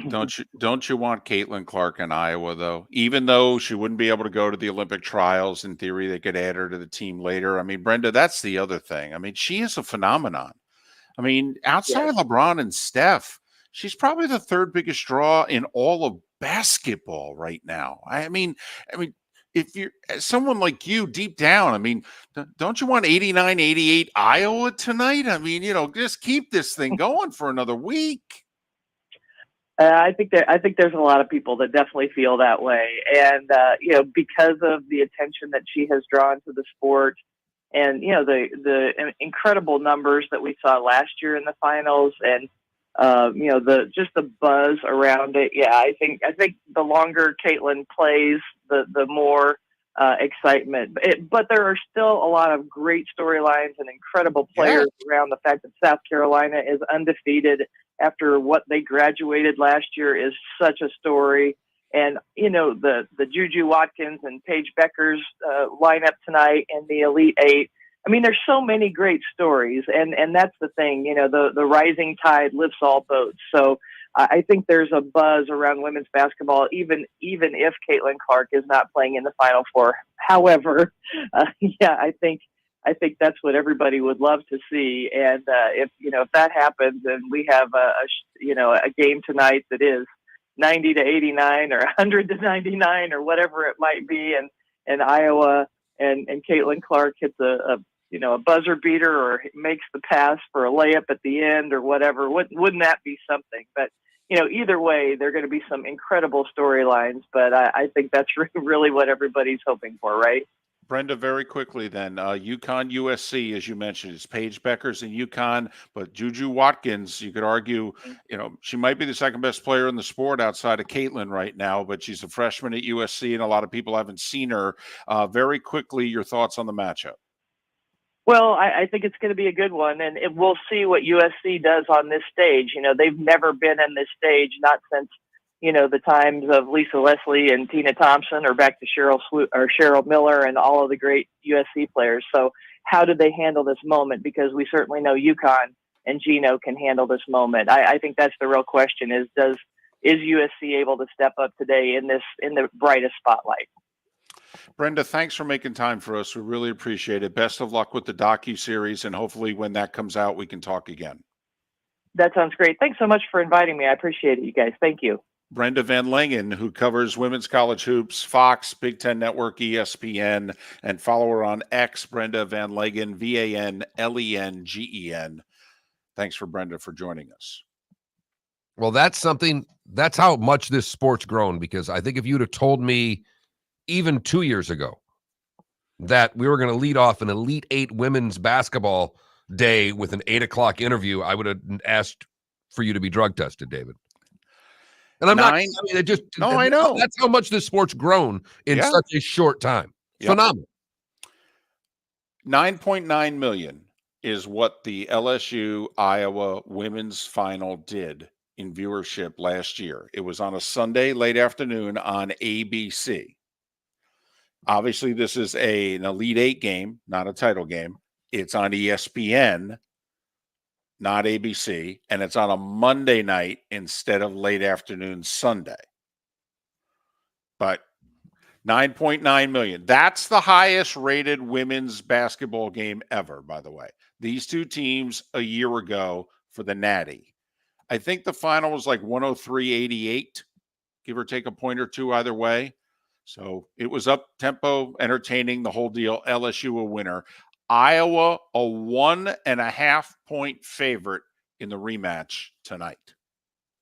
don't you want Caitlin Clark in Iowa, though? Even though she wouldn't be able to go to the Olympic trials, in theory, they could add her to the team later. I mean, Brenda, that's the other thing. I mean, she is a phenomenon. I mean, outside of LeBron and Steph, she's probably the third biggest draw in all of basketball right now. I mean, if you're someone like you deep down, I mean, don't you want 89-88 Iowa tonight? I mean, just keep this thing going for another week. I think there's a lot of people that definitely feel that way, and because of the attention that she has drawn to the sport, and the incredible numbers that we saw last year in the finals, and the buzz around it. Yeah, I think the longer Caitlin plays, the more excitement. But there are still a lot of great storylines and incredible players around the fact that South Carolina is undefeated after what they graduated last year is such a story. And, the Juju Watkins and Paige Becker's lineup tonight and the Elite Eight. I mean, there's so many great stories, and that's the thing, the rising tide lifts all boats. So I think there's a buzz around women's basketball, even if Caitlin Clark is not playing in the Final Four. However, I think that's what everybody would love to see. And if that happens and we have a game tonight that is 90-89 or 100-99 or whatever it might be, and Iowa and Caitlin Clark hits a buzzer beater or makes the pass for a layup at the end or whatever, wouldn't that be something? But either way, there are going to be some incredible storylines. But I think that's really what everybody's hoping for, right? Brenda, very quickly then, UConn, USC, as you mentioned, it's Paige Beckers in UConn, but Juju Watkins, you could argue, she might be the second best player in the sport outside of Caitlin right now, but she's a freshman at USC, and a lot of people haven't seen her. Very quickly, your thoughts on the matchup? Well, I think it's going to be a good one, and we'll see what USC does on this stage. They've never been in this stage, not since the times of Lisa Leslie and Tina Thompson, or back to Cheryl Miller and all of the great USC players. So how do they handle this moment? Because we certainly know UConn and Gino can handle this moment. I think that's the real question: is USC able to step up today in the brightest spotlight? Brenda, thanks for making time for us. We really appreciate it. Best of luck with the docu-series, and hopefully when that comes out, we can talk again. That sounds great. Thanks so much for inviting me. I appreciate it, you guys. Thank you. Brenda VanLengen, who covers women's college hoops, Fox, Big Ten Network, ESPN, and follow her on X, Brenda VanLengen, VanLengen. Thanks for Brenda for joining us. Well, that's how much this sport's grown, because I think if you'd have told me even 2 years ago that we were going to lead off an Elite Eight women's basketball day with an 8:00 interview, I would have asked for you to be drug tested, David. And I'm not. I mean, I know. That's how much this sport's grown in such a short time. Phenomenal. 9.9 million is what the LSU Iowa women's final did in viewership last year. It was on a Sunday late afternoon on ABC. Obviously, this is an Elite Eight game, not a title game. It's on ESPN, not ABC, and it's on a Monday night instead of late afternoon Sunday. But 9.9 million. That's the highest rated women's basketball game ever, by the way. These two teams a year ago for the Natty. I think the final was like 103-88, give or take a point or two either way. So it was up tempo, entertaining, the whole deal. LSU a winner. Iowa a 1.5 point favorite in the rematch tonight.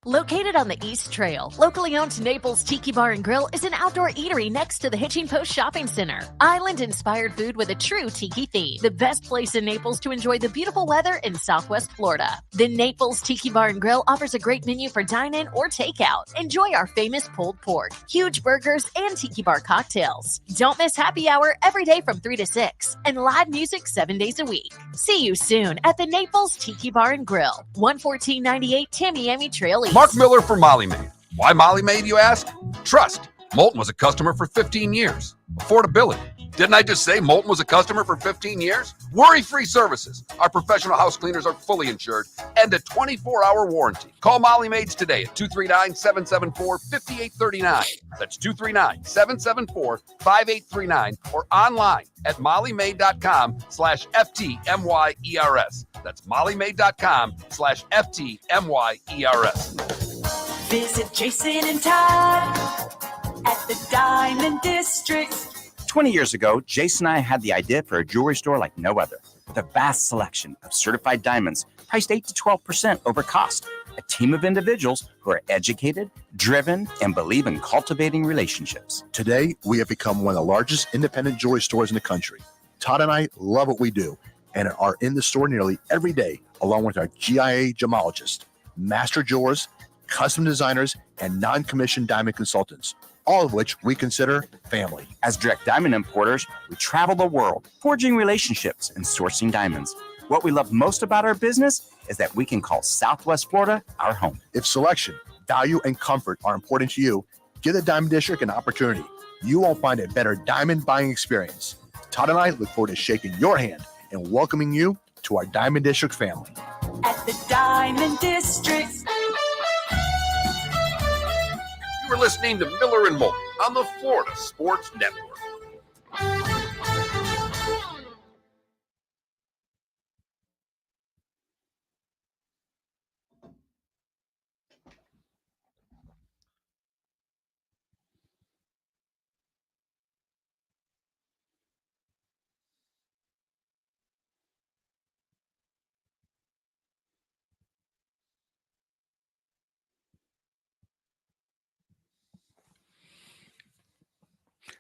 Located on the East Trail, locally owned Naples Tiki Bar and Grill is an outdoor eatery next to the Hitching Post Shopping Center. Island-inspired food with a true tiki theme. The best place in Naples to enjoy the beautiful weather in Southwest Florida. The Naples Tiki Bar and Grill offers a great menu for dine-in or takeout. Enjoy our famous pulled pork, huge burgers, and tiki bar cocktails. Don't miss happy hour every day from 3 to 6 and live music 7 days a week. See you soon at the Naples Tiki Bar and Grill, 11498 Tamiami Trail East. Mark Miller for Molly Maid. Why Molly Maid, you ask? Trust. Moulton was a customer for 15 years. Affordability. Didn't I just say Moulton was a customer for 15 years? Worry-free services. Our professional house cleaners are fully insured and a 24-hour warranty. Call Molly Maids today at 239-774-5839. That's 239-774-5839 or online at mollymaid.com/FTMYERS. That's mollymaid.com/FTMYERS. Visit Jason and Todd at the Diamond District. 20 years ago, Jason and I had the idea for a jewelry store like no other, with a vast selection of certified diamonds priced 8 to 12% over cost. A team of individuals who are educated, driven, and believe in cultivating relationships. Today, we have become one of the largest independent jewelry stores in the country. Todd and I love what we do and are in the store nearly every day, along with our GIA gemologists, master jewelers, custom designers, and non-commissioned diamond consultants, all of which we consider family. As direct diamond importers, we travel the world, forging relationships and sourcing diamonds. What we love most about our business is that we can call Southwest Florida our home. If selection, value, and comfort are important to you, give the Diamond District an opportunity. You won't find a better diamond buying experience. Todd and I look forward to shaking your hand and welcoming you to our Diamond District family. At the Diamond District. You were listening to Miller and Moulton on the Florida Sports Network.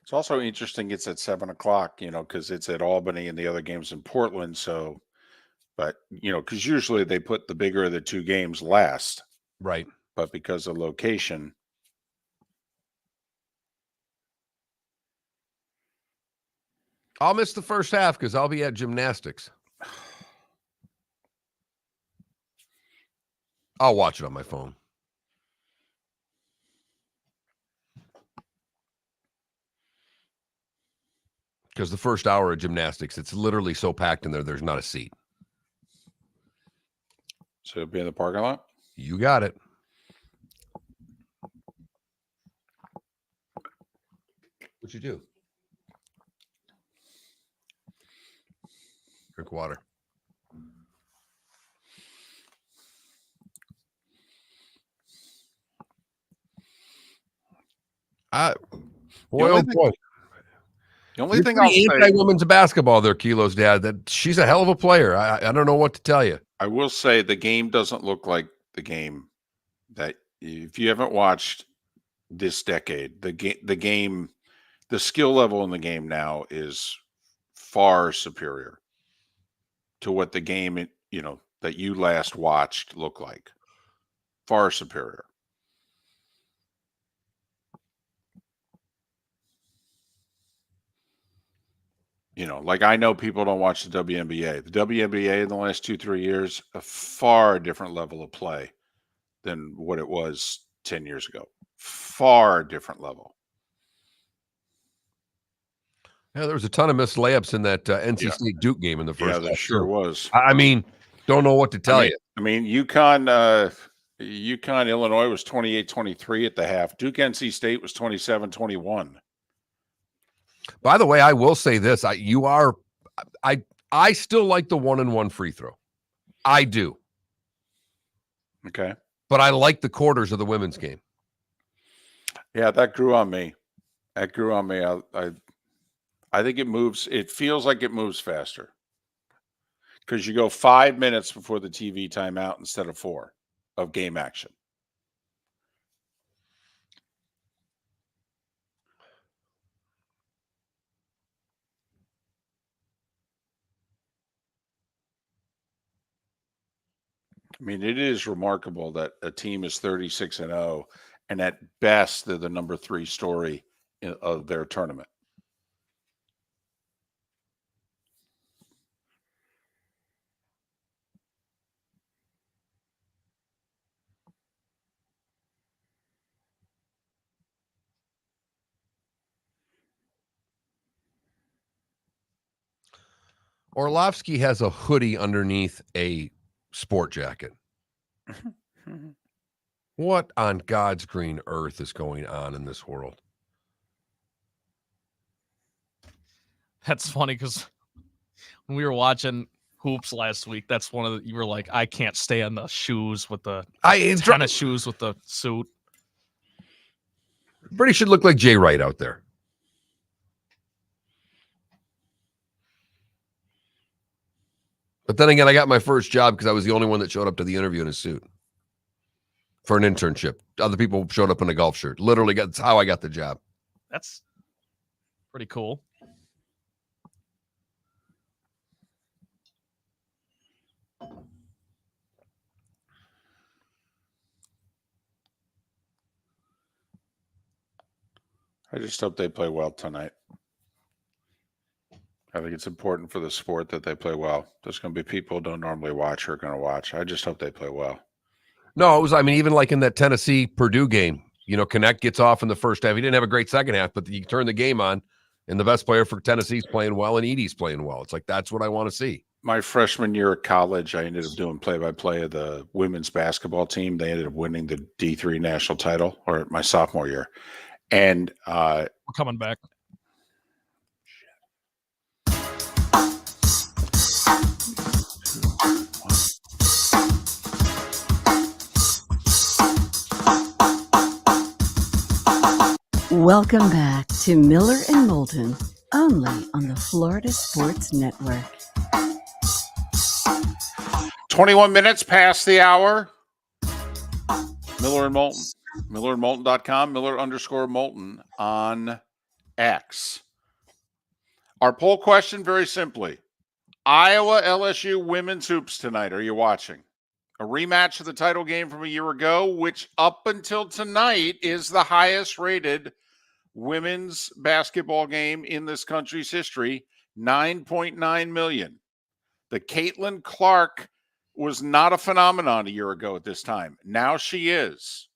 It's also interesting. It's at 7:00, because it's at Albany and the other game's in Portland. So, but because usually they put the bigger of the two games last, Right. but because of location, I'll miss the first half because I'll be at gymnastics. I'll watch it on my phone. Because the first hour of gymnastics, it's literally so packed in there, there's not a seat. So it'll be in the parking lot? You got it. What'd you do? Drink water. Boy, oh boy. The only thing I'll say, anti-women's basketball there, Kilo's dad, that she's a hell of a player. I don't know what to tell you. I will say the game doesn't look like the game that if you haven't watched this decade, the skill level in the game now is far superior to what the game, that you last watched looked like. Far superior. Like I know people don't watch the WNBA. The WNBA in the last 2-3 years, a far different level of play than what it was 10 years ago. Far different level. Yeah, there was a ton of missed layups in that NC State Duke game in the first half. Yeah, there sure was. I mean, don't know what to tell you. I mean, UConn, Illinois was 28-23 at the half. Duke, NC State was 27-21. By the way, I will say this. I still like the 1-and-1 free throw. I do. Okay. But I like the quarters of the women's game. Yeah, that grew on me. I think it moves. It feels like it moves faster because you go 5 minutes before the TV timeout instead of 4 of game action. I mean, it is remarkable that a team is 36-0, and at best, they're the number 3 story of their tournament. Orlovsky has a hoodie underneath a sport jacket. What on God's green earth is going on in this world? That's funny because when we were watching hoops last week, that's one of the, you were like, I can't stand the shoes with the tennis shoes with the suit. Brady should look like Jay Wright out there. But then again, I got my first job because I was the only one that showed up to the interview in a suit for an internship. Other people showed up in a golf shirt. Literally, that's how I got the job. That's pretty cool. I just hope they play well tonight. I think it's important for the sport that they play well. There's going to be people who don't normally watch who are going to watch. I just hope they play well. No, it was, I mean, even like in that Tennessee Purdue game, you know, Connect gets off in the first half. He didn't have a great second half, but you turn the game on, and the best player for Tennessee's playing well, and Edie's playing well. It's like, that's what I want to see. My freshman year at college, I ended up doing play-by-play of the women's basketball team. They ended up winning the D3 national title, or my sophomore year. And we're coming back. Welcome back to Miller and Moulton, only on the Florida Sports Network. 21 minutes past the hour. Miller and Moulton. MillerandMoulton.com, Miller_Moulton on X. Our poll question, very simply. Iowa LSU women's hoops tonight. Are you watching? A rematch of the title game from a year ago, which up until tonight is the highest rated women's basketball game in this country's history, 9.9 million. The Caitlin Clark was not a phenomenon a year ago at this time. Now she is.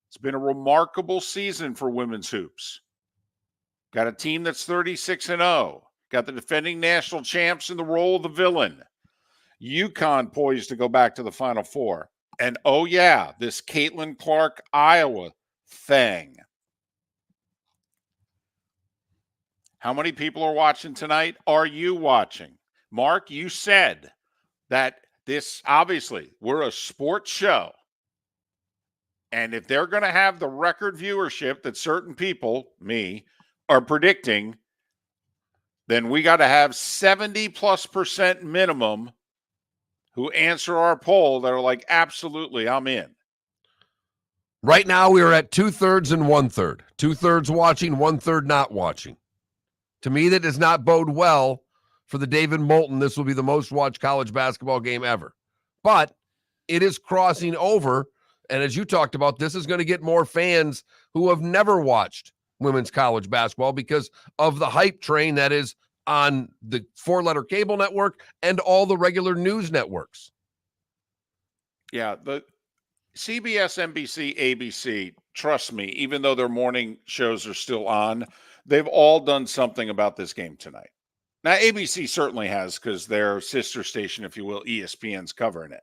It's been a remarkable season for women's hoops. Got a team that's 36-0. Got the defending national champs in the role of the villain. UConn poised to go back to the Final Four. And oh yeah, this Caitlin Clark Iowa thing. How many people are watching tonight? Are you watching? Mark, you said that this, obviously, we're a sports show. And if they're going to have the record viewership that certain people, me, are predicting, then we got to have 70+% minimum who answer our poll that are like, absolutely, I'm in. Right now, we are at 2/3 and 1/3. 2/3 watching, 1/3 not watching. To me, that does not bode well for the David Moulton. This will be the most watched college basketball game ever. But it is crossing over. And as you talked about, this is going to get more fans who have never watched women's college basketball because of the hype train that is on the 4-letter cable network and all the regular news networks. Yeah, the CBS, NBC, ABC, trust me, even though their morning shows are still on, they've all done something about this game tonight. Now, ABC certainly has because their sister station, if you will, ESPN's covering it.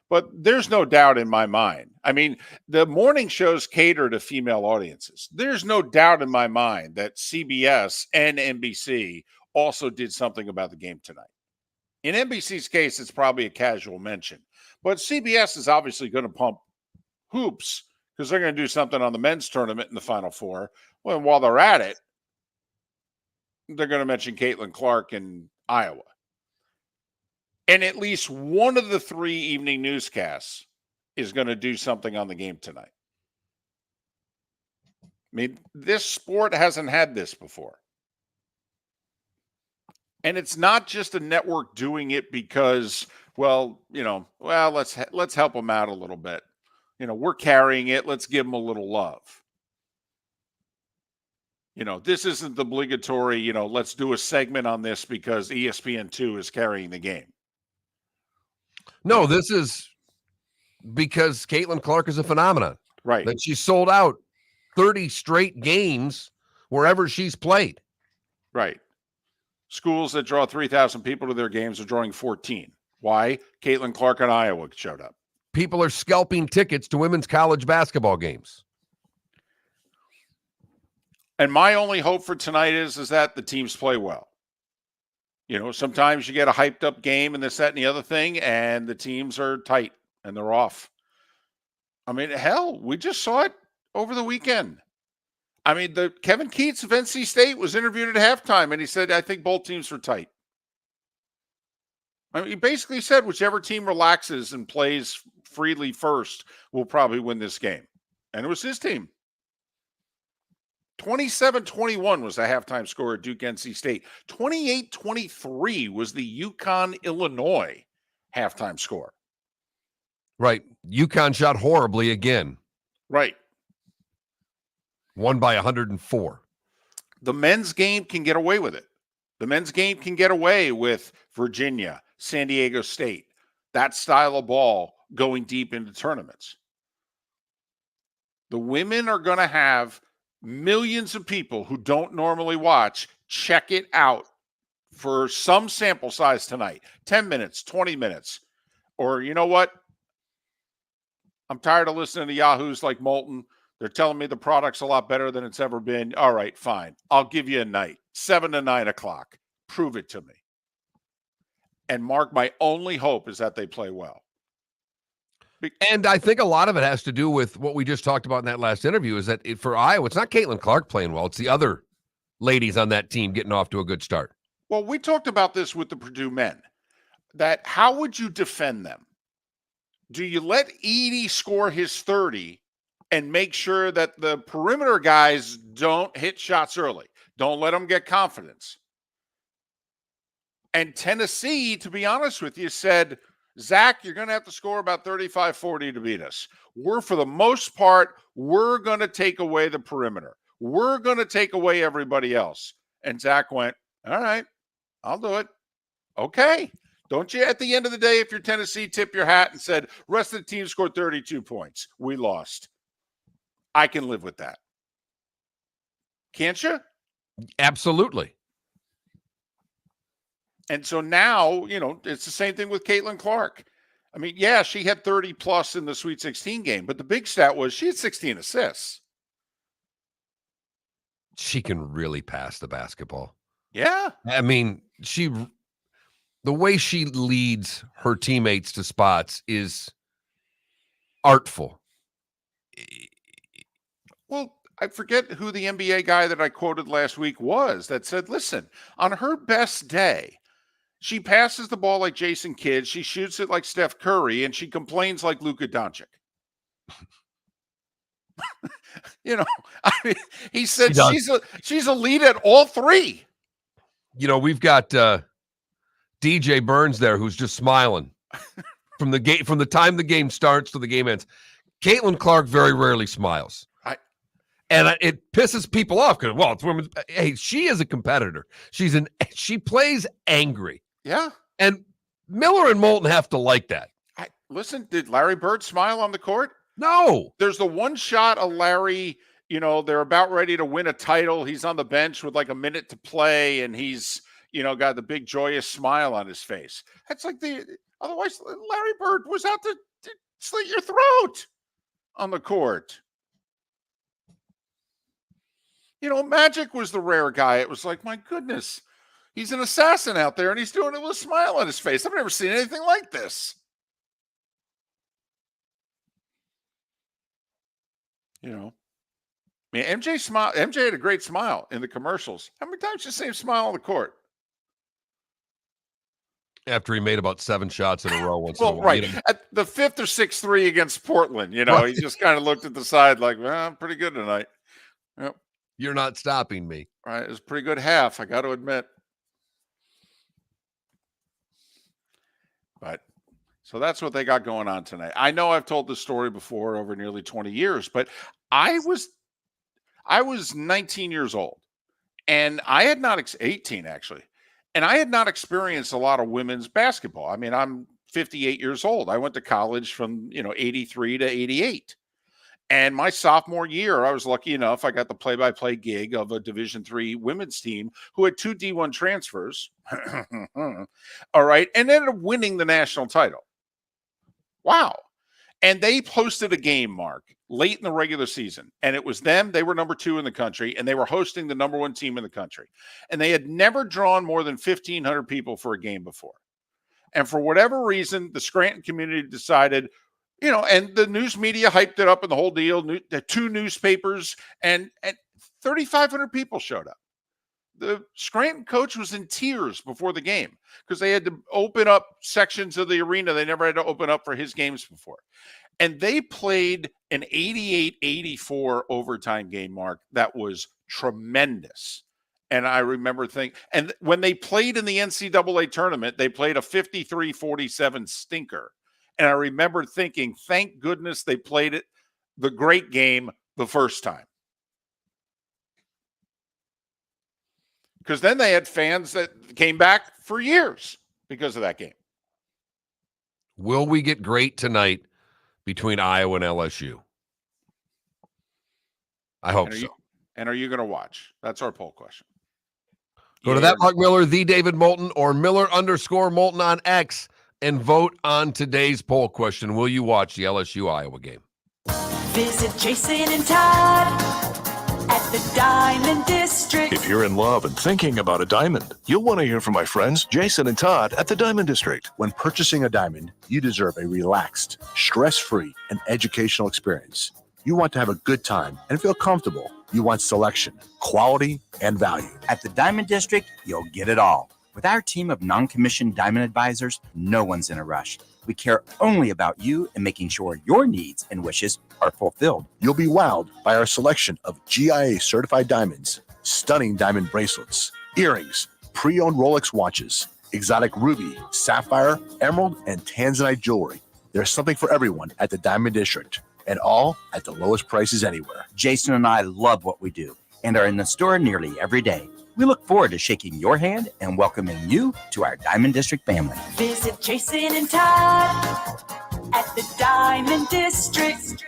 But there's no doubt in my mind. I mean, the morning shows cater to female audiences. There's no doubt in my mind that CBS and NBC also did something about the game tonight. In NBC's case, it's probably a casual mention. But CBS is obviously going to pump hoops because they're going to do something on the men's tournament in the Final Four. Well, and while they're at it, they're going to mention Caitlin Clark in Iowa. And at least one of the 3 evening newscasts is going to do something on the game tonight. I mean, this sport hasn't had this before. And it's not just a network doing it because, well, let's help them out a little bit. We're carrying it. Let's give them a little love. This isn't the obligatory, let's do a segment on this because ESPN2 is carrying the game. No, this is because Caitlin Clark is a phenomenon. Right. That she sold out 30 straight games wherever she's played. Right. Schools that draw 3,000 people to their games are drawing 14. Why? Caitlin Clark in Iowa showed up. People are scalping tickets to women's college basketball games. And my only hope for tonight is that the teams play well. Sometimes you get a hyped up game and this, that, and the other thing, and the teams are tight and they're off. I mean, hell, we just saw it over the weekend. I mean, the Kevin Keats of NC State was interviewed at halftime, and he said, I think both teams were tight. I mean, he basically said whichever team relaxes and plays freely first will probably win this game. And it was his team. 27-21 was the halftime score at Duke NC State. 28-23 was the UConn-Illinois halftime score. Right. UConn shot horribly again. Right. Won by 104. The men's game can get away with it. The men's game can get away with Virginia, San Diego State, that style of ball going deep into tournaments. The women are going to have millions of people who don't normally watch check it out for some sample size tonight. 10 minutes, 20 minutes. Or you know what? I'm tired of listening to yahoos like Moulton. They're telling me the product's a lot better than it's ever been. All right, fine. I'll give you a night, 7 to 9 o'clock. Prove it to me. And Mark, my only hope is that they play well. And I think a lot of it has to do with what we just talked about in that last interview, is that for Iowa, it's not Caitlin Clark playing well. It's the other ladies on that team getting off to a good start. Well, we talked about this with the Purdue men, that how would you defend them? Do you let Edey score his 30 and make sure that the perimeter guys don't hit shots early? Don't let them get confidence. And Tennessee, to be honest with you, said, Zach, you're going to have to score about 35-40 to beat us. For the most part, we're going to take away the perimeter. We're going to take away everybody else. And Zach went, all right, I'll do it. Okay. Don't you, at the end of the day, if you're Tennessee, tip your hat and said, rest of the team scored 32 points. We lost. I can live with that. Can't you? Absolutely. And so now, it's the same thing with Caitlin Clark. I mean, yeah, she had 30 plus in the Sweet 16 game, but the big stat was she had 16 assists. She can really pass the basketball. Yeah. I mean, the way she leads her teammates to spots is artful. Well, I forget who the NBA guy that I quoted last week was that said, listen, on her best day, she passes the ball like Jason Kidd, she shoots it like Steph Curry, and she complains like Luka Doncic. I mean, he said she's a lead at all three. We've got DJ Burns there who's just smiling from the time the game starts to the game ends. Caitlin Clark very rarely smiles. And it pisses people off because, it's women. Hey, she is a competitor. She plays angry. Yeah. And Miller and Moulton have to like that. Listen, did Larry Bird smile on the court? No. There's the one shot of Larry, they're about ready to win a title. He's on the bench with like a minute to play, and he's, got the big joyous smile on his face. That's like otherwise Larry Bird was out to slit your throat on the court. Magic was the rare guy. It was like, my goodness, he's an assassin out there, and he's doing it with a smile on his face. I've never seen anything like this. MJ had a great smile in the commercials. How many times did you see him smile on the court? After he made about 7 shots in a row once. Well, right. At the 5th or 6th 3 against Portland, Right. He just kind of looked at the side like, I'm pretty good tonight. Yep. You're not stopping me. Right. It was a pretty good half, I got to admit. But so that's what they got going on tonight. I know I've told this story before over nearly 20 years, but I was 19 years old, and I had not 18 actually, and I had not experienced a lot of women's basketball. I mean, I'm 58 years old. I went to college from 83 to 88. And my sophomore year, I was lucky enough. I got the play-by-play gig of a Division III women's team who had 2 D1 transfers. All right. And ended up winning the national title. Wow. And they posted a game, Mark, late in the regular season. And it was them. They were number 2 in the country, and they were hosting the number 1 team in the country. And they had never drawn more than 1,500 people for a game before. And for whatever reason, the Scranton community decided, and the news media hyped it up and the whole deal, the 2 newspapers, and 3,500 people showed up. The Scranton coach was in tears before the game because they had to open up sections of the arena they never had to open up for his games before. And they played an 88-84 overtime game, Mark, that was tremendous. And I remember and when they played in the NCAA tournament, they played a 53-47 stinker. And I remember thinking, thank goodness they played it, the great game, the first time. Because then they had fans that came back for years because of that game. Will we get great tonight between Iowa and LSU? I hope so. And are you going to watch? That's our poll question. Go to that Mark Miller, the David Moulton, or Miller_Moulton on X, and vote on today's poll question. Will you watch the LSU Iowa game? Visit Jason and Todd at the Diamond District. If you're in love and thinking about a diamond, you'll want to hear from my friends Jason and Todd at the Diamond District. When purchasing a diamond, you deserve a relaxed, stress-free, and educational experience. You want to have a good time and feel comfortable. You want selection, quality, and value. At the Diamond District, you'll get it all. With our team of non-commissioned diamond advisors, no one's in a rush. We care only about you and making sure your needs and wishes are fulfilled. You'll be wowed by our selection of GIA certified diamonds, stunning diamond bracelets, earrings, pre-owned Rolex watches, exotic ruby, sapphire, emerald, and tanzanite jewelry. There's something for everyone at the Diamond District, and all at the lowest prices anywhere. Jason and I love what we do and are in the store nearly every day. We look forward to shaking your hand and welcoming you to our Diamond District family. Visit Jason and Todd at the Diamond District.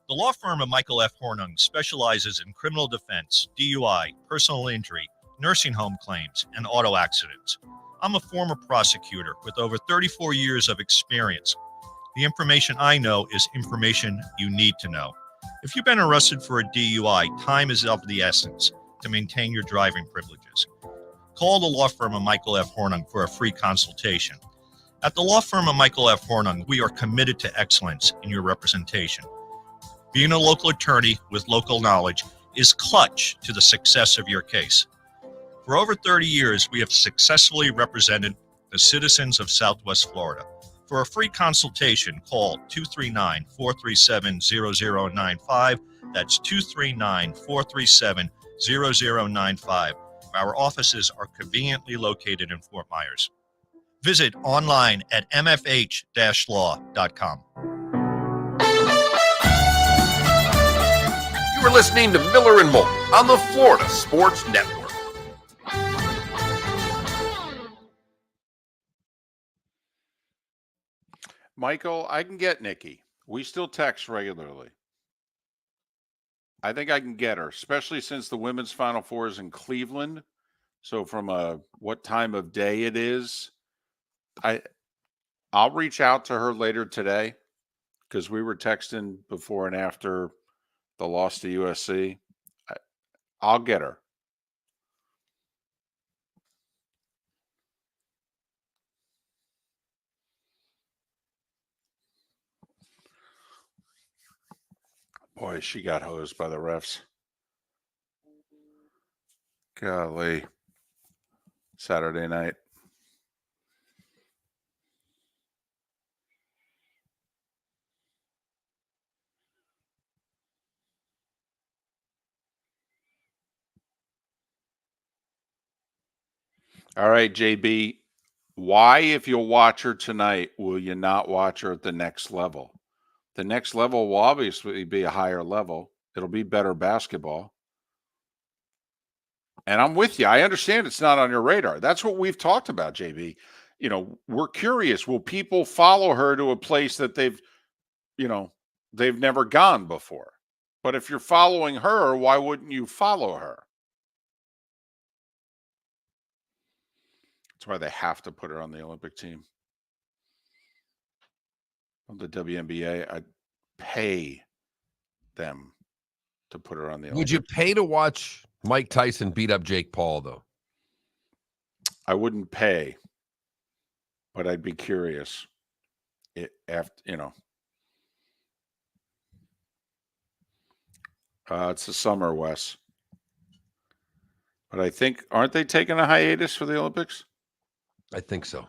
The law firm of Michael F. Hornung specializes in criminal defense, DUI, personal injury, nursing home claims, and auto accidents. I'm a former prosecutor with over 34 years of experience. The information I know is information you need to know. If you've been arrested for a DUI, time is of the essence to maintain your driving privileges. Call the law firm of Michael F. Hornung for a free consultation. At the law firm of Michael F. Hornung, we are committed to excellence in your representation. Being a local attorney with local knowledge is clutch to the success of your case. For over 30 years, we have successfully represented the citizens of Southwest Florida. For a free consultation, call 239-437-0095. That's 239-437-0095. Our offices are conveniently located in Fort Myers. Visit online at mfh-law.com. You are listening to Miller and Moulton on the Florida Sports Network. Michael, I can get Nikki. We still text regularly. I think I can get her, especially since the women's Final Four is in Cleveland. So from what time of day it is, I'll reach out to her later today because we were texting before and after the loss to USC. I'll get her. Boy, she got hosed by the refs. Golly. Saturday night. All right, JB. Why, if you'll watch her tonight, will you not watch her at the next level? The next level will obviously be a higher level. It'll be better basketball. And I'm with you. I understand it's not on your radar. That's what we've talked about, JB. We're curious. Will people follow her to a place that they've never gone before? But if you're following her, why wouldn't you follow her? That's why they have to put her on the Olympic team. On the WNBA, I'd pay them to put her on the Olympic. Would you pay to watch Mike Tyson beat up Jake Paul, though? I wouldn't pay, but I'd be curious. It's the summer, Wes. But I think, aren't they taking a hiatus for the Olympics? I think so.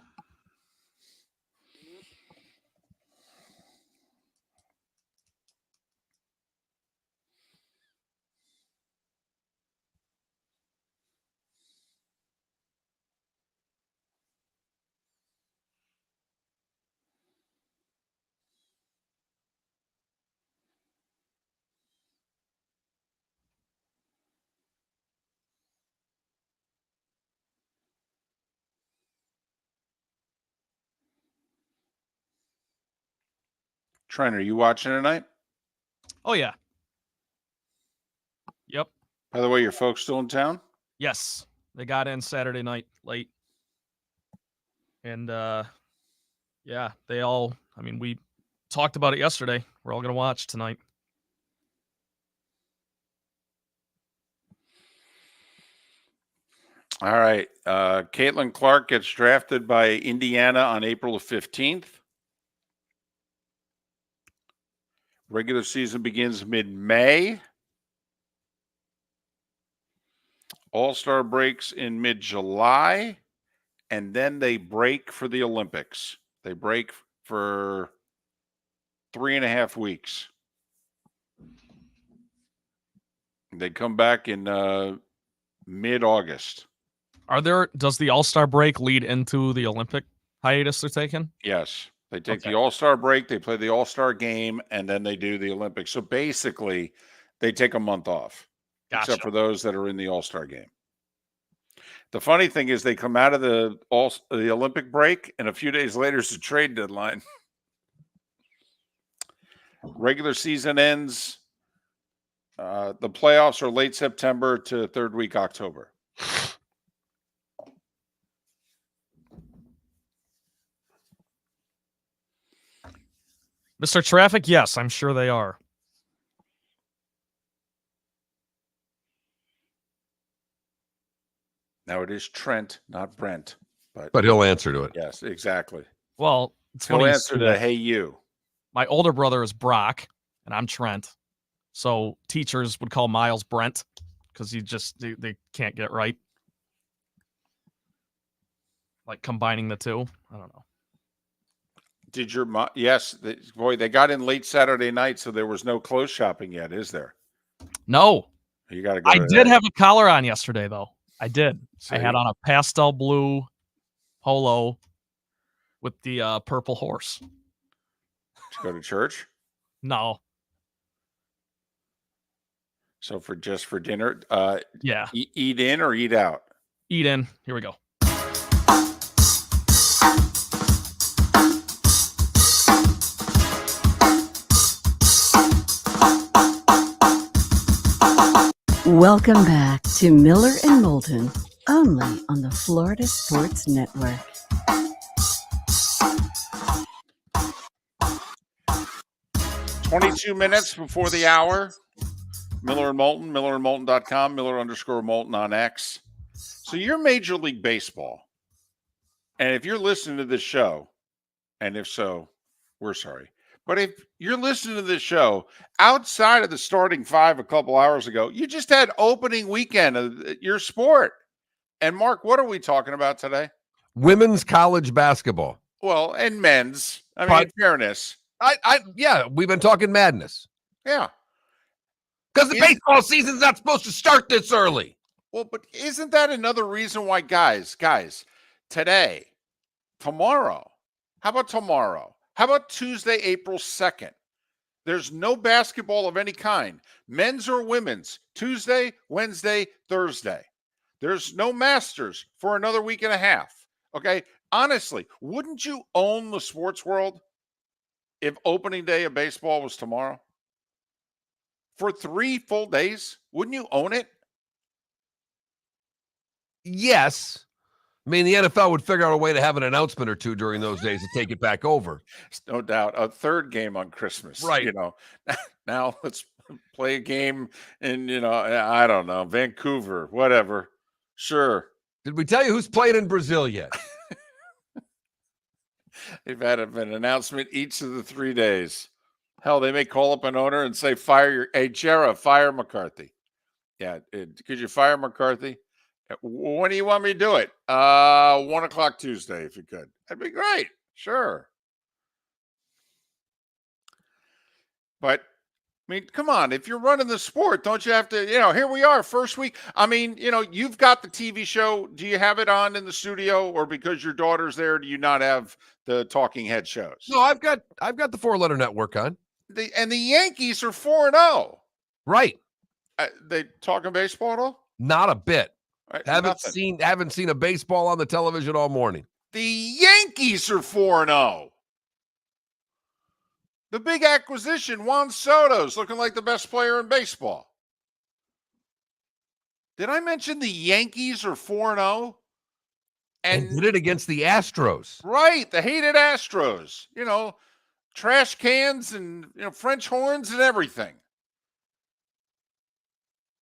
Trent, are you watching tonight? Oh, yeah. Yep. By the way, your folks still in town? Yes. They got in Saturday night late. And, yeah, we talked about it yesterday. We're all going to watch tonight. All right. Caitlin Clark gets drafted by Indiana on April the 15th. Regular season begins mid-May. All-Star breaks in mid-July. And then they break for the Olympics. They break for 3.5 weeks. They come back in mid-August. Does the All-Star break lead into the Olympic hiatus they're taking? Yes. They take the All-Star break, they play the All-Star game, and then they do the Olympics. So basically, they take a month off, except for those that are in the All-Star game. The funny thing is they come out of the Olympic break, and a few days later is the trade deadline. Regular season ends. The playoffs are late September to third week October. Mr. Traffic, yes, I'm sure they are. Now it is Trent, not Brent. But he'll answer to it. Yes, exactly. Well, it's He'll funny you answer say to that. hey you. My older brother is Brock, and I'm Trent. So teachers would call Miles Brent because they can't get it right. Like combining the two. I don't know. Did your mom? Yes, they got in late Saturday night, so there was no clothes shopping yet, is there? No. You got to go. I did have a collar on yesterday, though. I did. See? I had on a pastel blue polo with the purple horse. Did you go to church? No. So for dinner, yeah. Eat in or eat out? Eat in. Here we go. Welcome back to Miller and Moulton, only on the Florida Sports Network. "22 minutes before the hour. Miller and Moulton, millerandmoulton.com, Miller_Moulton on X. So you're Major League Baseball. And if you're listening to this show, and if so, we're sorry. But if you're listening to this show outside of the starting five a couple hours ago, you just had opening weekend of your sport. And Mark, what are we talking about today? Women's college basketball. Well, and men's. I mean, in fairness. Yeah, we've been talking madness. Yeah. Because the baseball season's not supposed to start this early. Well, but isn't that another reason why, guys, today, tomorrow? How about tomorrow? How about Tuesday, April 2nd? There's no basketball of any kind, men's or women's, Tuesday, Wednesday, Thursday. There's no Masters for another week and a half. Okay. Honestly, wouldn't you own the sports world if opening day of baseball was tomorrow? For 3 full days, wouldn't you own it? Yes. I mean, the NFL would figure out a way to have an announcement or two during those days to take it back over. No doubt. A third game on Christmas. Right. You know, now let's play a game in, I don't know, Vancouver, whatever. Sure. Did we tell you who's played in Brazil yet? They've had an announcement each of the 3 days. Hell, they may call up an owner and say, Jera, fire McCarthy. Yeah. Could you fire McCarthy? When do you want me to do it? 1 o'clock Tuesday, if you could. That'd be great. Sure. But, I mean, come on. If you're running the sport, don't you have to, here we are, first week. I mean, you've got the TV show. Do you have it on in the studio, or because your daughter's there, do you not have the talking head shows? No, I've got the 4-letter network on. And the Yankees are 4-0. Right. They talking baseball at all? Not a bit. Right, Haven't seen a baseball on the television all morning. The Yankees are 4-0. The big acquisition, Juan Soto's looking like the best player in baseball. Did I mention the Yankees are 4-0? And did it against the Astros. Right, the hated Astros. Trash cans and French horns and everything.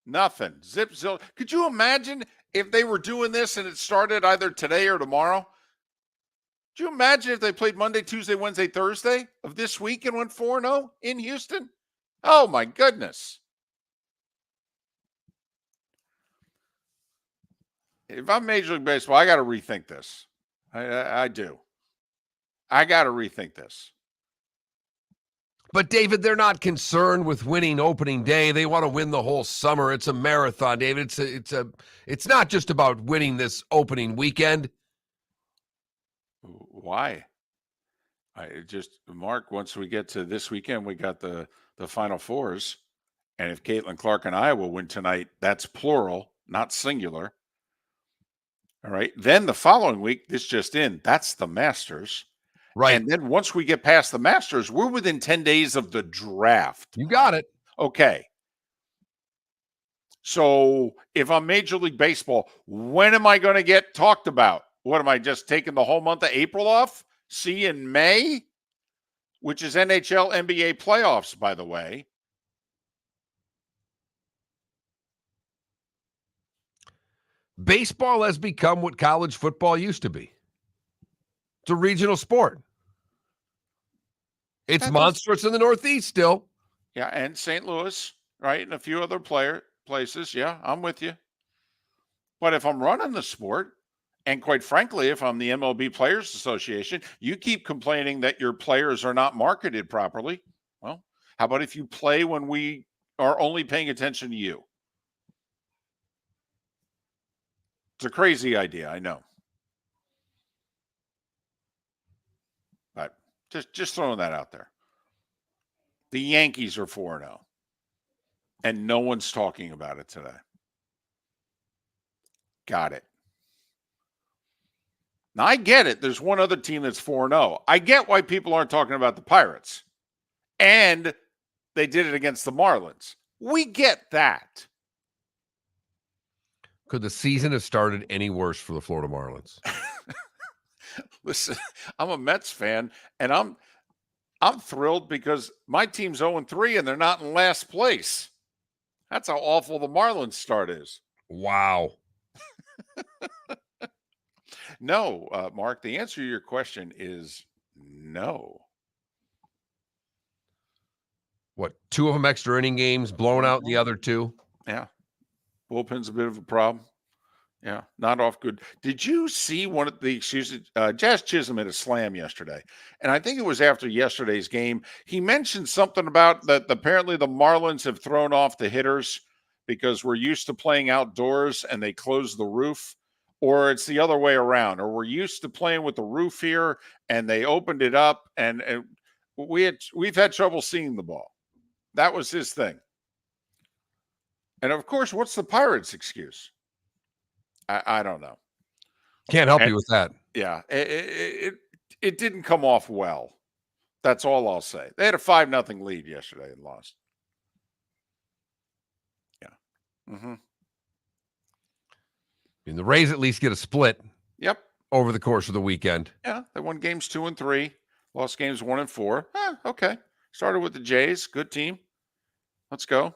Nothing. Zip, zil. Could you imagine if they were doing this and it started either today or tomorrow? Could you imagine if they played Monday, Tuesday, Wednesday, Thursday of this week and went 4-0 in Houston? Oh, my goodness. If I'm Major League Baseball, I got to rethink this. I do. I got to rethink this. But, David, they're not concerned with winning opening day. They want to win the whole summer. It's a marathon, David. It's not just about winning this opening weekend. Why? Mark, once we get to this weekend, we got the Final Fours. And if Caitlin Clark and Iowa win tonight, that's plural, not singular. All right. Then the following week, that's the Masters. Right. And then once we get past the Masters, we're within 10 days of the draft. You got it. Okay. So if I'm Major League Baseball, when am I going to get talked about? What am I just taking the whole month of April off? See you in May, which is NHL, NBA playoffs, by the way. Baseball has become what college football used to be. It's a regional sport. It's monstrous in the Northeast still. Yeah, and St. Louis, right, and a few other places. Yeah, I'm with you. But if I'm running the sport, and quite frankly, if I'm the MLB Players Association, you keep complaining that your players are not marketed properly. Well, how about if you play when we are only paying attention to you? It's a crazy idea, I know. But just throwing that out there. The Yankees are 4-0. And no one's talking about it today. Got it. Now, I get it. There's one other team that's 4-0. I get why people aren't talking about the Pirates. And they did it against the Marlins. We get that. Could the season have started any worse for the Florida Marlins? Listen, I'm a Mets fan, and I'm thrilled because my team's 0-3 and they're not in last place. That's how awful the Marlins start is. Wow. No, Mark, the answer to your question is no. What, 2 of them extra inning games, blown out the other 2? Yeah. Bullpen's a bit of a problem. Yeah, not off good. Did you see one of the excuses? Jazz Chisholm had a slam yesterday, and I think it was after yesterday's game. He mentioned something about that apparently the Marlins have thrown off the hitters because we're used to playing outdoors and they close the roof. or it's the other way around, or we're used to playing with the roof here and they opened it up and we've had trouble seeing the ball. That was his thing. And of course, what's the Pirates' excuse? I don't know. Can't help you with that. Yeah, it didn't come off well. That's all I'll say. They had a 5-0 lead yesterday and lost. Yeah. Mm-hmm. I mean, the Rays at least get a split. Yep. Over the course of the weekend. Yeah, they won games 2 and 3, lost games 1 and 4. Okay. Started with the Jays, good team. Let's go.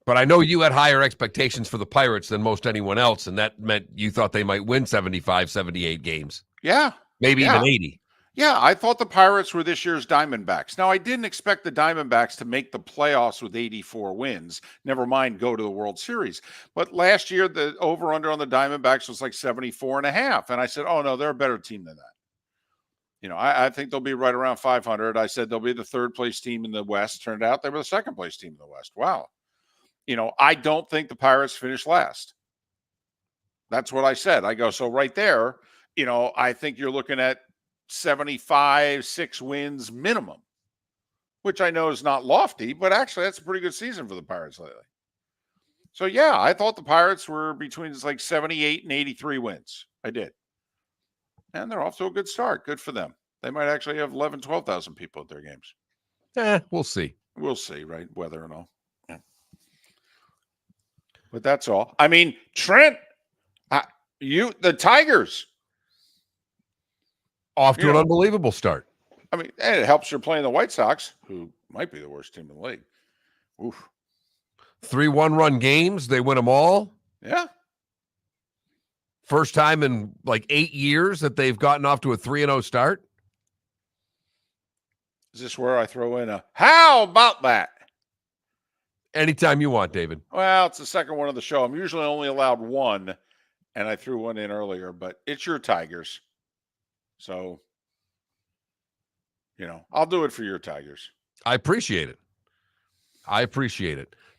But I know you had higher expectations for the Pirates than most anyone else, and that meant you thought they might win 75, 78 games. Yeah. Maybe even 80. Yeah, I thought the Pirates were this year's Diamondbacks. Now, I didn't expect the Diamondbacks to make the playoffs with 84 wins, never mind go to the World Series. But last year, the over-under on the Diamondbacks was like 74.5. And I said, oh, no, they're a better team than that. You know, I think they'll be right around 500. I said they'll be the third-place team in the West. Turned out they were the second-place team in the West. Wow. You know, I don't think the Pirates finished last. That's what I said. I go, so right there, you know, I think you're looking at 75, 6 wins minimum, which I know is not lofty, but actually that's a pretty good season for the Pirates lately. So, yeah, I thought the Pirates were between like 78 and 83 wins. I did. And they're off to a good start. Good for them. They might actually have 11, 12,000 people at their games. We'll see. We'll see, right? Weather and all. Yeah. But that's all. I mean, Trent, the Tigers. Off to an unbelievable start. I mean, and it helps you're playing the White Sox, who might be the worst team in the league. Oof. 3 1-run games. They win them all. Yeah. First time in like 8 years that they've gotten off to a 3-0 start. Is this where I throw in a, how about that? Anytime you want, David. Well, it's the second one of the show. I'm usually only allowed one, and I threw one in earlier, but it's your Tigers. So, you know, I'll do it for your Tigers. I appreciate it.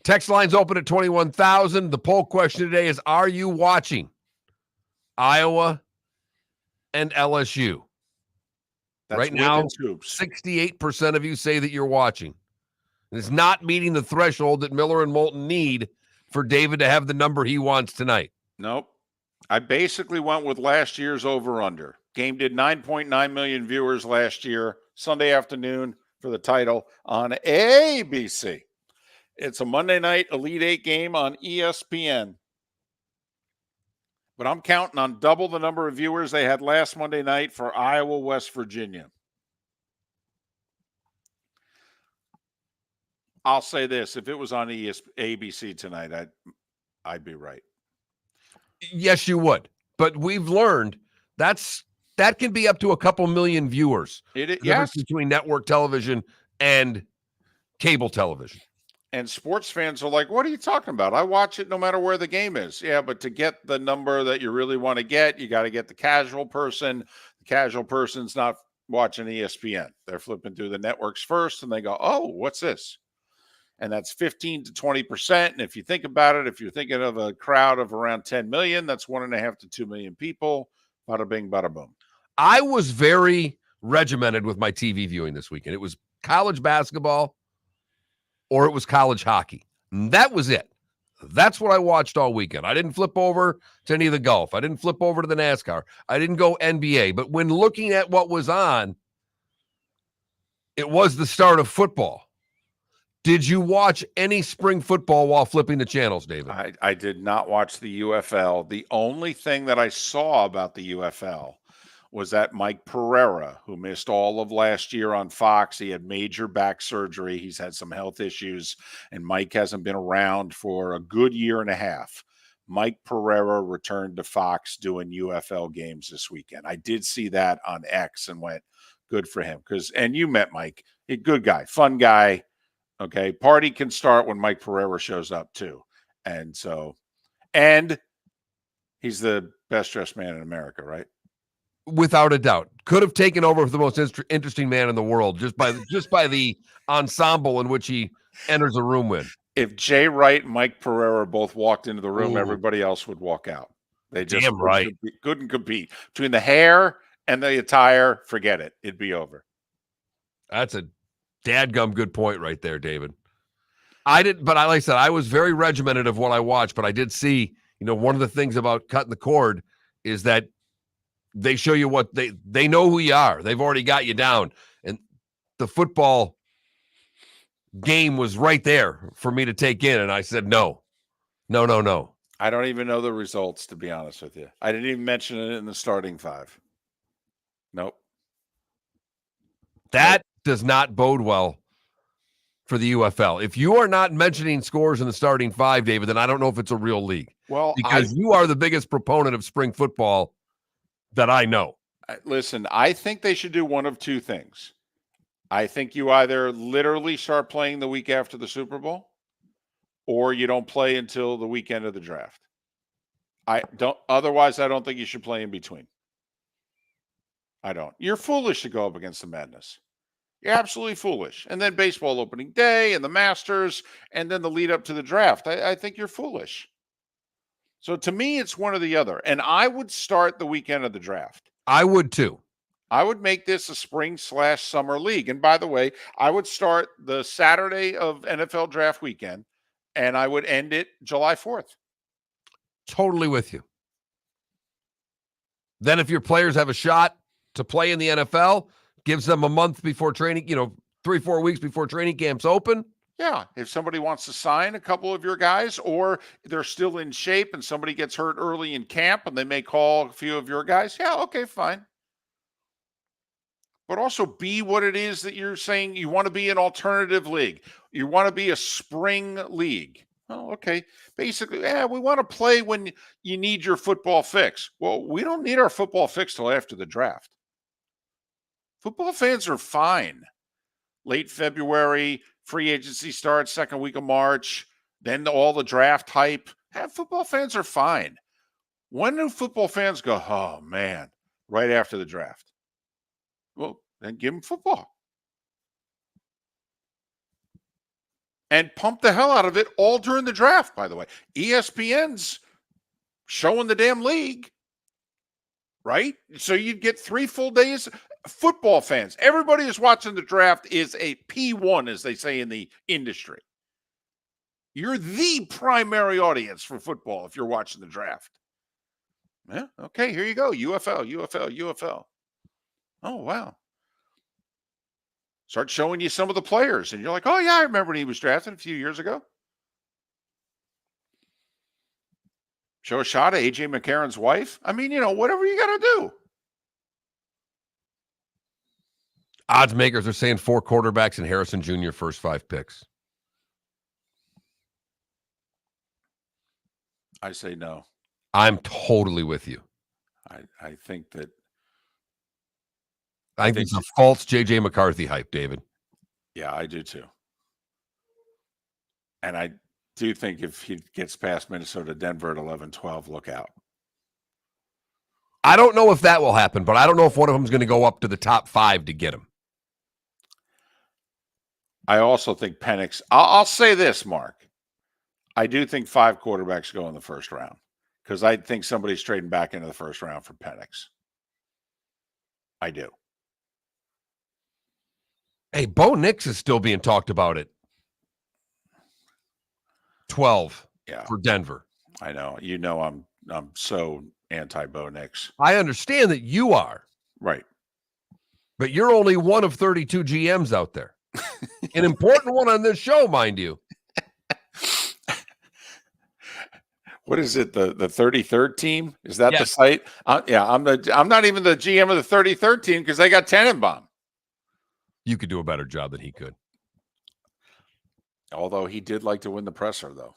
Text lines open at 21,000. The poll question today is, are you watching Iowa and LSU? That's right now, women's hoops. 68% of you say that you're watching. And it's not meeting the threshold that Miller and Moulton need for David to have the number he wants tonight. Nope. I basically went with last year's over-under. Game did 9.9 million viewers last year, Sunday afternoon for the title on ABC. It's a Monday night Elite Eight game on ESPN. But I'm counting on double the number of viewers they had last Monday night for Iowa, West Virginia. I'll say this. If it was on ABC tonight, I'd be right. Yes, you would. But we've learned that can be up to a couple million viewers. Yes. Between network television and cable television. And sports fans are like, what are you talking about? I watch it no matter where the game is. Yeah, but to get the number that you really want to get, you got to get the casual person. The casual person's not watching ESPN. They're flipping through the networks first, and they go, oh, what's this? And that's 15 to 20%. And if you think about it, if you're thinking of a crowd of around 10 million, that's 1.5 to 2 million people. Bada bing, bada boom. I was very regimented with my TV viewing this weekend. It was college basketball or it was college hockey. And that was it. That's what I watched all weekend. I didn't flip over to any of the golf. I didn't flip over to the NASCAR. I didn't go NBA. But when looking at what was on, it was the start of football. Did you watch any spring football while flipping the channels, David? I did not watch the UFL. The only thing that I saw about the UFL was that Mike Pereira, who missed all of last year on Fox, he had major back surgery. He's had some health issues, and Mike hasn't been around for a good year and a half. Mike Pereira returned to Fox doing UFL games this weekend. I did see that on X and went, good for him. And you met Mike, a good guy, fun guy. Okay, party can start when Mike Pereira shows up too. And he's the best dressed man in America, right? Without a doubt. Could have taken over for the most interesting man in the world just by the ensemble in which he enters a room with. If Jay Wright and Mike Pereira both walked into the room, Ooh. everybody else would walk out. They just Damn right. couldn't compete. Between the hair and the attire, forget it. It'd be over. That's a dadgum good point right there, David. Like I said, I was very regimented of what I watched, but I did see, one of the things about cutting the cord is that they show you what they know who you are. They've already got you down. And the football game was right there for me to take in. And I said, no. I don't even know the results, to be honest with you. I didn't even mention it in the starting five. Nope. That does not bode well for the UFL. If you are not mentioning scores in the starting five, David, then I don't know if it's a real league. Well, because you are the biggest proponent of spring football that I know. Listen, I think they should do one of two things. I think you either literally start playing the week after the Super Bowl, or you don't play until the weekend of the draft. Otherwise, I don't think you should play in between. I don't. You're foolish to go up against the madness. You're absolutely foolish. And then baseball opening day and the Masters and then the lead up to the draft. I think you're foolish. So to me, it's one or the other. And I would start the weekend of the draft. I would too. I would make this a spring/summer league. And by the way, I would start the Saturday of NFL draft weekend and I would end it July 4th. Totally with you. Then if your players have a shot to play in the NFL, gives them a month before training, 3-4 weeks before training camps open. Yeah, if somebody wants to sign a couple of your guys or they're still in shape and somebody gets hurt early in camp and they may call a few of your guys, yeah, okay, fine. But also be what it is that you're saying you want to be an alternative league. You want to be a spring league. Oh, okay. Basically, we want to play when you need your football fix. Well, we don't need our football fix till after the draft. Football fans are fine. Late February, free agency starts, second week of March, then all the draft hype. Football fans are fine. When do football fans go, oh, man, right after the draft? Well, then give them football. And pump the hell out of it all during the draft, by the way. ESPN's showing the damn league, right? So you'd get 3 full days. Football fans, everybody who's watching the draft is a P1, as they say in the industry. You're the primary audience for football if you're watching the draft. Yeah, okay, here you go. UFL. Oh, wow. Start showing you some of the players, and you're like, oh, yeah, I remember when he was drafted a few years ago. Show a shot of A.J. McCarron's wife. I mean, whatever you got to do. Odds makers are saying 4 quarterbacks and Harrison Jr. first 5 picks. I say no. I'm totally with you. I think that. I think it's a false J.J. McCarthy hype, David. Yeah, I do too. And I do think if he gets past Minnesota, Denver at 11-12, look out. I don't know if that will happen, but I don't know if one of them is going to go up to the top 5 to get him. I also think Penix. I'll say this, Mark. I do think 5 quarterbacks go in the first round because I think somebody's trading back into the first round for Penix. I do. Hey, Bo Nix is still being talked about at 12 for Denver. I know. I'm so anti-Bo Nix. I understand that you are. Right. But you're only one of 32 GMs out there. An important one on this show, mind you. What is it? The 33rd team? Is that the site? I'm not even the GM of the 33rd team because they got Tannenbaum. You could do a better job than he could. Although he did like to win the presser, though.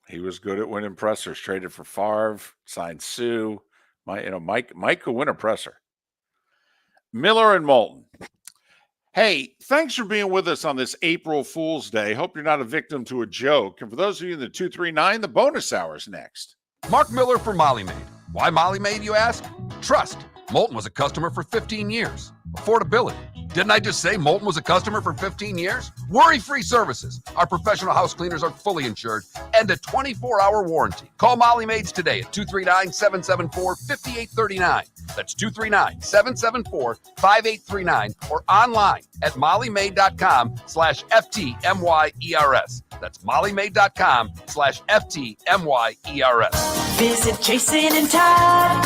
He was good at winning pressers. Traded for Favre, signed Sue. Mike could win a presser. Miller and Moulton. Hey, thanks for being with us on this April Fool's Day. Hope you're not a victim to a joke. And for those of you in the 239, the bonus hour is next. Mark Miller for Molly Maid. Why Molly Maid, you ask? Trust. Moulton was a customer for 15 years. Affordability. Didn't I just say Moulton was a customer for 15 years? Worry-free services. Our professional house cleaners are fully insured and a 24-hour warranty. Call Molly Maids today at 239-774-5839. That's 239-774-5839 or online at mollymaid.com/FTMYERS. That's mollymaid.com/FTMYERS. Visit Jason and Todd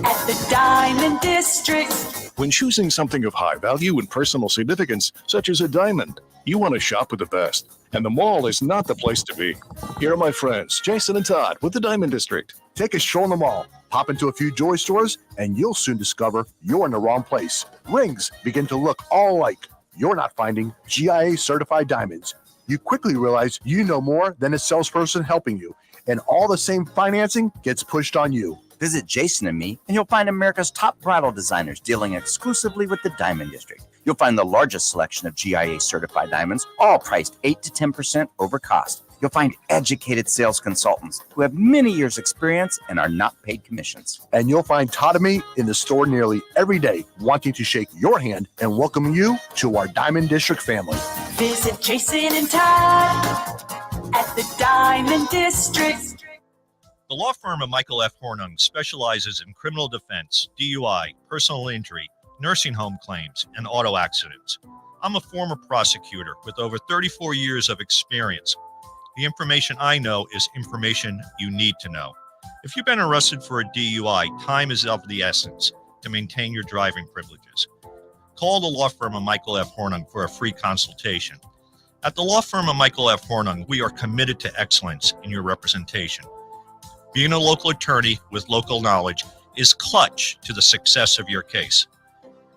at the Diamond District. When choosing something of high value and personal significance, such as a diamond, you want to shop with the best. And the mall is not the place to be. Here are my friends, Jason and Todd with the Diamond District. Take a stroll in the mall, pop into a few jewelry stores, and you'll soon discover you're in the wrong place. Rings begin to look all alike. You're not finding GIA certified diamonds. You quickly realize you know more than a salesperson helping you, and all the same financing gets pushed on you. Visit Jason and me, and you'll find America's top bridal designers dealing exclusively with the Diamond District. You'll find the largest selection of GIA certified diamonds, all priced 8 to 10% over cost. You'll find educated sales consultants who have many years' experience and are not paid commissions. And you'll find Todd and me in the store nearly every day, wanting to shake your hand and welcome you to our Diamond District family. Visit Jason and Todd at the Diamond District. The law firm of Michael F. Hornung specializes in criminal defense, DUI, personal injury, nursing home claims, and auto accidents. I'm a former prosecutor with over 34 years of experience. The information I know is information you need to know. If you've been arrested for a DUI, time is of the essence to maintain your driving privileges. Call the law firm of Michael F. Hornung for a free consultation. At the law firm of Michael F. Hornung, we are committed to excellence in your representation. Being a local attorney with local knowledge is clutch to the success of your case.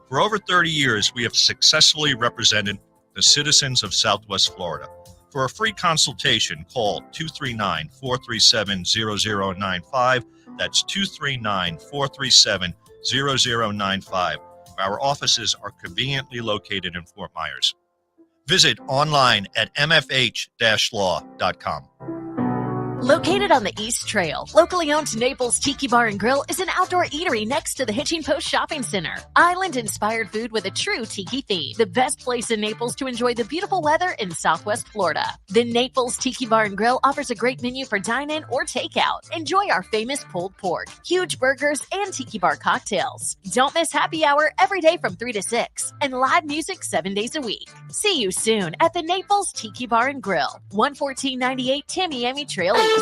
For over 30 years, we have successfully represented the citizens of Southwest Florida. For a free consultation, call 239-437-0095. That's 239-437-0095. Our offices are conveniently located in Fort Myers. Visit online at mfh-law.com. Located on the East Trail, locally owned Naples Tiki Bar and Grill is an outdoor eatery next to the Hitching Post Shopping Center. Island-inspired food with a true tiki theme. The best place in Naples to enjoy the beautiful weather in Southwest Florida. The Naples Tiki Bar and Grill offers a great menu for dine-in or takeout. Enjoy our famous pulled pork, huge burgers, and tiki bar cocktails. Don't miss happy hour every day from 3 to 6 and live music 7 days a week. See you soon at the Naples Tiki Bar and Grill, 11498 Tamiami Trail East. You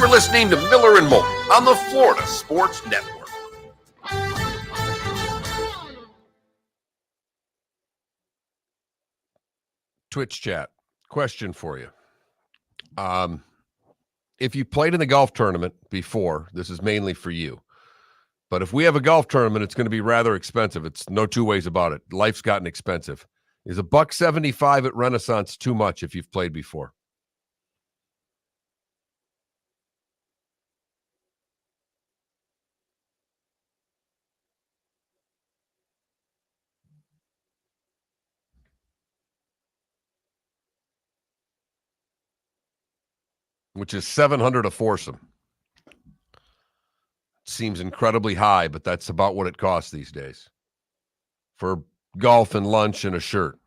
were listening to Miller and Moulton on the Florida Sports Network. Twitch chat. Question for you. If you played in the golf tournament before, this is mainly for you. But if we have a golf tournament, it's going to be rather expensive. It's no two ways about it. Life's gotten expensive. Is $175 at Renaissance too much if you've played before? Which is $700 a foursome. Seems incredibly high, but that's about what it costs these days for golf and lunch and a shirt.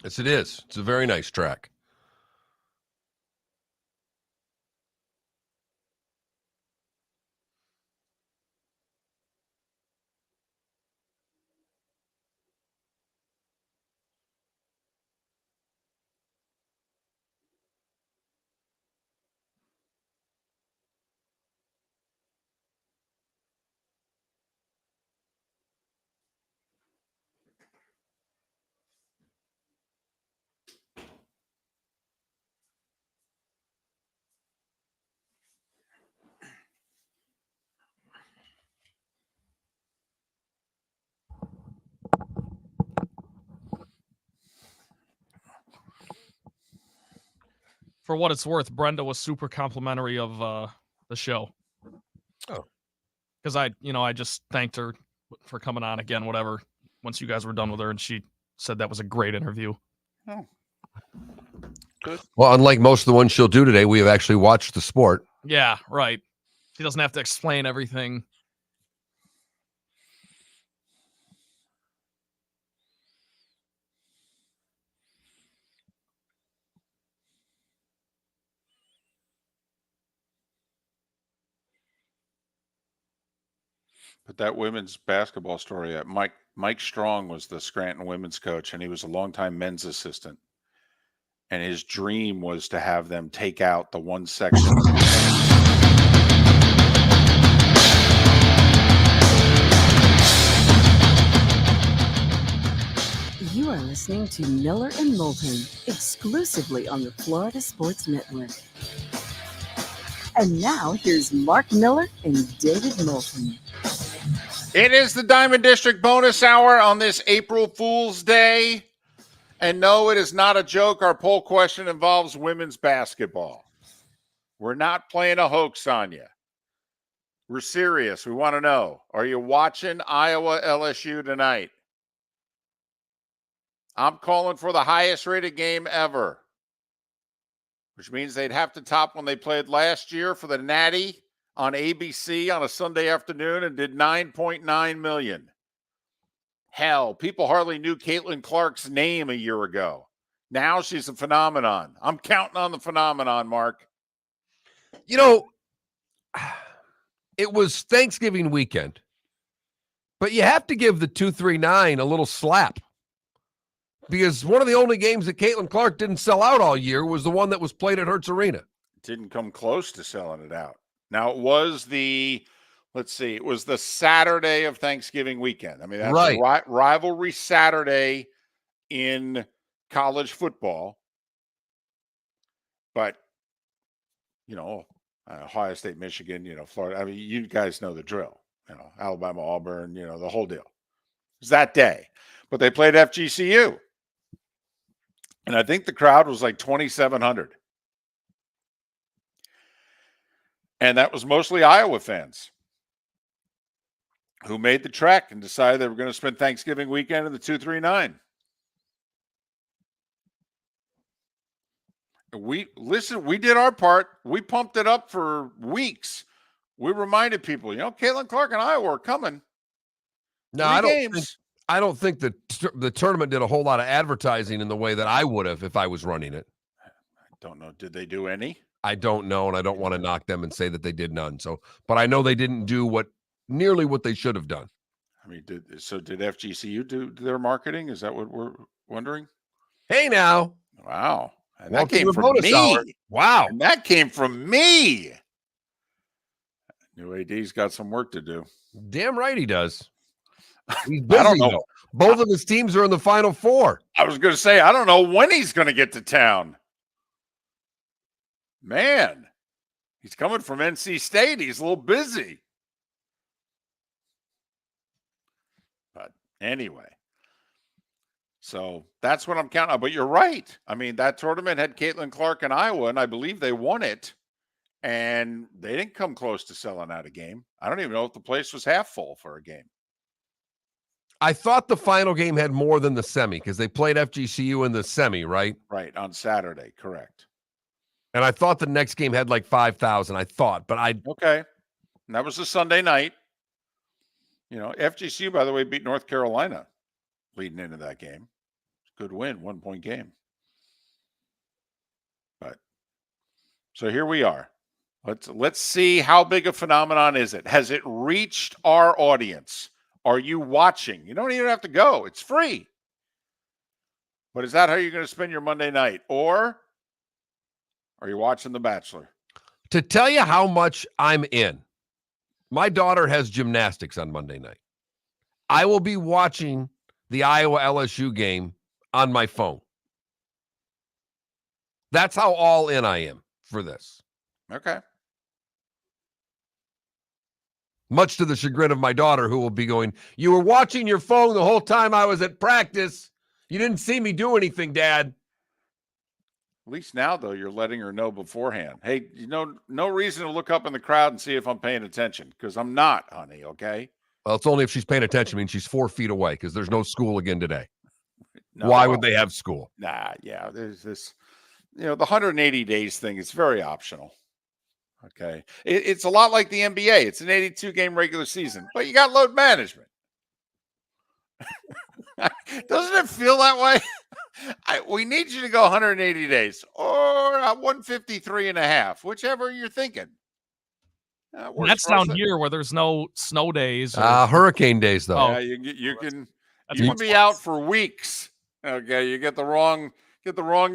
Yes, it is. It's a very nice track. For what it's worth, Brenda was super complimentary of the show. Oh. Because I just thanked her for coming on again, whatever, once you guys were done with her, and she said that was a great interview. Oh. Good. Well, unlike most of the ones she'll do today, we have actually watched the sport. Yeah, right. She doesn't have to explain everything. But that women's basketball story, Mike Strong was the Scranton women's coach, and he was a longtime men's assistant. And his dream was to have them take out the one section. You are listening to Miller and Moulton, exclusively on the Florida Sports Network. And now here's Mark Miller and David Moulton. It is the Diamond District bonus hour on this April Fool's Day. And no, it is not a joke. Our poll question involves women's basketball. We're not playing a hoax on you. We're serious. We want to know, are you watching Iowa LSU tonight? I'm calling for the highest rated game ever, which means they'd have to top when they played last year for the Natty on ABC on a Sunday afternoon and did 9.9 million. Hell, people hardly knew Caitlin Clark's name a year ago. Now she's a phenomenon. I'm counting on the phenomenon, Mark. You know, it was Thanksgiving weekend, but you have to give the 239 a little slap, because one of the only games that Caitlin Clark didn't sell out all year was the one that was played at Hertz Arena. Didn't come close to selling it out. Now, it was it was the Saturday of Thanksgiving weekend. I mean, that's right. a rivalry Saturday in college football. But, Ohio State, Michigan, Florida. I mean, you guys know the drill. Alabama, Auburn, the whole deal. It was that day. But they played FGCU. And I think the crowd was like 2,700. And that was mostly Iowa fans who made the trek and decided they were going to spend Thanksgiving weekend in the 239. We did our part. We pumped it up for weeks. We reminded people, Caitlin Clark and Iowa are coming. No, I don't think the tournament did a whole lot of advertising in the way that I would have if I was running it. I don't know. Did they do any? I don't know, and I don't want to knock them and say that they did none. But I know they didn't do nearly what they should have done. I mean, did FGCU do their marketing? Is that what we're wondering? Hey, now. Wow. And Welcome that came to from me. Hour. Wow. And that came from me. New AD's got some work to do. Damn right he does. He's busy, I don't know. Though. Both of his teams are in the Final Four. I was going to say, I don't know when he's going to get to town. Man, he's coming from NC State. He's a little busy. But anyway, so that's what I'm counting on. But you're right. I mean, that tournament had Caitlin Clark and Iowa, and I believe they won it. And they didn't come close to selling out a game. I don't even know if the place was half full for a game. I thought the final game had more than the semi because they played FGCU in the semi, right? Right, on Saturday, correct. And I thought the next game had like 5,000. Okay. And that was a Sunday night. FGCU, by the way, beat North Carolina leading into that game. Good win, 1-point game. But so here we are. Let's see how big a phenomenon is it. Has it reached our audience? Are you watching? You don't even have to go. It's free. But is that how you're going to spend your Monday night? Or are you watching The Bachelor? To tell you how much I'm in, my daughter has gymnastics on Monday night. I will be watching the Iowa LSU game on my phone. That's how all in I am for this. Okay. Much to the chagrin of my daughter, who will be going, "You were watching your phone the whole time I was at practice. You didn't see me do anything, Dad." At least now, though, you're letting her know beforehand. Hey, no reason to look up in the crowd and see if I'm paying attention, because I'm not, honey, okay? Well, it's only if she's paying attention. I mean, she's 4 feet away because there's no school again today. No, Why would they have school? Nah, yeah, there's this, the 180 days thing is very optional. Okay. It's a lot like the NBA. It's an 82-game regular season, but you got load management. Doesn't it feel that way? We need you to go 180 days or 153 and a half, whichever you're thinking. That's down here where there's no snow days. Hurricane days, though. Yeah, you can be out for weeks. Okay, you get the wrong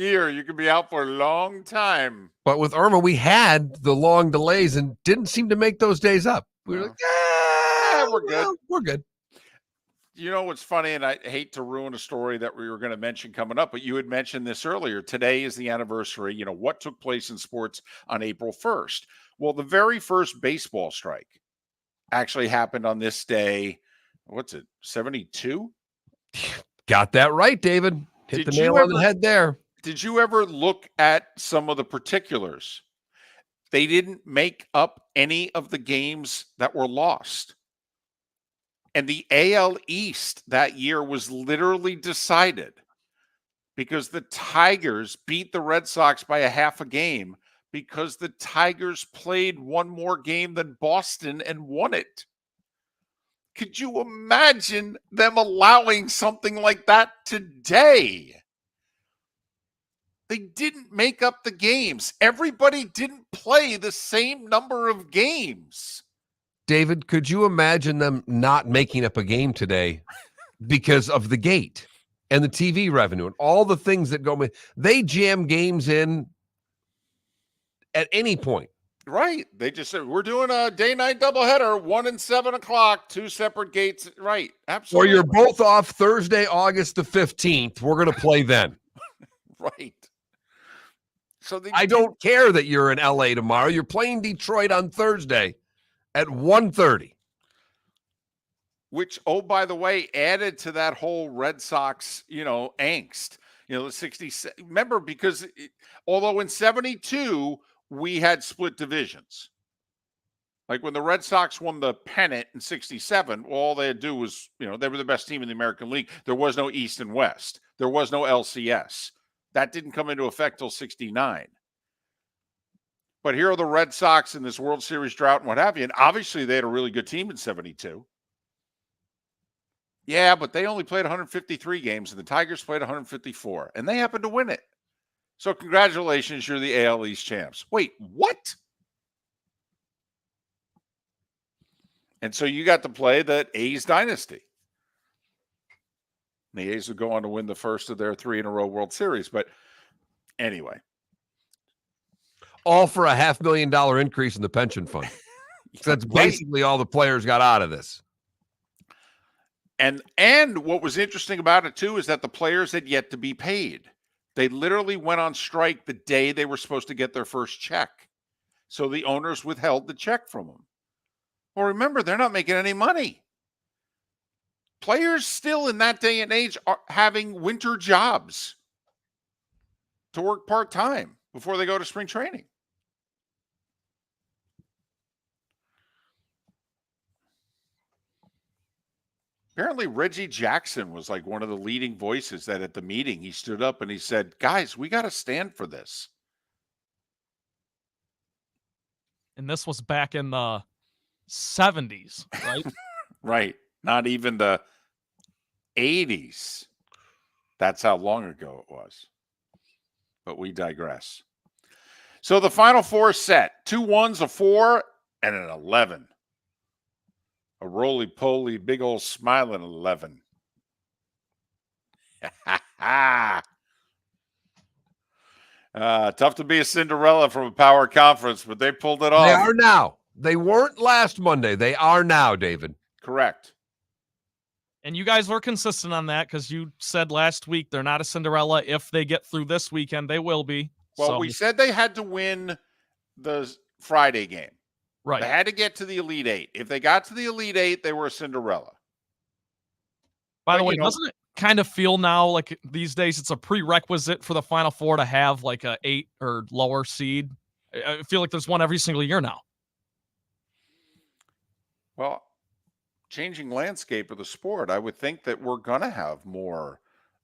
year, you could be out for a long time. But with Irma, we had the long delays and didn't seem to make those days up. We were like, we're good. well, we're good. You know what's funny, and I hate to ruin a story that we were going to mention coming up, but you had mentioned this earlier. Today is the anniversary. What took place in sports on April 1st? Well, the very first baseball strike actually happened on this day. What's it, 72? Got that right, David. Hit the nail on the head there. Did you ever look at some of the particulars? They didn't make up any of the games that were lost. And the AL East that year was literally decided because the Tigers beat the Red Sox by a half a game because the Tigers played one more game than Boston and won it. Could you imagine them allowing something like that today? They didn't make up the games. Everybody didn't play the same number of games. David, could you imagine them not making up a game today because of the gate and the TV revenue and all the things that go? They jam games in at any point. Right. They just said, we're doing a day-night doubleheader, 1 and 7 o'clock, 2 separate gates. Right. Absolutely. Or you're both off Thursday, August the 15th. We're going to play then. Right. So I don't care that you're in LA tomorrow. You're playing Detroit on Thursday at 1:30. Which, oh, by the way, added to that whole Red Sox, angst. The 60. Remember, because although in 72 we had split divisions, like when the Red Sox won the pennant in 67, all they had to do was, they were the best team in the American League. There was no East and West. There was no LCS. That didn't come into effect till 69. But here are the Red Sox in this World Series drought and what have you. And obviously they had a really good team in 72. Yeah, but they only played 153 games and the Tigers played 154. And they happened to win it. So congratulations, you're the AL East champs. Wait, what? And so you got to play the A's dynasty. The A's would go on to win the first of their 3-in-a-row World Series. But anyway. All for a $500,000 increase in the pension fund. So that's basically all the players got out of this. And what was interesting about it, too, is that the players had yet to be paid. They literally went on strike the day they were supposed to get their first check. So the owners withheld the check from them. Well, remember, they're not making any money. Players still in that day and age are having winter jobs to work part-time before they go to spring training. Apparently, Reggie Jackson was like one of the leading voices that at the meeting, he stood up and he said, guys, we got to stand for this. And this was back in the 70s, right? Right. Not even the 80s. That's how long ago it was. But we digress. So the Final Four set, 2 1s, a 4, and an 11. A roly-poly, big old smiling 11. Tough to be a Cinderella from a power conference, but they pulled it off. They are now. They weren't last Monday. They are now, David. Correct. And you guys were consistent on that because you said last week they're not a Cinderella. If they get through this weekend, they will be. Well, So, we said they had to win the Friday game. right. They had to get to the Elite Eight. If they got to the Elite Eight, they were a Cinderella. By the But, way, you know- doesn't it kind of feel now like these days it's a prerequisite for the Final Four to have like a 8 or lower seed? I feel like there's one every single year now. Well, changing landscape of the sport, I would think that we're going to have more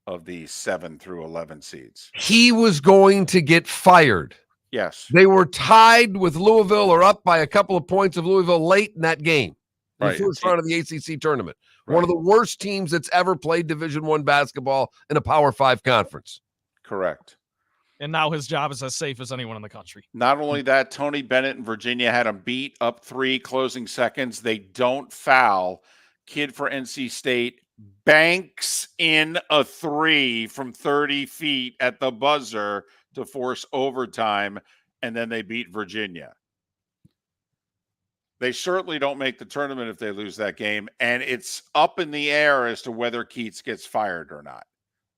of these 7 through 11 seeds. He was going to get fired. Yes. They were tied with Louisville or up by a couple of points of Louisville late in that game. In Right. the first round of the ACC tournament. Right. One of the worst teams that's ever played Division I basketball in a Power 5 conference. Correct. And now his job is as safe as anyone in the country. Not only that, Tony Bennett and Virginia had him beat up 3 closing seconds. They don't foul. Kid for NC State banks in a 3 from 30 feet at the buzzer to force overtime, and then they beat Virginia. They certainly don't make the tournament if they lose that game, and it's up in the air as to whether Keats gets fired or not.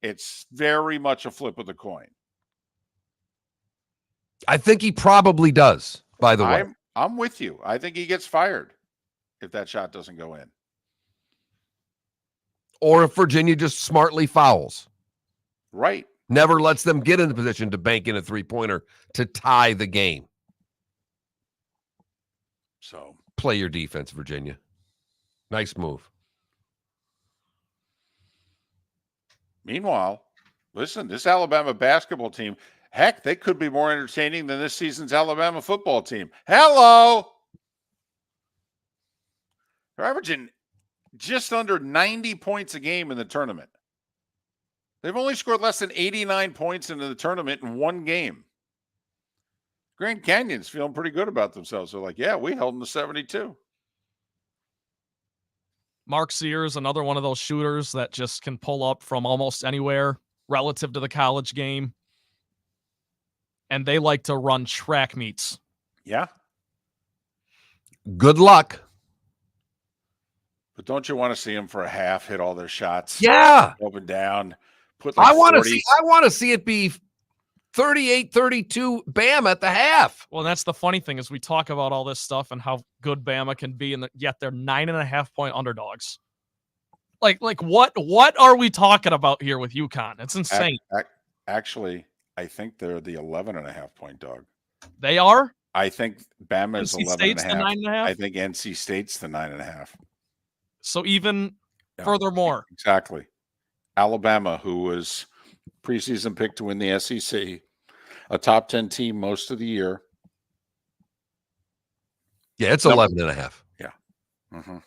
It's very much a flip of the coin. I think he probably does, by the way. I'm with you. I think he gets fired if that shot doesn't go in. Or if Virginia just smartly fouls. Right. Never lets them get in the position to bank in a three-pointer to tie the game. So play your defense, Virginia. Nice move. Meanwhile, listen, this Alabama basketball team, heck, they could be more entertaining than this season's Alabama football team. Hello. They're averaging just under 90 points a game in the tournament. They've only scored less than 89 points in the tournament in one game. Grand Canyon's feeling pretty good about themselves. They're like, yeah, we held them to 72. Mark Sears, another one of those shooters that just can pull up from almost anywhere relative to the college game. And they like to run track meets. Yeah. Good luck. But don't you want to see them for a half hit all their shots? Yeah. Up and down. Put I want 40s. to see it be 38-32 Bama at the half. Well, that's the funny thing is we talk about all this stuff and how good Bama can be, and yet they're 9.5-point underdogs. Like what are we talking about here with UConn? It's insane. Actually, I think they're the 11.5-point dog. They are? I think Bama is NC State's the 11.5. 9.5? I think NC State's the 9.5. So even Yeah. furthermore. Exactly. Alabama, who was preseason pick to win the SEC, a top 10 team most of the year. Yeah, it's 11.5. Yeah. Mm-hmm.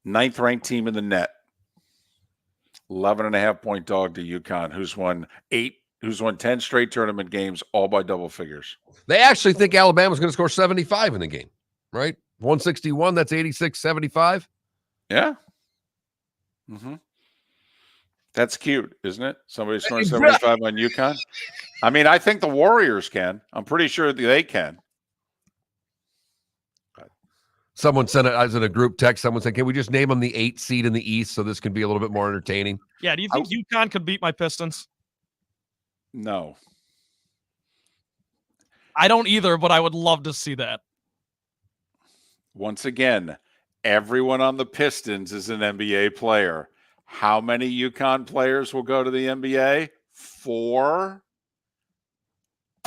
9th ranked team in the net. 11.5-point dog to UConn, who's won 10 straight tournament games, all by double figures. They actually think Alabama's going to score 75 in the game, right? 161, that's 86-75. Yeah. Mm-hmm. That's cute, isn't it? Somebody scoring 75 on UConn. I mean, I think the Warriors can. I'm pretty sure they can. Someone sent it as in a group text. Someone said, can we just name them the 8 seed in the East so this can be a little bit more entertaining? Yeah, do you think UConn could beat my Pistons? No. I don't either, but I would love to see that. Once again, everyone on the Pistons is an NBA player. How many UConn players will go to the NBA? 4.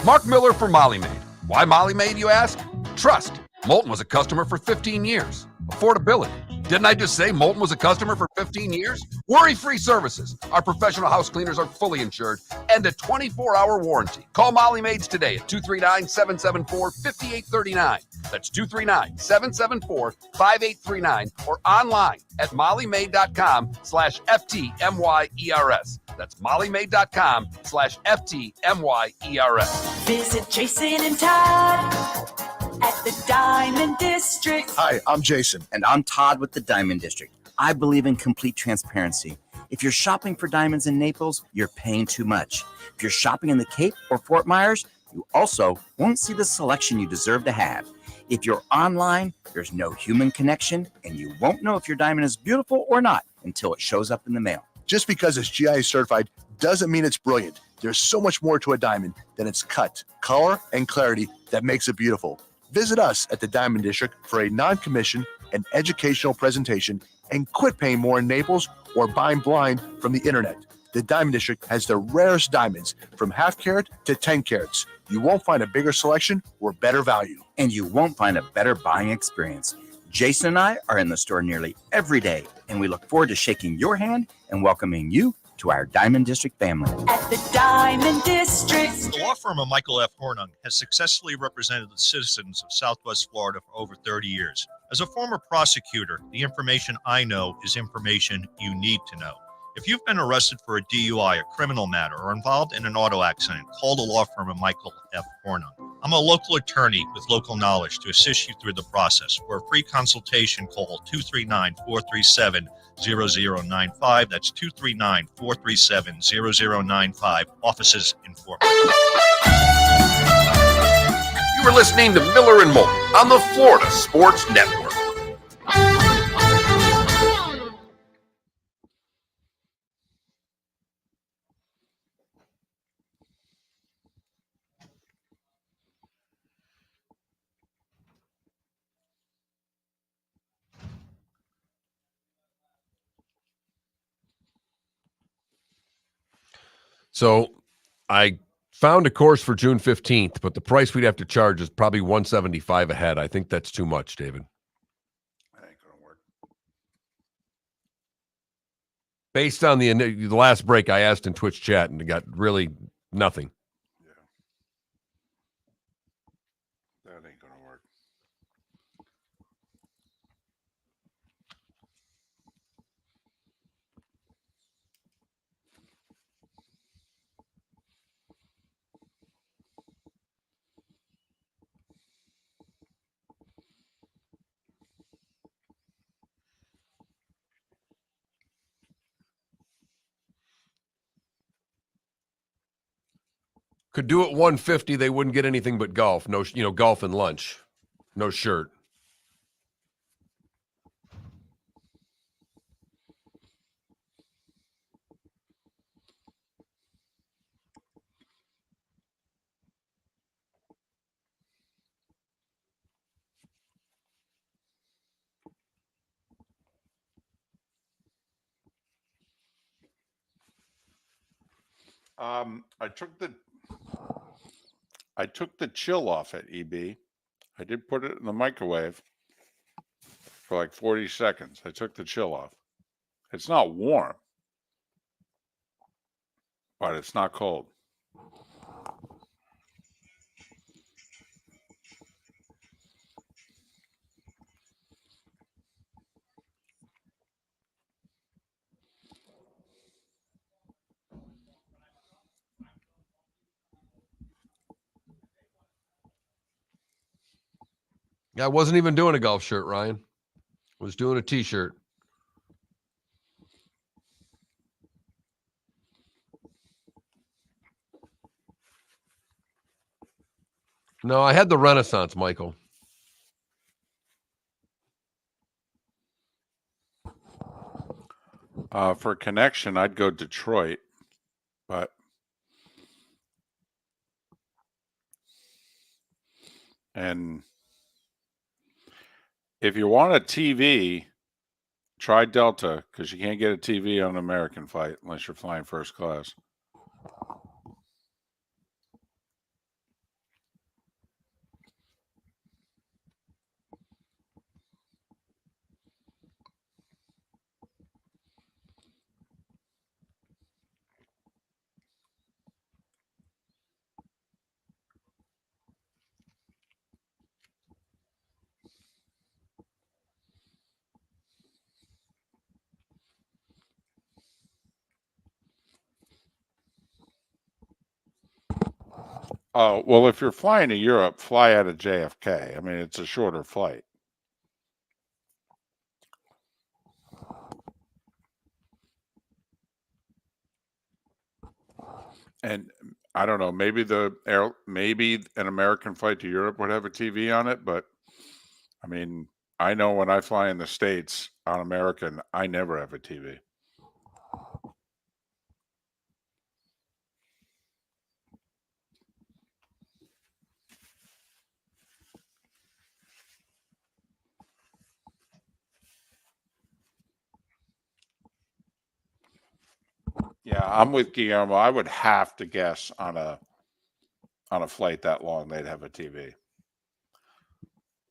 Mark Miller for Molly Maid. Why Molly Maid, you ask? Trust. Moulton was a customer for 15 years. Affordability. Didn't I just say Moulton was a customer for 15 years? Worry-free services. Our professional house cleaners are fully insured and a 24-hour warranty. Call Molly Maids today at 239-774-5839. That's 239-774-5839 or online at mollymaid.com/FTMYERS. That's mollymaid.com/FTMYERS. Visit Jason and Todd at the Diamond District. Hi, I'm Jason. And I'm Todd with the Diamond District. I believe in complete transparency. If you're shopping for diamonds in Naples, you're paying too much. If you're shopping in the Cape or Fort Myers, you also won't see the selection you deserve to have. If you're online, there's no human connection, and you won't know if your diamond is beautiful or not until it shows up in the mail. Just because it's GIA certified doesn't mean it's brilliant. There's so much more to a diamond than its cut, color, and clarity that makes it beautiful. Visit us at the Diamond District for a non-commissioned and educational presentation and quit paying more in Naples or buying blind from the internet. The Diamond District has the rarest diamonds from half carat to 10 carats. You won't find a bigger selection or better value. And you won't find a better buying experience. Jason and I are in the store nearly every day, and we look forward to shaking your hand and welcoming you to our Diamond District family. At the Diamond District. The law firm of Michael F. Hornung has successfully represented the citizens of Southwest Florida for over 30 years. As a former prosecutor, the information I know is information you need to know. If you've been arrested for a DUI, a criminal matter, or involved in an auto accident, call the law firm of Michael F. Hornung. I'm a local attorney with local knowledge to assist you through the process. For a free consultation, call 239-437-0095. That's 239-437-0095. Offices in Fort Worth. You were listening to Miller and Moulton on the Florida Sports Network. So I found a course for June 15th, but the price we'd have to charge is probably $175 a head. I think that's too much, David. That ain't gonna work. Based on the last break, I asked in Twitch chat and got really nothing. That ain't gonna work. Could do it 150, they wouldn't get anything but golf. No, golf and lunch. No shirt. I took the chill off at EB. I did put it in the microwave for like 40 seconds. I took the chill off. It's not warm, but it's not cold. I wasn't even doing a golf shirt, Ryan. I was doing a t-shirt. No, I had the Renaissance, Michael. For connection, I'd go Detroit, but and if you want a TV, try Delta because you can't get a TV on an American flight unless you're flying first class. Oh, well, if you're flying to Europe, fly out of JFK. I mean, it's a shorter flight. And I don't know, maybe maybe an American flight to Europe would have a TV on it, but I mean, I know when I fly in the States on American, I never have a TV. Yeah, I'm with Guillermo. I would have to guess on a flight that long they'd have a TV.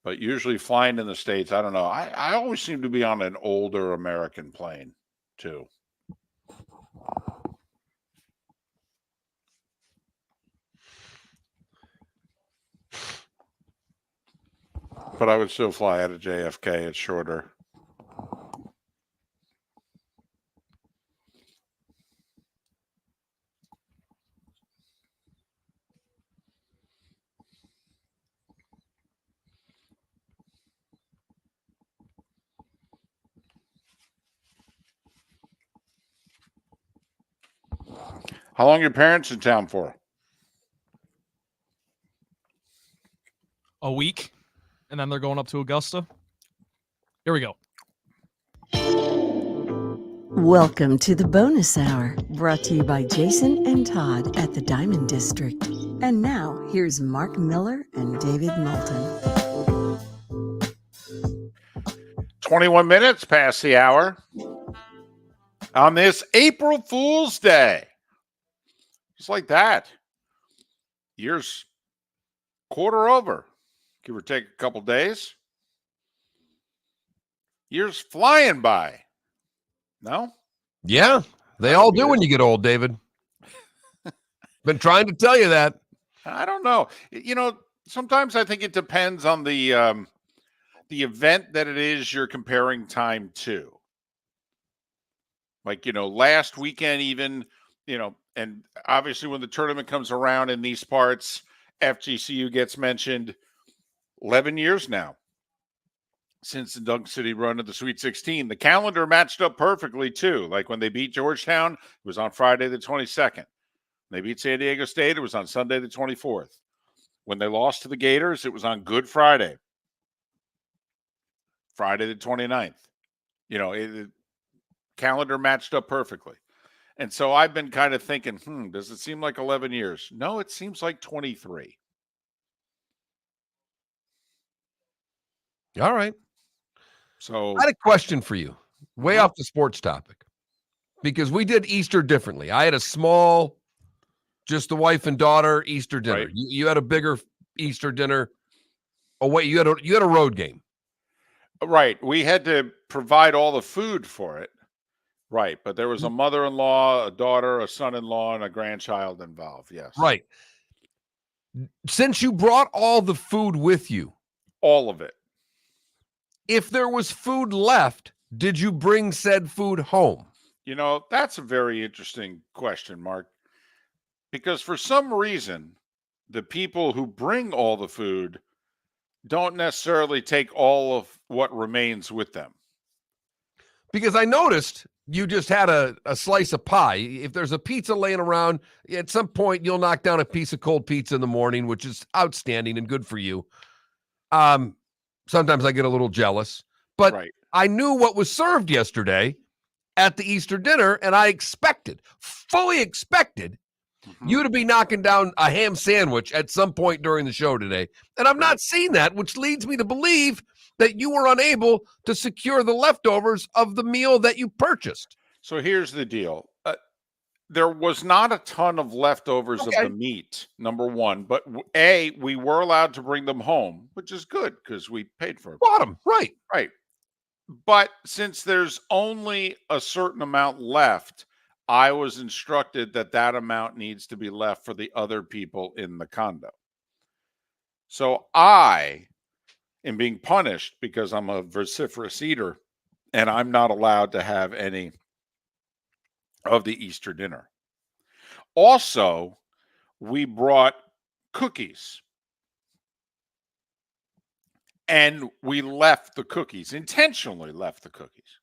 But usually flying in the States, I don't know. I always seem to be on an older American plane too. But I would still fly out of JFK. It's shorter. How long are your parents in town for? A week, and then they're going up to Augusta. Here we go. Welcome to the bonus hour, brought to you by Jason and Todd at the Diamond District. And now, here's Mark Miller and David Moulton. 21 minutes past the hour on this April Fool's Day. Just like that. Year's quarter over, give or take a couple days. Year's flying by. No? Yeah, they all do when you get old, David. Been trying to tell you that. I don't know. You know, sometimes I think it depends on the event that it is you're comparing time to. Like, you know, last weekend even, you know, and obviously when the tournament comes around in these parts, FGCU gets mentioned. 11 years now since the Dunk City run of the Sweet 16. The calendar matched up perfectly, too. Like when they beat Georgetown, it was on Friday the 22nd. When they beat San Diego State, it was on Sunday the 24th. When they lost to the Gators, it was on Good Friday, Friday the 29th. You know, the calendar matched up perfectly. And so I've been kind of thinking, does it seem like 11 years? No, it seems like 23. All right. So I had a question for you, way off the sports topic, because we did Easter differently. I had a small, just the wife and daughter Easter dinner. Right. You had a bigger Easter dinner. Oh wait, you had a road game. Right. We had to provide all the food for it. Right. But there was a mother-in-law, a daughter, a son-in-law, and a grandchild involved. Yes. Right. Since you brought all the food with you, all of it. If there was food left, did you bring said food home? You know, that's a very interesting question, Mark. Because for some reason, the people who bring all the food don't necessarily take all of what remains with them. Because I noticed you just had a slice of pie. If there's a pizza laying around, at some point you'll knock down a piece of cold pizza in the morning, which is outstanding and good for you. Sometimes I get a little jealous, but right. I knew what was served yesterday at the Easter dinner, and I fully expected you to be knocking down a ham sandwich at some point during the show today. And I'm not seeing that, which leads me to believe that you were unable to secure the leftovers of the meal that you purchased. So here's the deal. There was not a ton of leftovers of the meat, number one. But we were allowed to bring them home, which is good because we paid for it. Bought them, right. Right. But since there's only a certain amount left, I was instructed that amount needs to be left for the other people in the condo. So I am being punished because I'm a vociferous eater and I'm not allowed to have any of the Easter dinner. Also, we brought cookies. And we left the cookies, intentionally left the cookies.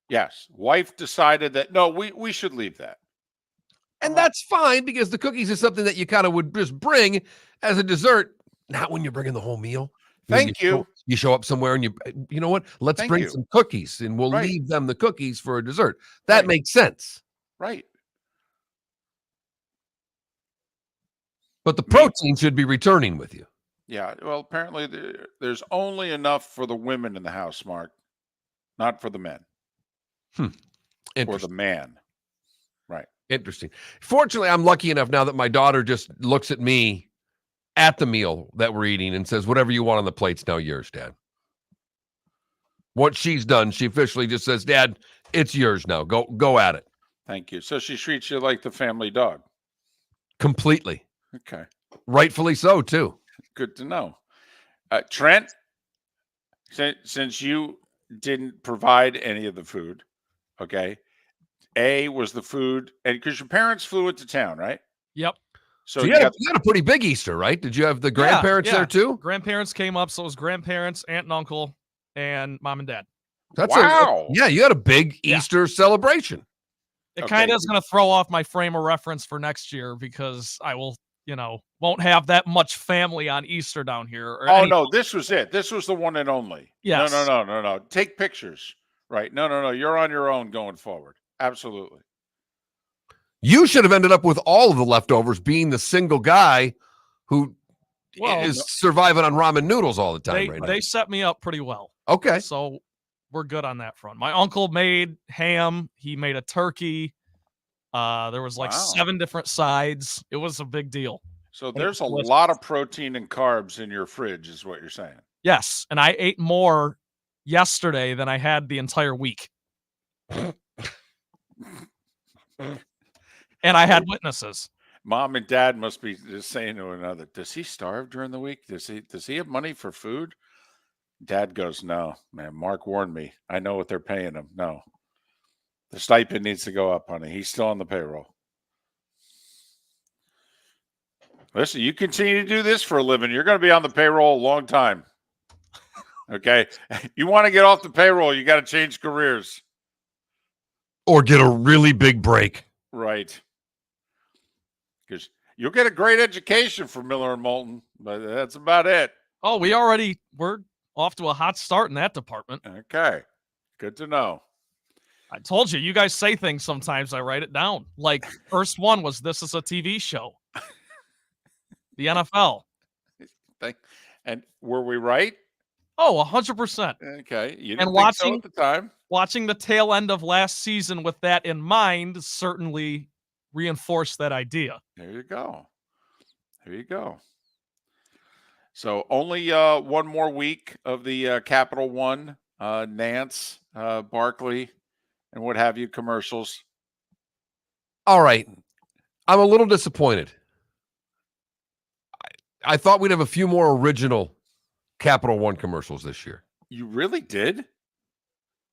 Yes, wife decided that, no, we should leave that. And that's fine because the cookies is something that you kind of would just bring as a dessert, not when you're bringing the whole meal. Thank you. You show up somewhere and you know what? Let's Thank bring you. some cookies and we'll Right. leave them the cookies for a dessert. That Right. makes sense. Right. But the protein should be returning with you. Yeah. Well, apparently there's only enough for the women in the house, Mark, not for the men. Or the man. Right. Interesting. Fortunately, I'm lucky enough now that my daughter just looks at me at the meal that we're eating and says, whatever you want on the plate's now yours, Dad. Once she's done, she officially just says, Dad, it's yours now. Go at it. Thank you. So she treats you like the family dog. Completely. Okay. Rightfully so, too. Good to know. Trent, since you didn't provide any of the food, okay, was the food, and because your parents flew into town, right? Yep. So you had a pretty big Easter, right? Did you have the grandparents there too? Grandparents came up, so it was grandparents, aunt and uncle, and mom and dad. That's wow. You had a big Easter celebration. It kind of is going to throw off my frame of reference for next year because I will, won't have that much family on Easter down here. No, this was it. This was the one and only. Yes. No. Take pictures. Right. No. You're on your own going forward. Absolutely. You should have ended up with all of the leftovers being the single guy who is surviving on ramen noodles all the time right now. They set me up pretty well. Okay. So we're good on that front. My uncle made ham. He made a turkey. There was 7 different sides. It was a big deal. So there's a lot of protein and carbs in your fridge is what you're saying. Yes. And I ate more yesterday than I had the entire week. And I had witnesses. Mom and dad must be just saying to another, does he starve during the week? Does he have money for food? Dad goes, no, man, Mark warned me. I know what they're paying him. No. The stipend needs to go up, honey. He's still on the payroll. Listen, you continue to do this for a living, you're going to be on the payroll a long time. Okay? You want to get off the payroll, you got to change careers. Or get a really big break. Right. Because you'll get a great education from Miller and Moulton, but that's about it. Oh, we're off to a hot start in that department. Okay. Good to know. I told you guys say things sometimes. I write it down. Like, first one was, this is a TV show. The NFL. And were we right? Oh, 100%. Okay. You didn't think so at the time. Watching the tail end of last season with that in mind certainly reinforced that idea. There you go. So only one more week of the Capital One, Nance, Barkley, and what have you commercials. All right. I'm a little disappointed. I thought we'd have a few more original Capital One commercials this year. You really did?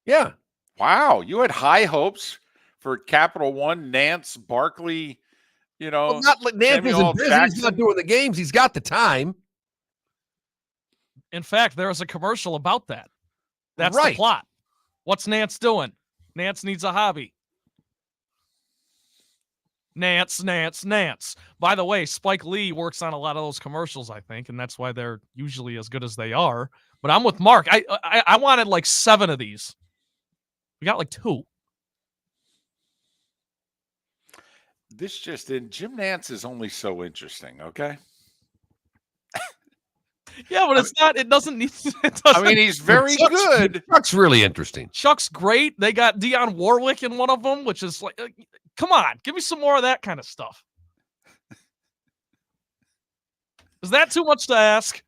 Yeah. Wow. You had high hopes for Capital One, Nance, Barkley, Well, Nance isn't busy. He's not doing the games. He's got the time. In fact, there was a commercial about that. That's right. The plot. What's Nance doing? Nance needs a hobby. Nance. By the way, Spike Lee works on a lot of those commercials, I think, and that's why they're usually as good as they are. But I'm with Mark. I wanted 7 of these. We got 2. This just in. Jim Nance is only so interesting, okay? Yeah, but it's not. It doesn't need. He's very good. Chuck's really interesting. Chuck's great. They got Dionne Warwick in one of them, which is come on, give me some more of that kind of stuff. Is that too much to ask?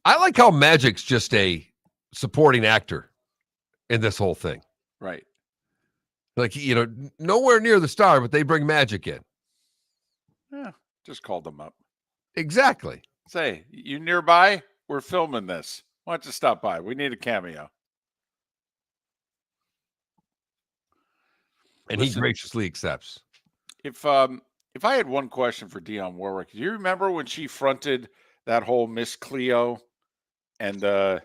I like how Magic's just a supporting actor in this whole thing. Right. Nowhere near the star, but they bring Magic in. Yeah, just called them up. Exactly. Say, you nearby? We're filming this. Why don't you stop by? We need a cameo. And he graciously accepts. If If I had one question for Dionne Warwick, do you remember when she fronted that whole Miss Cleo and the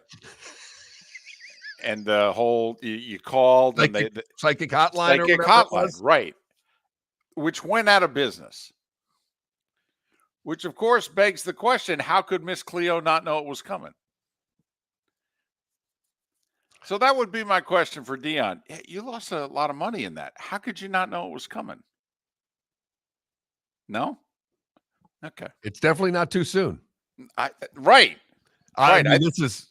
whole you called and Psychic, psychic hotline or psychic whatever it hotline, was? right? Which went out of business. Which of course begs the question: how could Miss Cleo not know it was coming? So that would be my question for Dionne. Hey, you lost a lot of money in that. How could you not know it was coming? No? Okay. It's definitely not too soon. Right. I mean, this is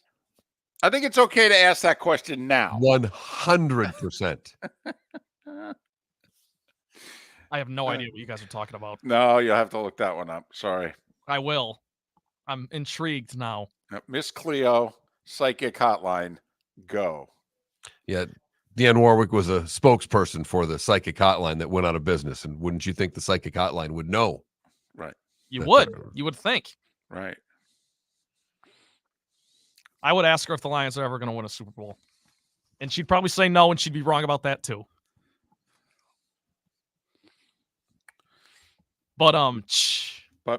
I think it's okay to ask that question now. 100%. I have no idea what you guys are talking about. No, you'll have to look that one up. Sorry. I will. I'm intrigued now. Miss Cleo, psychic hotline, go. Yeah. Dionne Warwick was a spokesperson for the psychic hotline that went out of business. And wouldn't you think the psychic hotline would know? Right. You would think. Right. I would ask her if the Lions are ever going to win a Super Bowl. And she'd probably say no, and she'd be wrong about that too. But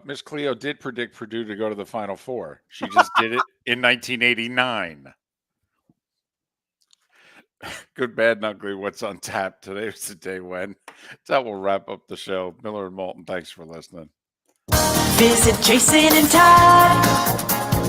Miss Cleo did predict Purdue to go to the Final Four. She just did it in 1989. Good, bad, and ugly. What's on tap? Today was the day when. That will wrap up the show. Miller and Moulton, thanks for listening. Visit Jason and Todd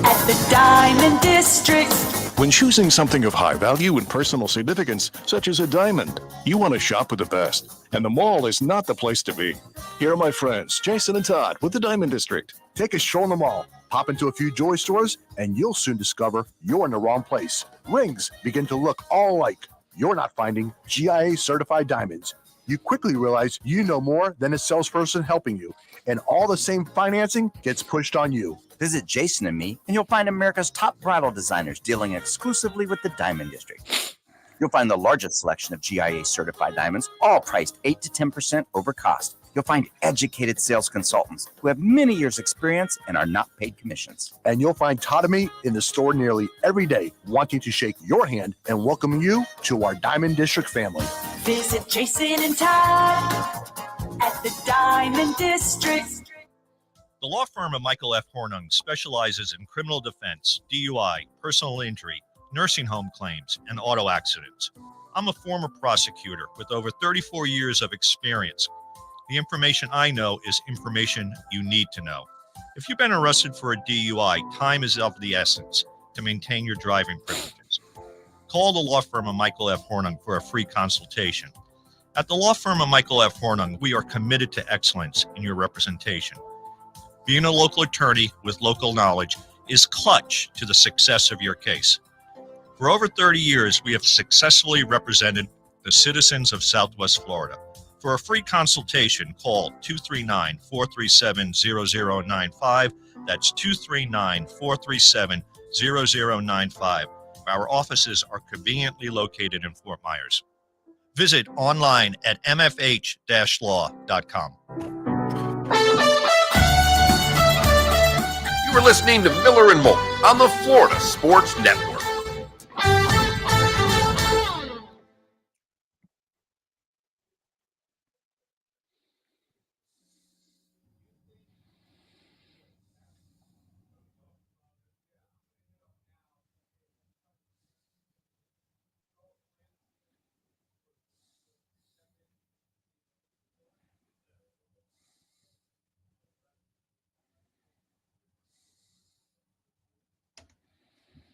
at the Diamond District. When choosing something of high value and personal significance, such as a diamond, you want to shop with the best. And the mall is not the place to be. Here are my friends, Jason and Todd with the Diamond District. Take a stroll in the mall, pop into a few jewelry stores, and you'll soon discover you're in the wrong place. Rings begin to look all alike. You're not finding GIA certified diamonds. You quickly realize you know more than a salesperson helping you, and all the same financing gets pushed on you. Visit Jason and me, and you'll find America's top bridal designers dealing exclusively with the Diamond District. You'll find the largest selection of GIA certified diamonds, all priced 8 to 10% over cost. You'll find educated sales consultants who have many years' experience and are not paid commissions. And you'll find Todd and me in the store nearly every day, wanting to shake your hand and welcome you to our Diamond District family. Visit Jason and Todd at the Diamond District. The law firm of Michael F. Hornung specializes in criminal defense, DUI, personal injury, nursing home claims, and auto accidents. I'm a former prosecutor with over 34 years of experience. The information I know is information you need to know. If you've been arrested for a DUI, time is of the essence to maintain your driving privileges. Call the law firm of Michael F. Hornung for a free consultation. At the law firm of Michael F. Hornung, we are committed to excellence in your representation. Being a local attorney with local knowledge is clutch to the success of your case. For over 30 years, we have successfully represented the citizens of Southwest Florida. For a free consultation, call 239-437-0095. That's 239-437-0095. Our offices are conveniently located in Fort Myers. Visit online at mfh-law.com. You are listening to Miller and Moulton on the Florida Sports Network.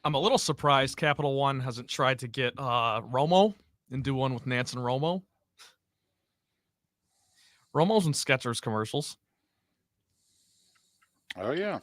I'm a little surprised Capital One hasn't tried to get Romo and do one with Nance and Romo. Romo's and Skechers commercials. Oh, yeah.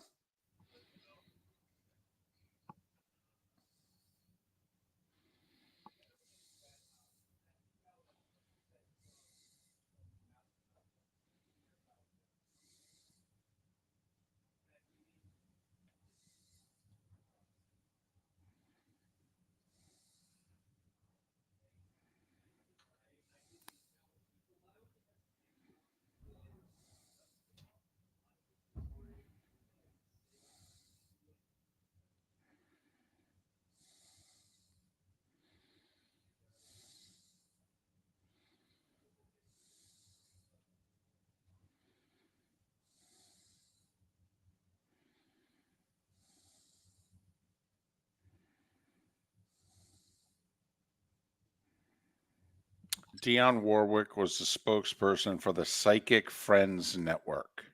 Dionne Warwick was the spokesperson for the Psychic Friends Network.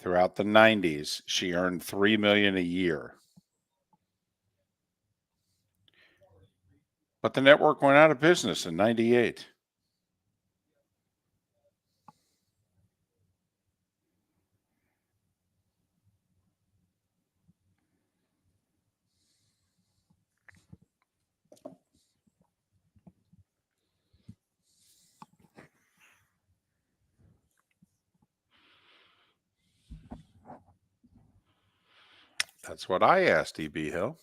Throughout the 90s, she earned $3 million a year. But the network went out of business in 98. That's what I asked, E.B. Hill.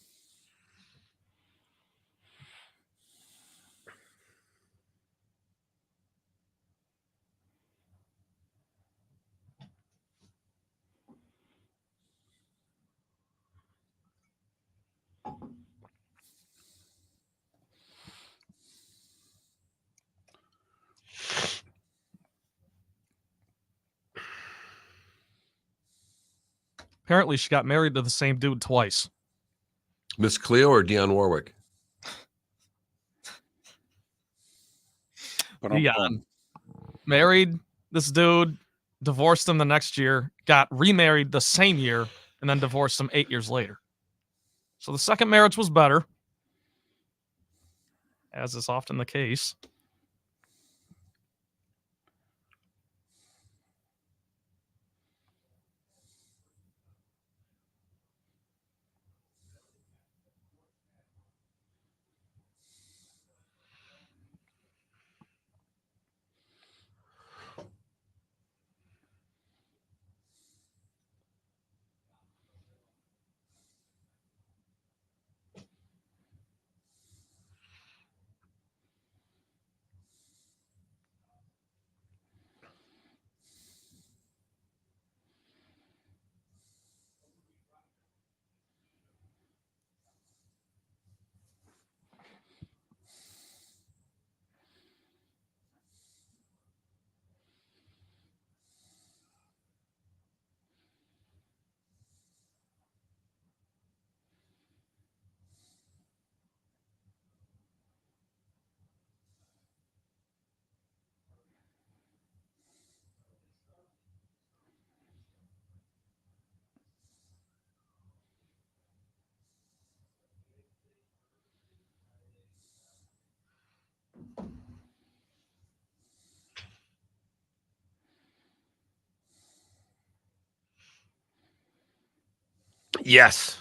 Apparently, she got married to the same dude twice. Miss Cleo or Dionne Warwick? Dionne married this dude, divorced him the next year, got remarried the same year, and then divorced him 8 years later. So the second marriage was better, as is often the case. Yes.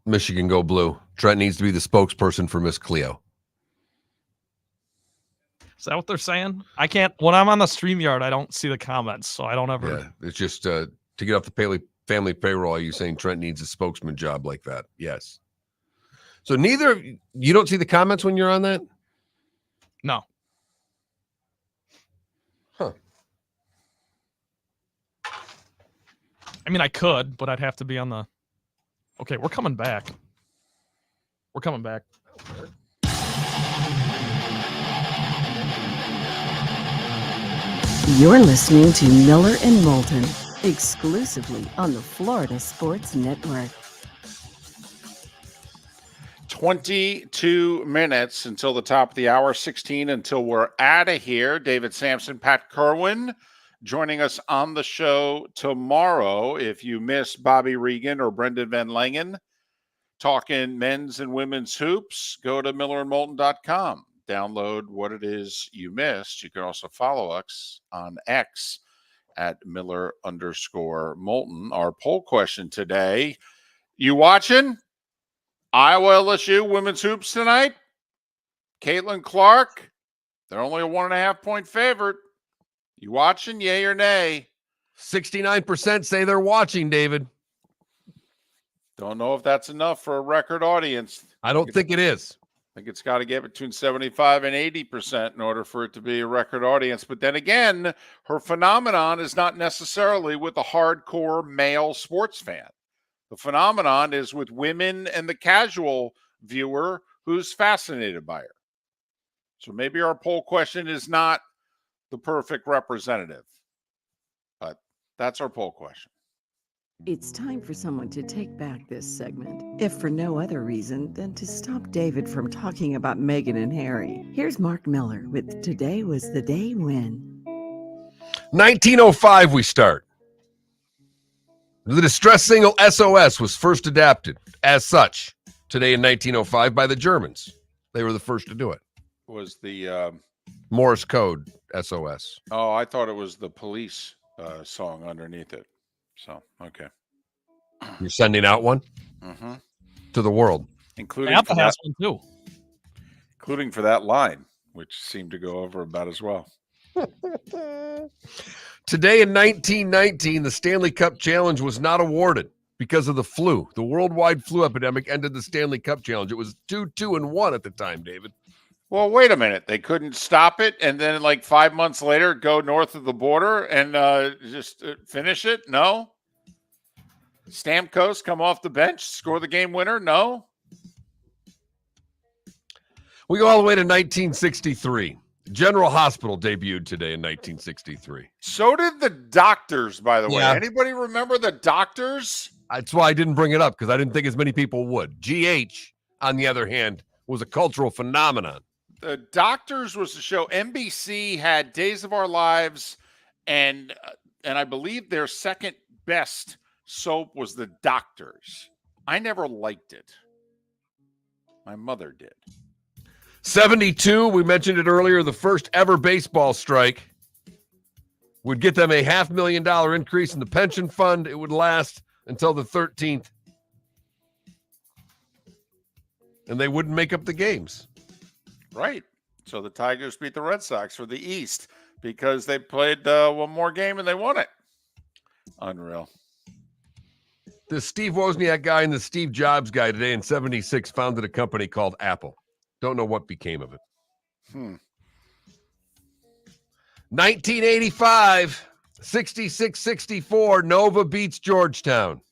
Michigan go blue. Trent needs to be the spokesperson for Miss Cleo. Is that what they're saying? I can't. When I'm on the StreamYard, I don't see the comments, so I don't ever. Yeah, it's just to get off the family payroll. Are you saying Trent needs a spokesman job like that? Yes. So you don't see the comments when you're on that? No. Huh. I mean, I could, but I'd have to be on the. Okay, we're coming back. We're coming back. You're listening to Miller and Moulton, exclusively on the Florida Sports Network. 22 minutes until the top of the hour, 16 until we're out of here. David Sampson, Pat Kerwin joining us on the show tomorrow. If you miss Bobby Reagan or Brenda VanLengen talking men's and women's hoops, go to millerandmoulton.com. Download what it is you missed. You can also follow us on X at Miller_Moulton. Our poll question today, you watching Iowa LSU women's hoops tonight? Caitlin Clark, they're only a 1.5 point favorite. You watching, yay or nay? 69% say they're watching, David. Don't know if that's enough for a record audience. I don't think it is. I think it's got to get between 75 and 80% in order for it to be a record audience. But then again, her phenomenon is not necessarily with a hardcore male sports fan. The phenomenon is with women and the casual viewer who's fascinated by her. So maybe our poll question is not the perfect representative, but that's our poll question. It's time for someone to take back this segment, if for no other reason than to stop David from talking about Meghan and Harry. Here's Mark Miller with Today Was the Day When. 1905 we start. The distress single SOS was first adapted as such today in 1905 by the Germans. They were the first to do it. Was the Morse code SOS. Oh, I thought it was the Police song underneath it. So, okay. You're sending out one Mm-hmm. to the world. Including Apple for that, has one too. including for that line, which seemed to go over about as well. Today in 1919, the Stanley Cup Challenge was not awarded because of the flu. The worldwide flu epidemic ended the Stanley Cup Challenge. It was 2-2-1 at the time, David. Well, wait a minute. They couldn't stop it, and then like 5 months later, go north of the border and just finish it? No. Stamkos come off the bench, score the game winner? No. We go all the way to 1963. General Hospital debuted today in 1963. So did the Doctors, by the way. Yeah. Anybody remember the Doctors? That's why I didn't bring it up, because I didn't think as many people would. GH, on the other hand, was a cultural phenomenon. The Doctors was a show. NBC had Days of Our Lives, and I believe their second best soap was The Doctors. I never liked it. My mother did. 72, we mentioned it earlier, the first ever baseball strike would get them a $500,000 increase in the pension fund. It would last until the 13th. And they wouldn't make up the games. Right. So the Tigers beat the Red Sox for the East because they played one more game and they won it. Unreal. The Steve Wozniak guy and the Steve Jobs guy today in 76 founded a company called Apple. Don't know what became of it. 1985, 66-64, Nova beats Georgetown.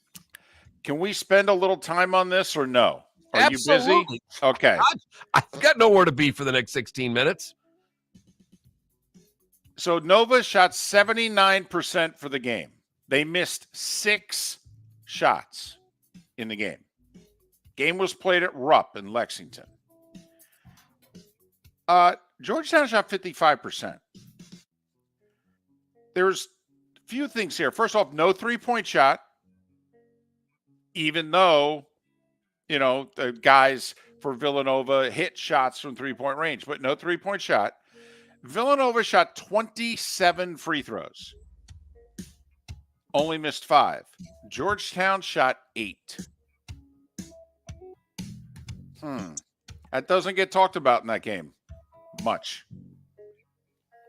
Can we spend a little time on this or no? Are Absolutely. you busy? Okay. I've got nowhere to be for the next 16 minutes. So Nova shot 79% for the game. They missed 6 shots in the game. Game was played at Rupp in Lexington. Georgetown shot 55%. There's a few things here. First off, no three-point shot, even though, you know, the guys for Villanova hit shots from three-point range, but no three-point shot. Villanova shot 27 free throws. Only missed 5. Georgetown shot 8. That doesn't get talked about in that game much.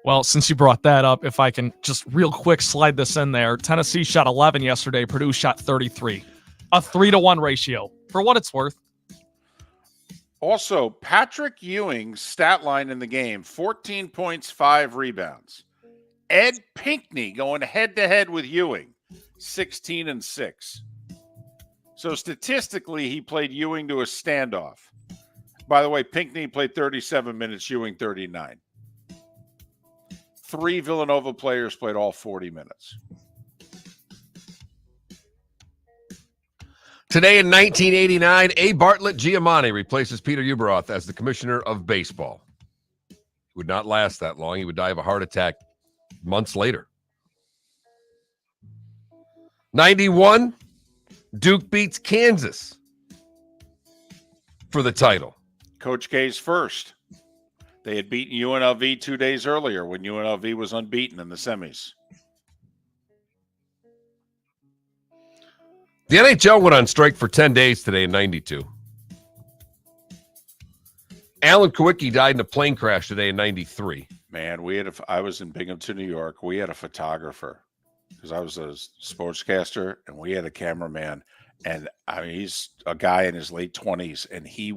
Well, since you brought that up, if I can just real quick slide this in there. Tennessee shot 11 yesterday. Purdue shot 33. A 3-to-1 ratio. For what it's worth. Also, Patrick Ewing's stat line in the game, 14 points, 5 rebounds. Ed Pinckney going head-to-head with Ewing, 16 and 6. So statistically, he played Ewing to a standoff. By the way, Pinckney played 37 minutes, Ewing 39. 3 Villanova players played all 40 minutes. Today in 1989, A. Bartlett Giamatti replaces Peter Ueberroth as the commissioner of baseball. He would not last that long. He would die of a heart attack months later. 91, Duke beats Kansas for the title. Coach K's first. They had beaten UNLV 2 days earlier when UNLV was unbeaten in the semis. The NHL went on strike for 10 days today in 92. Alan Kowicki died in a plane crash today in 93. Man, I was in Binghamton, New York. We had a photographer because I was a sportscaster, and we had a cameraman. And I mean, he's a guy in his late 20s, and he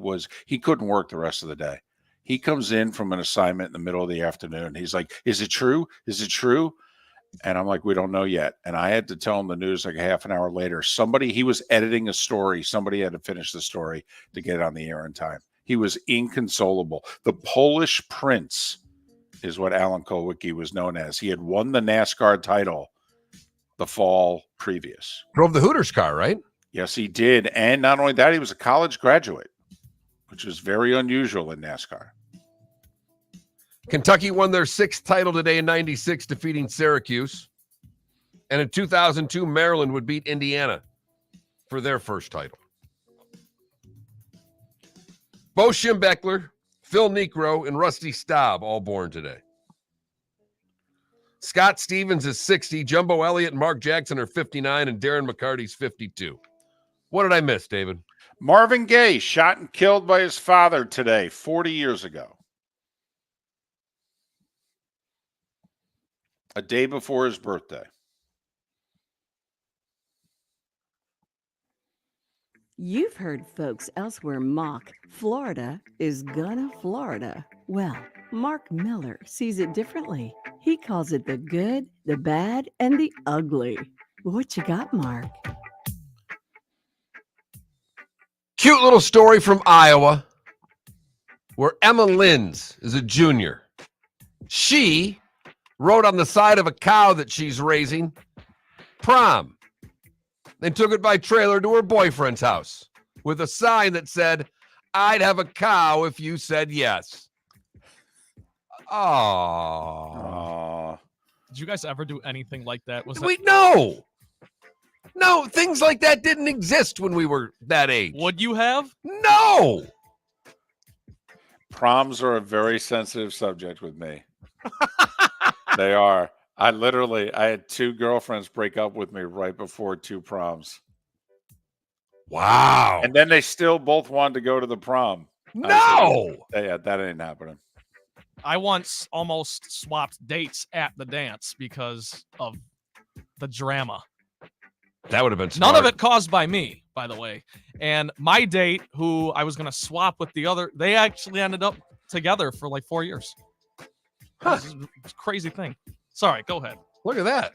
couldn't work the rest of the day. He comes in from an assignment in the middle of the afternoon. He's like, "Is it true? Is it true?" And I'm like, "We don't know yet." And I had to tell him the news like a half an hour later. He was editing a story. Somebody had to finish the story to get it on the air in time. He was inconsolable. The Polish Prince is what Alan Kowicki was known as. He had won the NASCAR title the fall previous. Drove the Hooters car, right? Yes, he did. And not only that, he was a college graduate, which is very unusual in NASCAR. Kentucky won their 6th title today in 96, defeating Syracuse. And in 2002, Maryland would beat Indiana for their first title. Bo Schembechler, Phil Niekro, and Rusty Staub all born today. Scott Stevens is 60, Jumbo Elliott and Mark Jackson are 59, and Darren McCarty's 52. What did I miss, David? Marvin Gaye shot and killed by his father today, 40 years ago. A day before his birthday. You've heard folks elsewhere mock Florida is gonna Florida. Well, Mark Miller sees it differently. He calls it the good, the bad, and the ugly. What you got, Mark? Cute little story from Iowa where Emma Linz is a junior. She wrote on the side of a cow that she's raising, prom. Then took it by trailer to her boyfriend's house with a sign that said, I'd have a cow if you said yes. Oh. Did you guys ever do anything like that? No, things like that didn't exist when we were that age. Would you have? No. Proms are a very sensitive subject with me. They are. I had 2 girlfriends break up with me right before 2 proms. Wow. And then they still both wanted to go to the prom. No. That ain't happening. I once almost swapped dates at the dance because of the drama. That would have been smart. None of it caused by me, by the way. And my date, who I was going to swap with the other, they actually ended up together for like 4 years. Huh. It's a crazy thing. Sorry, go ahead. Look at that.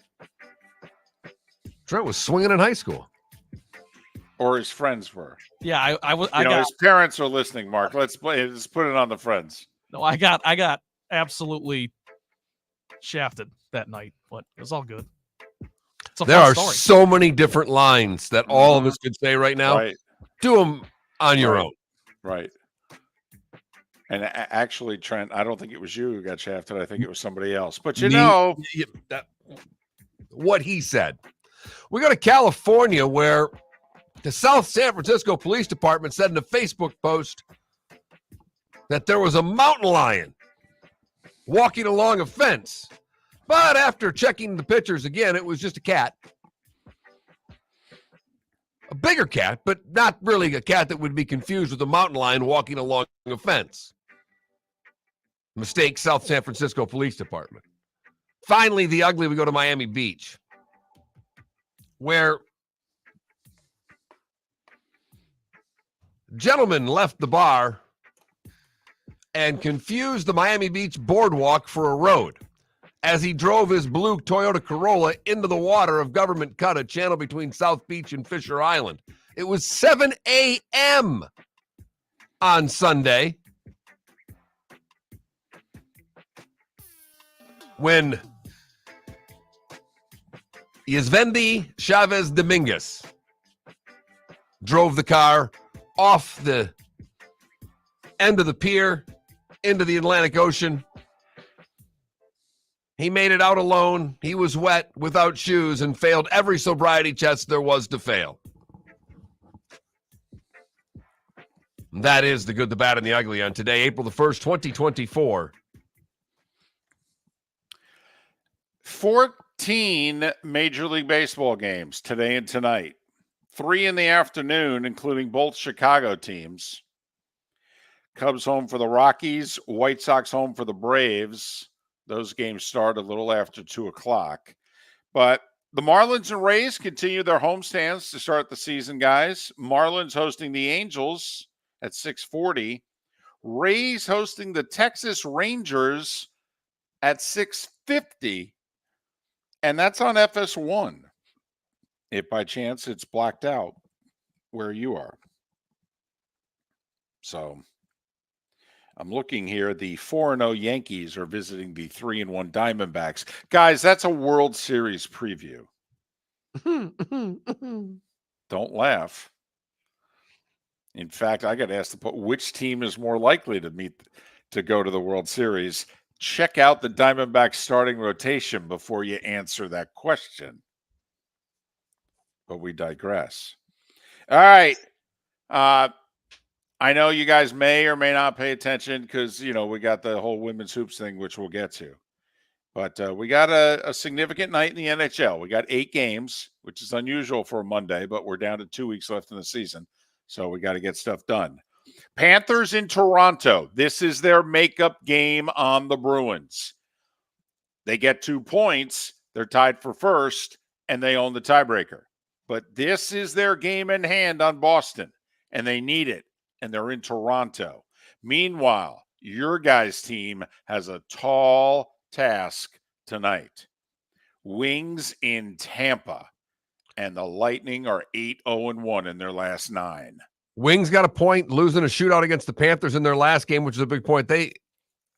Trent was swinging in high school. Or his friends were. Yeah, his parents are listening, Mark. Let's put it on the friends. No, I got absolutely shafted that night, but it was all good. It's a There fun are story. so many different lines that all of us could say right now. Right. Do them on your own. Right. And actually, Trent, I don't think it was you who got shafted. I think it was somebody else. But what he said. We go to California, where the South San Francisco Police Department said in a Facebook post that there was a mountain lion walking along a fence. But after checking the pictures again, it was just a cat. A bigger cat, but not really a cat that would be confused with a mountain lion walking along a fence. Mistake, South San Francisco Police Department. Finally, the ugly, we go to Miami Beach, where gentleman left the bar and confused the Miami Beach boardwalk for a road as he drove his blue Toyota Corolla into the water of Government Cut, a channel between South Beach and Fisher Island. It was 7 a.m. on Sunday when Yesvendi Chavez Dominguez drove the car off the end of the pier into the Atlantic Ocean. He made it out alone. He was wet, without shoes, and failed every sobriety test there was to fail. That is the good, the bad, and the ugly on today, April the 1st, 2024. 14 Major League Baseball games today and tonight. 3 in the afternoon, including both Chicago teams. Cubs home for the Rockies, White Sox home for the Braves. Those games start a little after 2 o'clock. But the Marlins and Rays continue their homestands to start the season, guys. Marlins hosting the Angels at 6:40. Rays hosting the Texas Rangers at 6:50. And that's on FS1. If by chance it's blacked out where you are. So I'm looking here. The 4-0 Yankees are visiting the 3-1 Diamondbacks. Guys, that's a World Series preview. Don't laugh. In fact, I got asked which team is more likely to go to the World Series. Check out the Diamondbacks starting rotation before you answer that question. But we digress. All right. I know you guys may or may not pay attention because, we got the whole women's hoops thing, which we'll get to. But we got a significant night in the NHL. We got 8 games, which is unusual for a Monday, but we're down to 2 weeks left in the season. So we got to get stuff done. Panthers in Toronto. This is their makeup game on the Bruins. They get 2 points. They're tied for first, and they own the tiebreaker. But this is their game in hand on Boston, and they need it, and they're in Toronto. Meanwhile, your guys' team has a tall task tonight. Wings in Tampa, and the Lightning are 8-0-1 in their last 9. Wings got a point, losing a shootout against the Panthers in their last game, which is a big point. They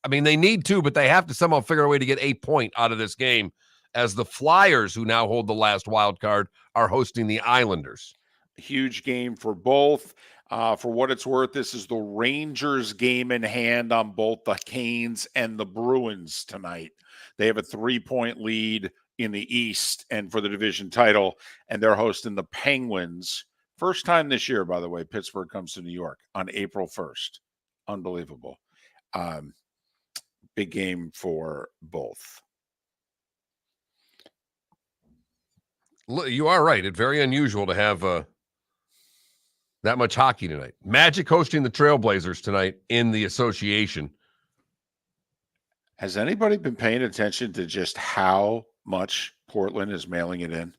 need to, but they have to somehow figure a way to get a point out of this game, as the Flyers, who now hold the last wild card, are hosting the Islanders. A huge game for both. For what it's worth, this is the Rangers game in hand on both the Canes and the Bruins tonight. They have a 3-point lead in the East and for the division title, and they're hosting the Penguins. First time this year, by the way, Pittsburgh comes to New York on April 1st. Unbelievable. Big game for both. You are right. It's very unusual to have that much hockey tonight. Magic hosting the Trailblazers tonight in the association. Has anybody been paying attention to just how much Portland is mailing it in?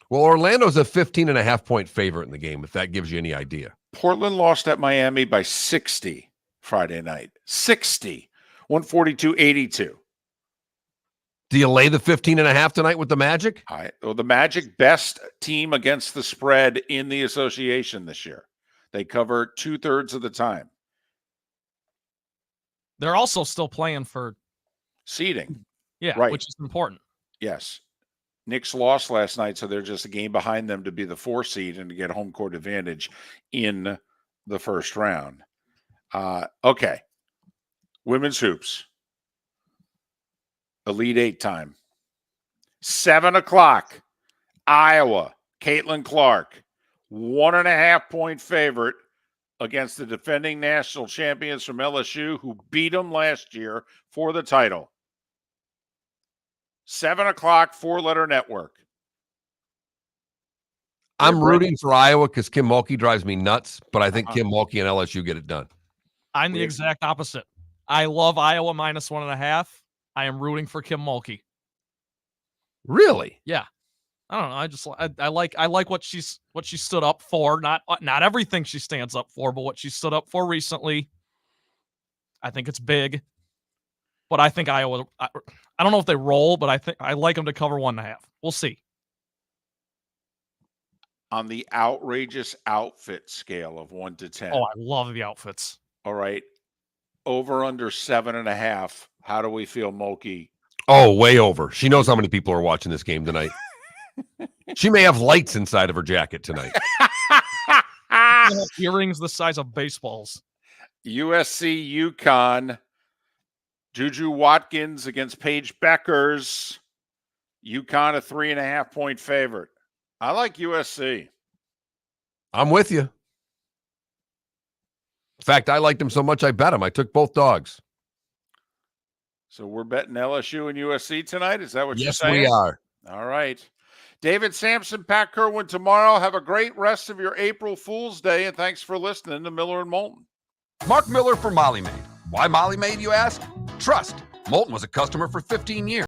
Well, Orlando's a 15.5-point favorite in the game, if that gives you any idea. Portland lost at Miami by 60 Friday night. 60. 142-82. Do you lay the 15.5 tonight with the Magic? Well, the Magic, best team against the spread in the association this year. They cover 2/3 of the time. They're also still playing for seeding. Yeah, right. which is important. Yes. Knicks lost last night, so they're just a game behind them to be the 4 seed and to get home court advantage in the first round. Okay. Women's hoops. Elite 8 time. 7 o'clock. Iowa. Caitlin Clark. 1.5-point favorite against the defending national champions from LSU, who beat them last year for the title. 7 o'clock, 4-letter network. I'm rooting for Iowa because Kim Mulkey drives me nuts, but I think Kim Mulkey and LSU get it done. I'm the exact opposite. I love Iowa minus 1.5. I am rooting for Kim Mulkey. Really? Yeah. I don't know. I like what she stood up for. Not everything she stands up for, but what she stood up for recently. I think it's big. But I think Iowa. I don't know if they roll, but I like them to cover 1.5. We'll see. On the outrageous outfit scale of 1 to 10. Oh, I love the outfits. All right. Over under 7.5. How do we feel, Mulkey? Oh, way over. She knows how many people are watching this game tonight. She may have lights inside of her jacket tonight. Earrings the size of baseballs. USC UConn. Juju Watkins against Paige Beckers. UConn a 3.5-point favorite. I like USC. I'm with you. In fact, I liked them so much I bet them. I took both dogs. So we're betting LSU and USC tonight? Is that what you're Yes, saying? we are. All right. David Sampson, Pat Kerwin tomorrow. Have a great rest of your April Fool's Day, and thanks for listening to Miller and Moulton. Mark Miller for Molly Maid. Why Molly Maid, you ask? Trust. Moulton was a customer for 15 years.